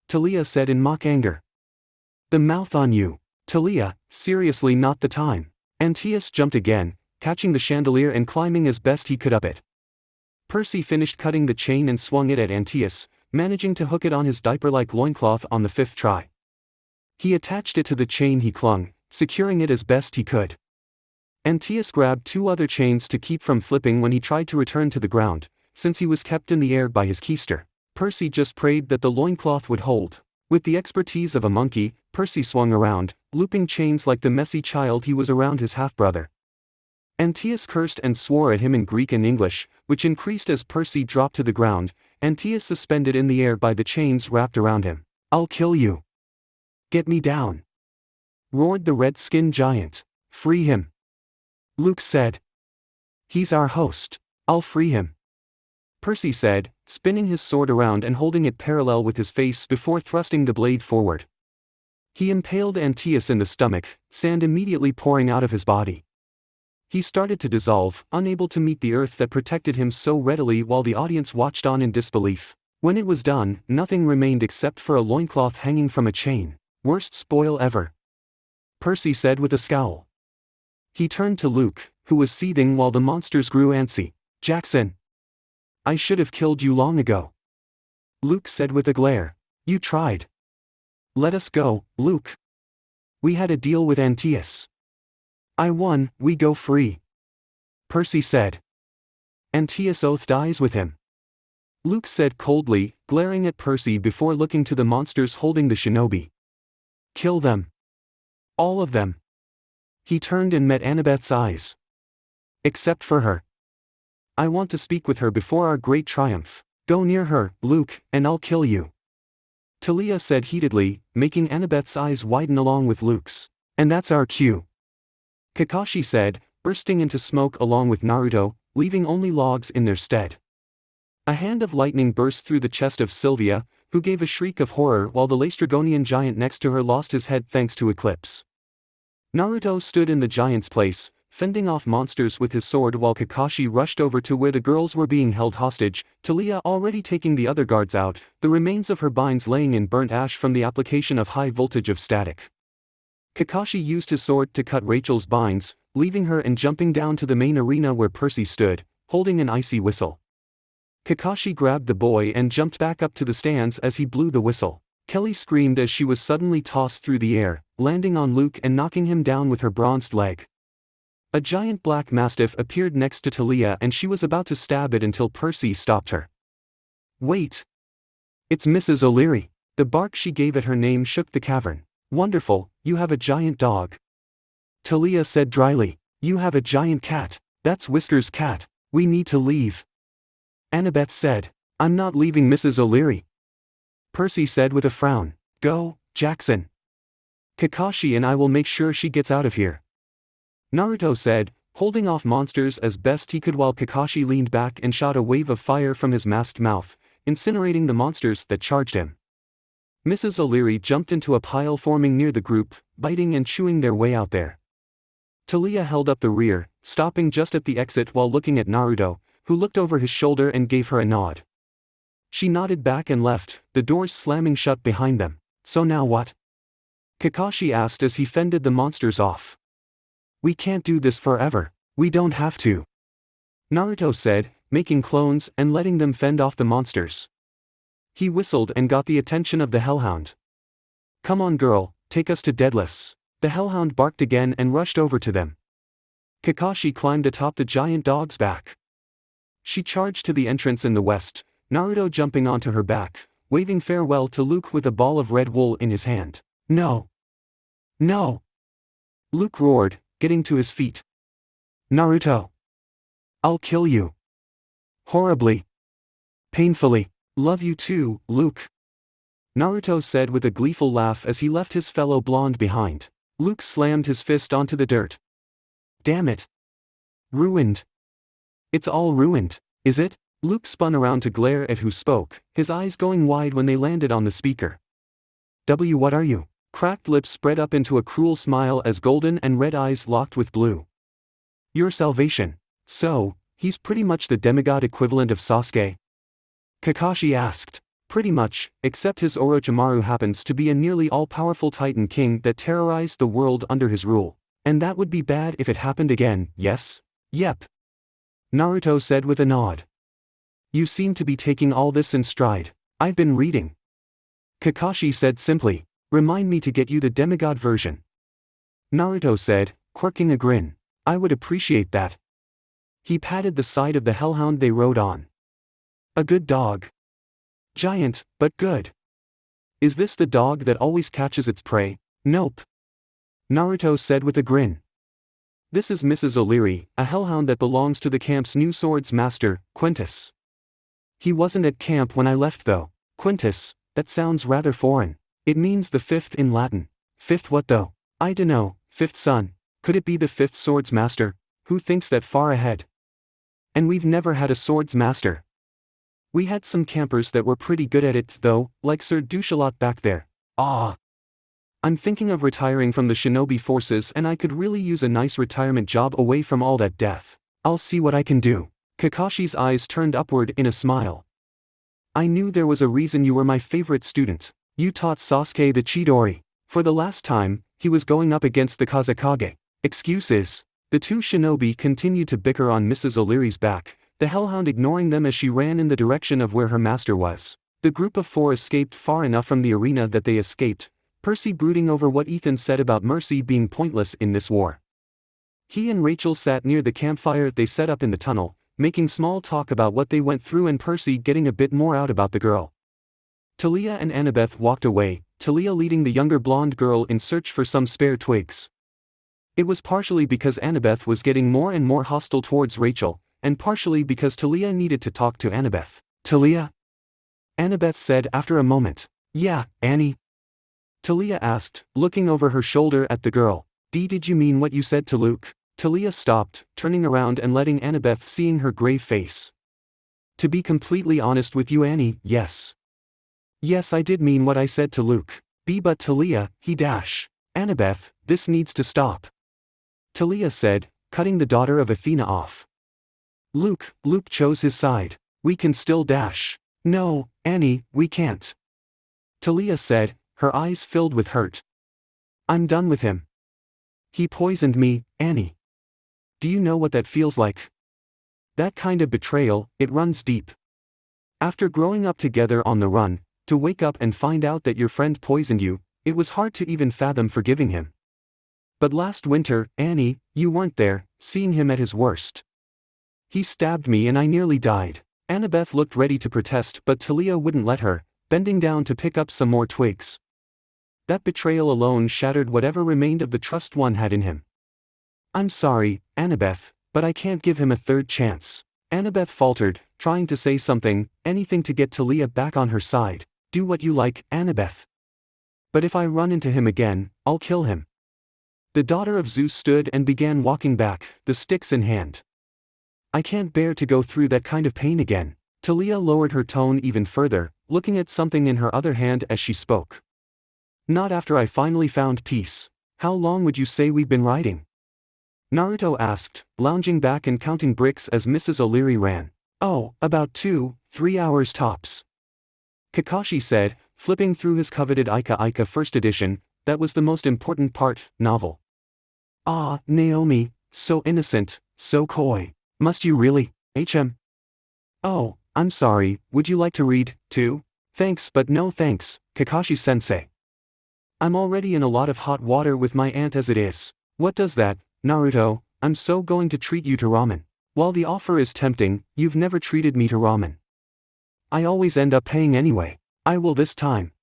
Talia said in mock anger. The mouth on you. Talia, seriously not the time. Antaeus jumped again, catching the chandelier and climbing as best he could up it. Percy finished cutting the chain and swung it at Antaeus, managing to hook it on his diaper-like loincloth on the 5th try. He attached it to the chain he clung, securing it as best he could. Antaeus grabbed 2 other chains to keep from flipping when he tried to return to the ground, since he was kept in the air by his keister. Percy just prayed that the loincloth would hold. With the expertise of a monkey, Percy swung around, looping chains like the messy child he was around his half-brother. Antaeus cursed and swore at him in Greek and English, which increased as Percy dropped to the ground, Antaeus suspended in the air by the chains wrapped around him. "I'll kill you! Get me down!" roared the red-skinned giant. "Free him!" Luke said. "He's our host. I'll free him," Percy said, spinning his sword around and holding it parallel with his face before thrusting the blade forward. He impaled Antaeus in the stomach, sand immediately pouring out of his body. He started to dissolve, unable to meet the earth that protected him so readily while the audience watched on in disbelief. When it was done, nothing remained except for a loincloth hanging from a chain. "Worst spoil ever," Percy said with a scowl. He turned to Luke, who was seething while the monsters grew antsy. "Jackson, I should have killed you long ago," Luke said with a glare. "You tried. Let us go, Luke. We had a deal with Antaeus. I won, we go free," Percy said. "Antaeus oath dies with him," Luke said coldly, glaring at Percy before looking to the monsters holding the shinobi. "Kill them. All of them." He turned and met Annabeth's eyes. "Except for her. I want to speak with her before our great triumph. Go near her, Luke, and I'll kill you," Talia said heatedly, making Annabeth's eyes widen along with Luke's. "And that's our cue," Kakashi said, bursting into smoke along with Naruto, leaving only logs in their stead. A hand of lightning burst through the chest of Sylvia, who gave a shriek of horror while the Laestrygonian giant next to her lost his head thanks to Eclipse. Naruto stood in the giant's place, fending off monsters with his sword while Kakashi rushed over to where the girls were being held hostage, Talia already taking the other guards out, the remains of her binds laying in burnt ash from the application of high voltage of static. Kakashi used his sword to cut Rachel's binds, leaving her and jumping down to the main arena where Percy stood, holding an icy whistle. Kakashi grabbed the boy and jumped back up to the stands as he blew the whistle. Kelly screamed as she was suddenly tossed through the air, landing on Luke and knocking him down with her bronzed leg. A giant black mastiff appeared next to Talia and she was about to stab it until Percy stopped her. "Wait! It's Mrs. O'Leary." The bark she gave at her name shook the cavern. "Wonderful, you have a giant dog," Talia said dryly. "You have a giant cat. That's Whisker's cat. We need to leave," Annabeth said. "I'm not leaving Mrs. O'Leary," Percy said with a frown. "Go, Jackson. Kakashi and I will make sure she gets out of here," Naruto said, holding off monsters as best he could while Kakashi leaned back and shot a wave of fire from his masked mouth, incinerating the monsters that charged him. Mrs. O'Leary jumped into a pile forming near the group, biting and chewing their way out there. Talia held up the rear, stopping just at the exit while looking at Naruto, who looked over his shoulder and gave her a nod. She nodded back and left, the doors slamming shut behind them. "So now what?" Kakashi asked as he fended the monsters off. "We can't do this forever." "We don't have to," Naruto said, making clones and letting them fend off the monsters. He whistled and got the attention of the Hellhound. "Come on girl, take us to Deadalus." The Hellhound barked again and rushed over to them. Kakashi climbed atop the giant dog's back. She charged to the entrance in the west, Naruto jumping onto her back, waving farewell to Luke with a ball of red wool in his hand. "No! No!" Luke roared, getting to his feet. "Naruto! I'll kill you. Horribly. Painfully. Love you too, Luke," Naruto said with a gleeful laugh as he left his fellow blonde behind. Luke slammed his fist onto the dirt. "Damn it. Ruined. It's all ruined, is it?" Luke spun around to glare at who spoke, his eyes going wide when they landed on the speaker. What are you?" Cracked lips spread up into a cruel smile as golden and red eyes locked with blue. "Your salvation." "So, he's pretty much the demigod equivalent of Sasuke?" Kakashi asked. "Pretty much, except his Orochimaru happens to be a nearly all-powerful Titan king that terrorized the world under his rule. And that would be bad if it happened again, yes?" "Yep," Naruto said with a nod. "You seem to be taking all this in stride." "I've been reading," Kakashi said simply. Remind me to get you the demigod version. Naruto said, quirking a grin. I would appreciate that. He patted the side of the hellhound they rode on. A good dog. Giant, but good. Is this the dog that always catches its prey? Nope. Naruto said with a grin. This is Mrs. O'Leary, a hellhound that belongs to the camp's new swords master, Quintus. He wasn't at camp when I left though. Quintus, that sounds rather foreign. It means the fifth in Latin. Fifth what though? I dunno, fifth son. Could it be the fifth swords master? Who thinks that far ahead? And we've never had a swords master. We had some campers that were pretty good at it though, like Sir Duchalot back there. Ah. I'm thinking of retiring from the shinobi forces and I could really use a nice retirement job away from all that death. I'll see what I can do. Kakashi's eyes turned upward in a smile. I knew there was a reason you were my favorite student. You taught Sasuke the Chidori. For the last time, he was going up against the Kazekage. Excuses. The two shinobi continued to bicker on Mrs. O'Leary's back, the hellhound ignoring them as she ran in the direction of where her master was. The group of four escaped far enough from the arena that they escaped, Percy brooding over what Ethan said about mercy being pointless in this war. He and Rachel sat near the campfire they set up in the tunnel, making small talk about what they went through and Percy getting a bit more out about the girl. Talia and Annabeth walked away, Talia leading the younger blonde girl in search for some spare twigs. It was partially because Annabeth was getting more and more hostile towards Rachel, and partially because Talia needed to talk to Annabeth. Talia? Annabeth said after a moment. Yeah, Annie? Talia asked, looking over her shoulder at the girl. Did you mean what you said to Luke? Talia stopped, turning around and letting Annabeth seeing her grave face. To be completely honest with you Annie, yes. Yes I did mean what I said to Luke. But Talia, he dash. Annabeth, this needs to stop. Talia said, cutting the daughter of Athena off. Luke chose his side. We can still dash. No, Annie, we can't. Talia said, her eyes filled with hurt. I'm done with him. He poisoned me, Annie. Do you know what that feels like? That kind of betrayal, it runs deep. After growing up together on the run, to wake up and find out that your friend poisoned you, it was hard to even fathom forgiving him. But last winter, Annie, you weren't there, seeing him at his worst. He stabbed me and I nearly died. Annabeth looked ready to protest but Talia wouldn't let her, bending down to pick up some more twigs. That betrayal alone shattered whatever remained of the trust one had in him. I'm sorry, Annabeth, but I can't give him a third chance. Annabeth faltered, trying to say something, anything to get Talia back on her side. Do what you like, Annabeth. But if I run into him again, I'll kill him. The daughter of Zeus stood and began walking back, the sticks in hand. I can't bear to go through that kind of pain again. Talia lowered her tone even further, looking at something in her other hand as she spoke. Not after I finally found peace. How long would you say we've been riding? Naruto asked, lounging back and counting bricks as Mrs. O'Leary ran. Oh, about 2-3 hours tops. Kakashi said, flipping through his coveted Ika Ika First Edition, that was the most important part, novel. Ah, Naomi, so innocent, so coy. Must you really, HM? Oh, I'm sorry, would you like to read, too? Thanks but no thanks, Kakashi-sensei. I'm already in a lot of hot water with my aunt as it is. What does that, Naruto? I'm so going to treat you to ramen. While the offer is tempting, you've never treated me to ramen. I always end up paying anyway. I will this time.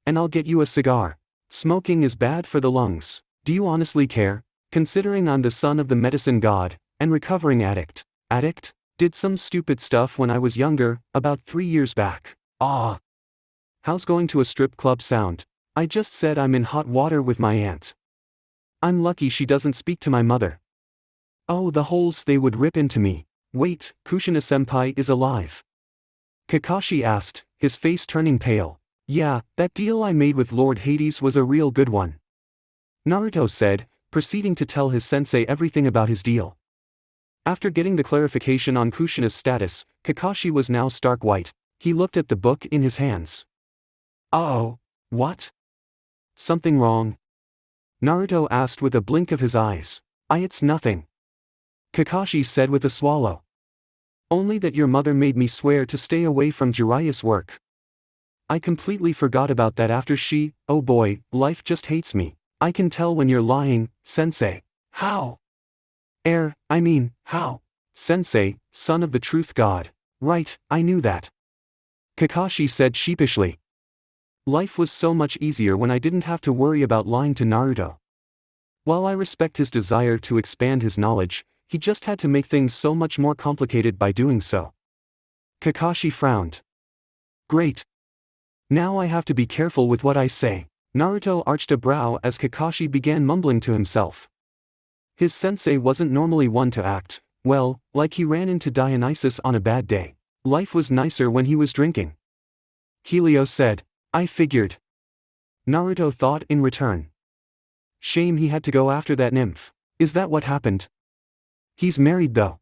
And I'll get you a cigar. Smoking is bad for the lungs. Do you honestly care? Considering I'm the son of the medicine god, and recovering addict. Addict? Did some stupid stuff when I was younger, about 3 years back. Ah. How's going to a strip club sound? I just said I'm in hot water with my aunt. I'm lucky she doesn't speak to my mother. Oh, the holes they would rip into me. Wait, Kushina-senpai is alive. Kakashi asked, his face turning pale. Yeah, that deal I made with Lord Hades was a real good one. Naruto said, proceeding to tell his sensei everything about his deal. After getting the clarification on Kushina's status, Kakashi was now stark white. He looked at the book in his hands. Oh, what? Something wrong? Naruto asked with a blink of his eyes. It's nothing. Kakashi said with a swallow. Only that your mother made me swear to stay away from Jiraiya's work. I completely forgot about that after she, oh boy, life just hates me. I can tell when you're lying, sensei. How? How? Sensei, son of the truth god. Right, I knew that. Kakashi said sheepishly. Life was so much easier when I didn't have to worry about lying to Naruto. While I respect his desire to expand his knowledge, he just had to make things so much more complicated by doing so. Kakashi frowned. Great. Now I have to be careful with what I say. Naruto arched a brow as Kakashi began mumbling to himself. His sensei wasn't normally one to act, well, like he ran into Dionysus on a bad day. Life was nicer when he was drinking. Helios said, I figured. Naruto thought in return. Shame he had to go after that nymph. Is that what happened? He's married though.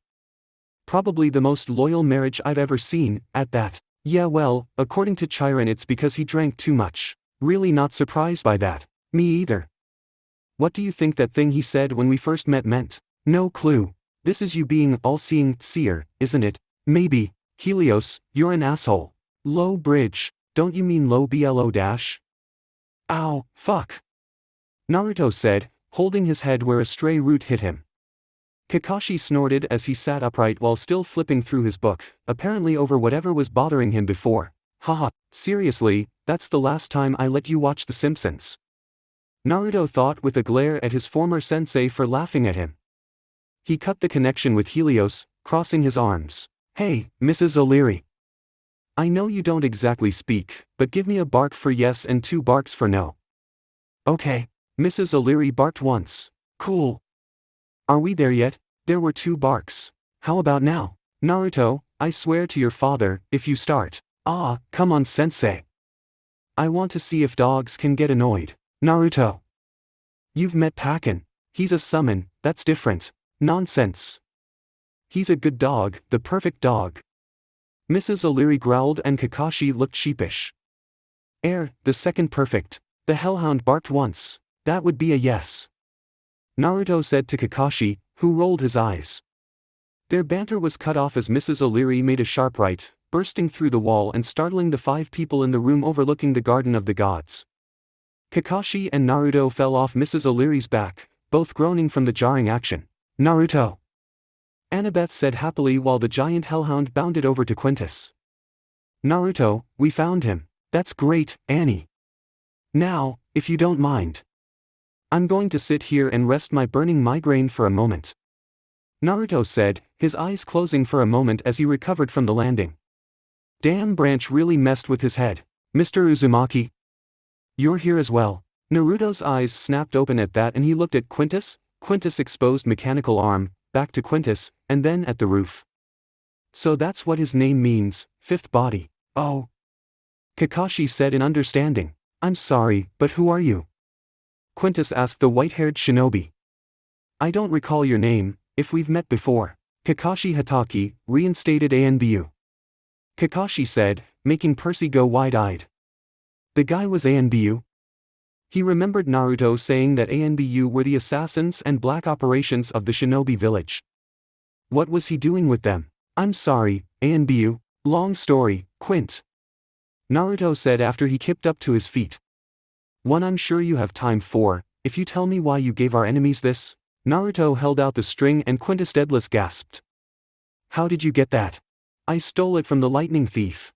Probably the most loyal marriage I've ever seen, at that. Yeah well, according to Chiron it's because he drank too much. Really not surprised by that. Me either. What do you think that thing he said when we first met meant? No clue. This is you being all-seeing, seer, isn't it? Maybe. Helios, you're an asshole. Low bridge, don't you mean low BLO dash? Ow, fuck. Naruto said, holding his head where a stray root hit him. Kakashi snorted as he sat upright while still flipping through his book, apparently over whatever was bothering him before. Haha, seriously, that's the last time I let you watch The Simpsons. Naruto thought with a glare at his former sensei for laughing at him. He cut the connection with Helios, crossing his arms. Hey, Mrs. O'Leary. I know you don't exactly speak, but give me a bark for yes and 2 barks for no. Okay. Mrs. O'Leary barked once. Cool. Are we there yet? There were 2 barks. How about now? Naruto, I swear to your father, if you start. Ah, come on sensei. I want to see if dogs can get annoyed. Naruto. You've met Pakin. He's a summon, that's different. Nonsense. He's a good dog, the perfect dog. Mrs. O'Leary growled and Kakashi looked sheepish. The second perfect. The hellhound barked once. That would be a yes. Naruto said to Kakashi, who rolled his eyes. Their banter was cut off as Mrs. O'Leary made a sharp right, bursting through the wall and startling the 5 people in the room overlooking the Garden of the Gods. Kakashi and Naruto fell off Mrs. O'Leary's back, both groaning from the jarring action. Naruto! Annabeth said happily while the giant hellhound bounded over to Quintus. Naruto, we found him. That's great, Annie. Now, if you don't mind. I'm going to sit here and rest my burning migraine for a moment. Naruto said, his eyes closing for a moment as he recovered from the landing. Damn, Branch really messed with his head. Mr. Uzumaki? You're here as well. Naruto's eyes snapped open at that and he looked at Quintus, Quintus' exposed mechanical arm, back to Quintus, and then at the roof. So that's what his name means, 5th body. Oh. Kakashi said in understanding. I'm sorry, but who are you? Quintus asked the white-haired shinobi. I don't recall your name, if we've met before. Kakashi Hatake, reinstated ANBU. Kakashi said, making Percy go wide-eyed. The guy was ANBU? He remembered Naruto saying that ANBU were the assassins and black operations of the shinobi village. What was he doing with them? I'm sorry, ANBU. Long story, Quint. Naruto said after he kipped up to his feet. One I'm sure you have time for, if you tell me why you gave our enemies this. Naruto held out the string and Quintus Deadalus gasped. How did you get that? I stole it from the lightning thief.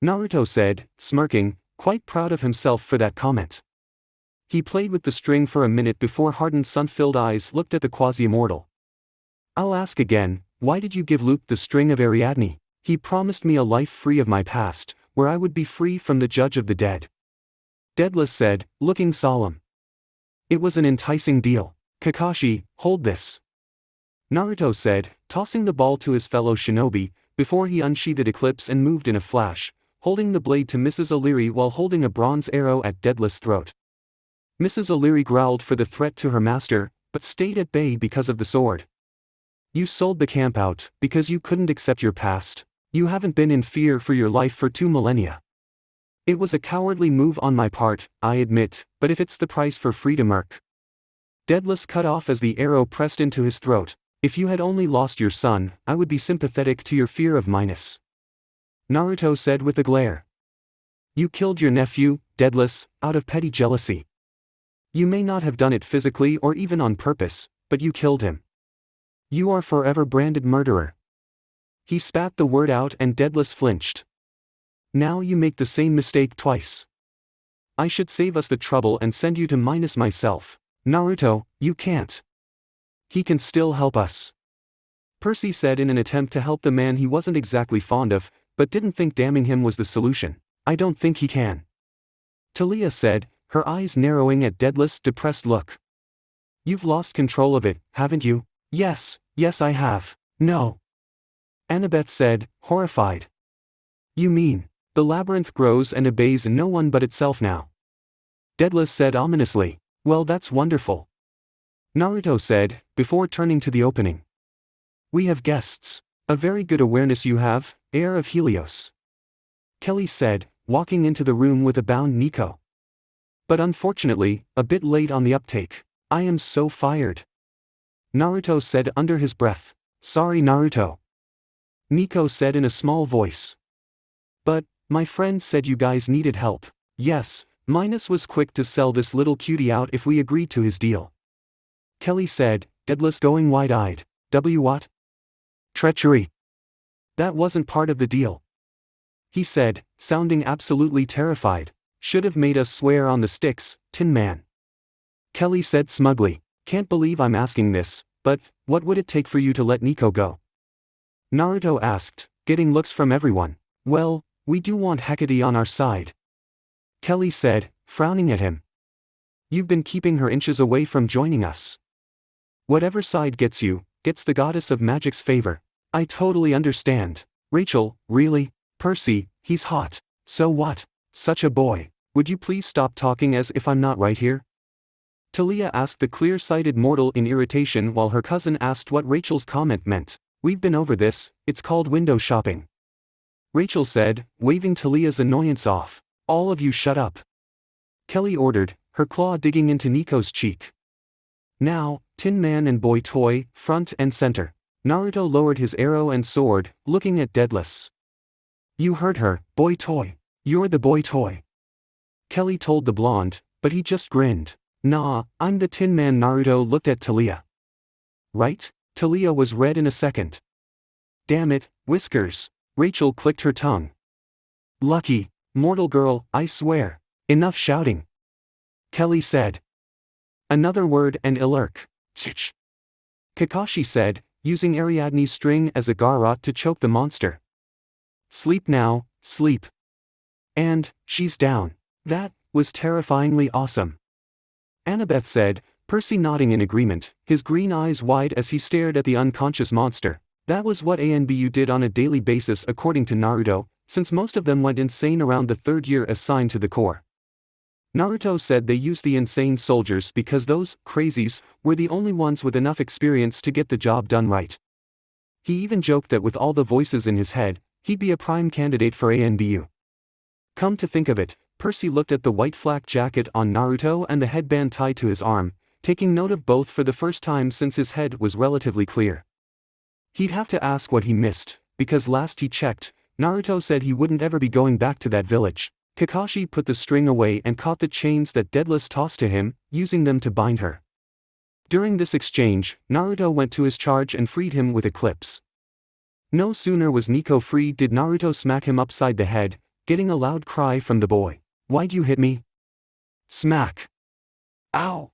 Naruto said, smirking, quite proud of himself for that comment. He played with the string for a minute before hardened sun-filled eyes looked at the quasi-immortal. I'll ask again, why did you give Luke the string of Ariadne? He promised me a life free of my past, where I would be free from the judge of the dead. Deadalus said, looking solemn. It was an enticing deal. Kakashi, hold this. Naruto said, tossing the ball to his fellow shinobi, before he unsheathed Eclipse and moved in a flash, holding the blade to Mrs. O'Leary while holding a bronze arrow at Deadalus' throat. Mrs. O'Leary growled for the threat to her master, but stayed at bay because of the sword. You sold the camp out, because you couldn't accept your past. You haven't been in fear for your life for 2 millennia. It was a cowardly move on my part, I admit, but if it's the price for freedom, Deadalus cut off as the arrow pressed into his throat. If you had only lost your son, I would be sympathetic to your fear of minus. Naruto said with a glare. You killed your nephew, Deadalus, out of petty jealousy. You may not have done it physically or even on purpose, but you killed him. You are forever branded murderer. He spat the word out and Deadalus flinched. Now you make the same mistake twice. I should save us the trouble and send you to minus myself. Naruto, you can't. He can still help us. Percy said in an attempt to help the man he wasn't exactly fond of, but didn't think damning him was the solution. I don't think he can. Talia said, her eyes narrowing at Deadalus' depressed look. You've lost control of it, haven't you? Yes I have. No. Annabeth said, horrified. You mean, the labyrinth grows and obeys no one but itself now? Deadalus said ominously. Well, that's wonderful. Naruto said, before turning to the opening. We have guests. A very good awareness you have, heir of Helios. Kelly said, walking into the room with a bound Nico. But unfortunately, a bit late on the uptake. I am so fired. Naruto said under his breath. Sorry Naruto. Nico said in a small voice. But, my friend said you guys needed help. Yes, Minus was quick to sell this little cutie out if we agreed to his deal. Kelly said, Deadalus going wide-eyed. What? Treachery. That wasn't part of the deal. He said, sounding absolutely terrified. Should have made us swear on the sticks, Tin Man. Kelly said smugly, can't believe I'm asking this, but, what would it take for you to let Nico go? Naruto asked, getting looks from everyone. Well, we do want Hecate on our side. Kelly said, frowning at him. You've been keeping her inches away from joining us. Whatever side gets you, gets the goddess of magic's favor. I totally understand. Rachel, really? Percy, he's hot. So what? Such a boy. Would you please stop talking as if I'm not right here? Talia asked the clear-sighted mortal in irritation while her cousin asked what Rachel's comment meant. We've been over this, it's called window shopping. Rachel said, waving Talia's annoyance off. All of you shut up. Kelly ordered, her claw digging into Nico's cheek. Now, Tin Man and Boy Toy, front and center. Naruto lowered his arrow and sword, looking at Deadalus. You heard her, Boy Toy. You're the Boy Toy. Kelly told the blonde, but he just grinned. Nah, I'm the Tin Man. Naruto looked at Talia. Right? Talia was red in a second. Damn it, Whiskers. Rachel clicked her tongue. Lucky, mortal girl, I swear. Enough shouting. Kelly said. Another word and Ilurk. Tch. Kakashi said, using Ariadne's string as a garrote to choke the monster. Sleep now, sleep. And, she's down. That was terrifyingly awesome. Annabeth said, Percy nodding in agreement, his green eyes wide as he stared at the unconscious monster. That was what ANBU did on a daily basis according to Naruto, since most of them went insane around the third year assigned to the Corps. Naruto said they used the insane soldiers because those crazies were the only ones with enough experience to get the job done right. He even joked that with all the voices in his head, he'd be a prime candidate for ANBU. Come to think of it, Percy looked at the white flak jacket on Naruto and the headband tied to his arm, taking note of both for the first time since his head was relatively clear. He'd have to ask what he missed, because last he checked, Naruto said he wouldn't ever be going back to that village. Kakashi put the string away and caught the chains that Deadalus tossed to him, using them to bind her. During this exchange, Naruto went to his charge and freed him with Eclipse. No sooner was Nico free did Naruto smack him upside the head, getting a loud cry from the boy. Why'd you hit me? Smack. Ow.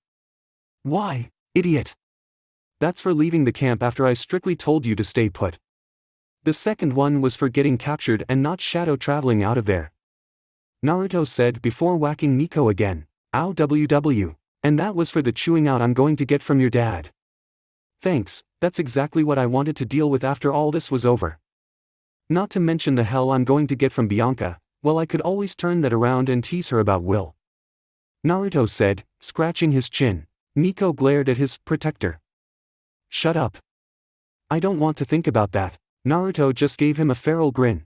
Why, idiot? That's for leaving the camp after I strictly told you to stay put. The second one was for getting captured and not shadow traveling out of there. Naruto said before whacking Nico again. Ow WW. And that was for the chewing out I'm going to get from your dad. Thanks, that's exactly what I wanted to deal with after all this was over. Not to mention the hell I'm going to get from Bianca, well I could always turn that around and tease her about Will. Naruto said, scratching his chin. Nico glared at his protector. Shut up. I don't want to think about that. Naruto just gave him a feral grin.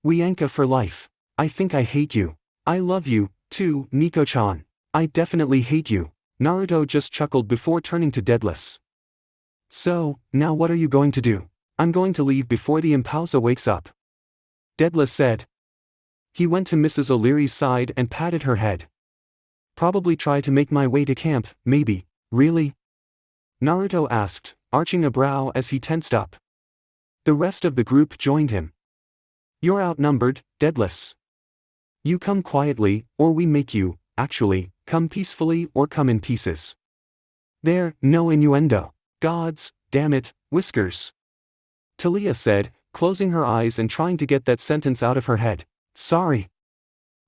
We Anka for life. I think I hate you. I love you, too, Nico-chan. I definitely hate you. Naruto just chuckled before turning to Deadalus. So, now what are you going to do? I'm going to leave before the Impausa wakes up. Deadalus said. He went to Mrs. O'Leary's side and patted her head. Probably try to make my way to camp, maybe. Really? Naruto asked, arching a brow as he tensed up. The rest of the group joined him. You're outnumbered, Deadalus. You come quietly, or we make you, actually, come peacefully or come in pieces. There, no innuendo. Gods, damn it, Whiskers. Talia said, closing her eyes and trying to get that sentence out of her head. Sorry.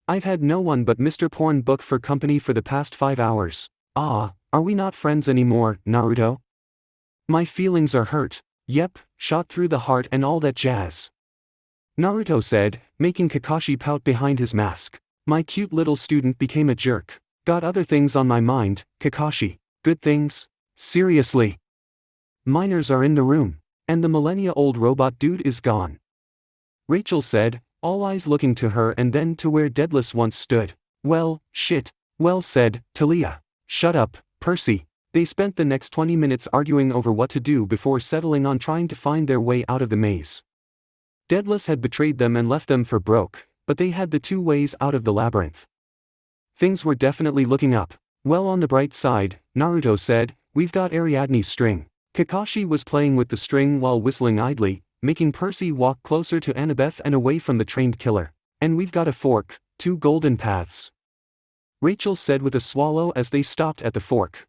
I've had no one but Mr. Porn Book for company for the past 5 hours. Ah, are we not friends anymore, Naruto? My feelings are hurt. Yep, shot through the heart and all that jazz. Naruto said, making Kakashi pout behind his mask. My cute little student became a jerk. Got other things on my mind, Kakashi. Good things? Seriously. Minors are in the room. And the millennia-old robot dude is gone. Rachel said, all eyes looking to her and then to where Deadalus once stood. Well, shit. Well said, Talia. Shut up, Percy. They spent the next 20 minutes arguing over what to do before settling on trying to find their way out of the maze. Deadalus had betrayed them and left them for broke, but they had the 2 ways out of the labyrinth. Things were definitely looking up. Well, on the bright side, Naruto said, we've got Ariadne's string. Kakashi was playing with the string while whistling idly, making Percy walk closer to Annabeth and away from the trained killer. And we've got a fork, 2 golden paths. Rachel said with a swallow as they stopped at the fork.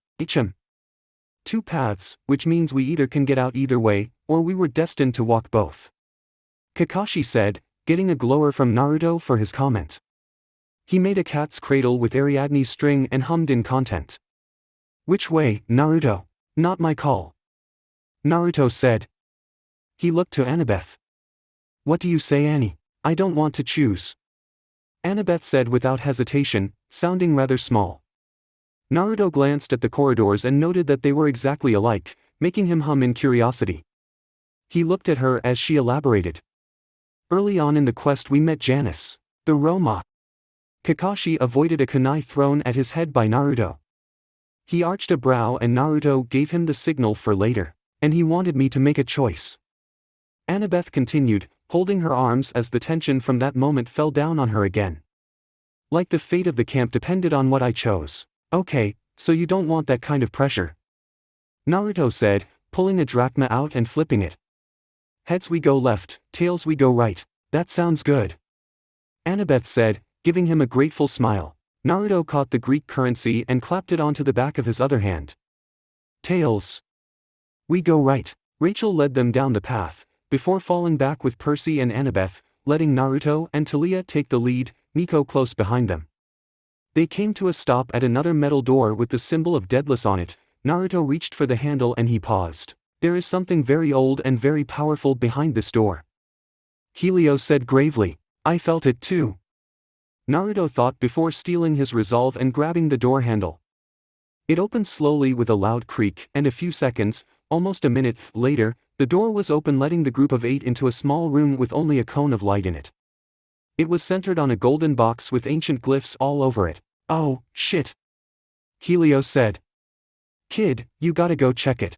2 paths, which means we either can get out either way, or we were destined to walk both. Kakashi said, getting a glower from Naruto for his comment. He made a cat's cradle with Ariadne's string and hummed in content. Which way, Naruto? Not my call. Naruto said. He looked to Annabeth. What do you say, Annie? I don't want to choose. Annabeth said without hesitation, sounding rather small. Naruto glanced at the corridors and noted that they were exactly alike, making him hum in curiosity. He looked at her as she elaborated. Early on in the quest we met Janus, the Roma. Kakashi avoided a kunai thrown at his head by Naruto. He arched a brow and Naruto gave him the signal for later. And he wanted me to make a choice. Annabeth continued, holding her arms as the tension from that moment fell down on her again. Like the fate of the camp depended on what I chose. Okay, so you don't want that kind of pressure. Naruto said, pulling a drachma out and flipping it. Heads we go left, tails we go right. That sounds good. Annabeth said, giving him a grateful smile. Naruto caught the Greek currency and clapped it onto the back of his other hand. Tails. We go right. Rachel led them down the path, before falling back with Percy and Annabeth, letting Naruto and Talia take the lead, Nico close behind them. They came to a stop at another metal door with the symbol of Deadalus on it. Naruto reached for the handle and he paused. There is something very old and very powerful behind this door. Helios said gravely. I felt it too. Naruto thought before steeling his resolve and grabbing the door handle. It opened slowly with a loud creak, and a few seconds, almost a minute later, the door was open, letting the group of 8 into a small room with only a cone of light in it. It was centered on a golden box with ancient glyphs all over it. Oh, shit. Helios said. Kid, you gotta go check it.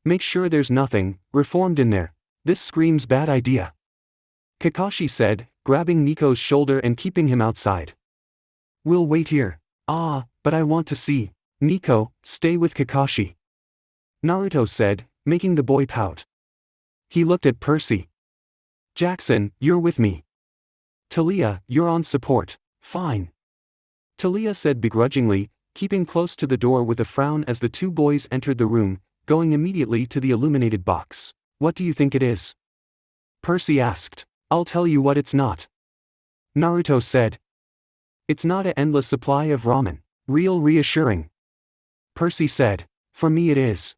Make sure there's nothing reformed in there. This screams bad idea. Kakashi said, grabbing Nico's shoulder and keeping him outside. We'll wait here. Ah, but I want to see. Nico, stay with Kakashi. Naruto said, making the boy pout. He looked at Percy. Jackson, you're with me. Talia, you're on support. Fine. Talia said begrudgingly, keeping close to the door with a frown as the 2 boys entered the room, going immediately to the illuminated box. What do you think it is? Percy asked. I'll tell you what it's not. Naruto said. It's not an endless supply of ramen. Real reassuring. Percy said. For me it is.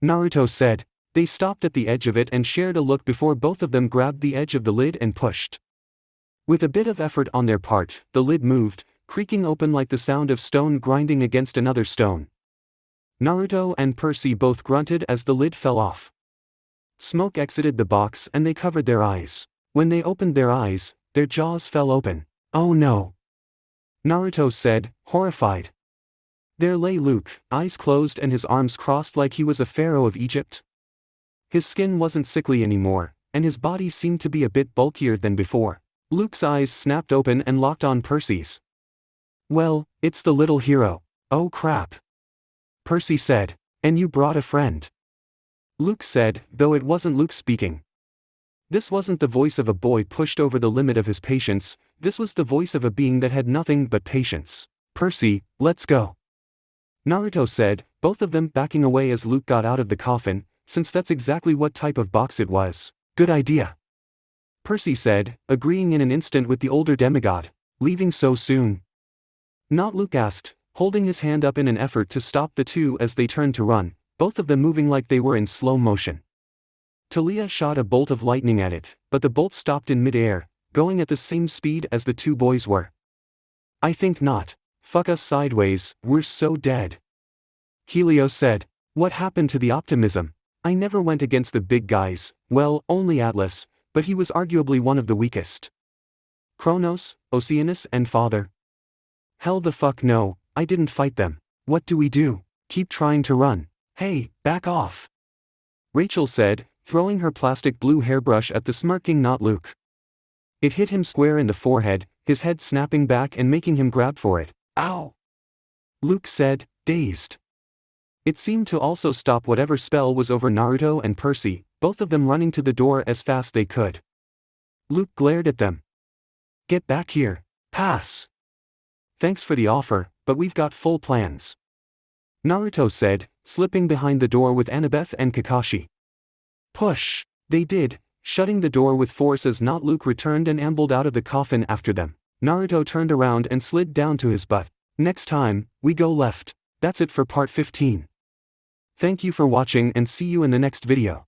Naruto said. They stopped at the edge of it and shared a look before both of them grabbed the edge of the lid and pushed. With a bit of effort on their part, the lid moved, creaking open like the sound of stone grinding against another stone. Naruto and Percy both grunted as the lid fell off. Smoke exited the box and they covered their eyes. When they opened their eyes, their jaws fell open. Oh no! Naruto said, horrified. There lay Luke, eyes closed and his arms crossed like he was a pharaoh of Egypt. His skin wasn't sickly anymore, and his body seemed to be a bit bulkier than before. Luke's eyes snapped open and locked on Percy's. Well, it's the little hero. Oh crap. Percy said. And you brought a friend. Luke said, though it wasn't Luke speaking. This wasn't the voice of a boy pushed over the limit of his patience, this was the voice of a being that had nothing but patience. Percy, let's go. Naruto said, both of them backing away as Luke got out of the coffin, since that's exactly what type of box it was. Good idea. Percy said, agreeing in an instant with the older demigod. Leaving so soon? Not Luke asked, holding his hand up in an effort to stop the two as they turned to run, both of them moving like they were in slow motion. Talia shot a bolt of lightning at it, but the bolt stopped in mid-air, going at the same speed as the two boys were. I think not. Fuck us sideways, we're so dead. Helios said. What happened to the optimism? I never went against the big guys, well, only Atlas, but he was arguably one of the weakest. Kronos, Oceanus and Father? Hell the fuck no, I didn't fight them. What do we do? Keep trying to run. Hey, back off. Rachel said, throwing her plastic blue hairbrush at the smirking not Luke. It hit him square in the forehead, his head snapping back and making him grab for it. Ow! Luke said, dazed. It seemed to also stop whatever spell was over Naruto and Percy, both of them running to the door as fast they could. Luke glared at them. Get back here. Pass. Thanks for the offer, but we've got full plans. Naruto said, slipping behind the door with Annabeth and Kakashi. Push. They did, shutting the door with force as not Luke returned and ambled out of the coffin after them. Naruto turned around and slid down to his butt. Next time, we go left. That's it for part 15. Thank you for watching and see you in the next video.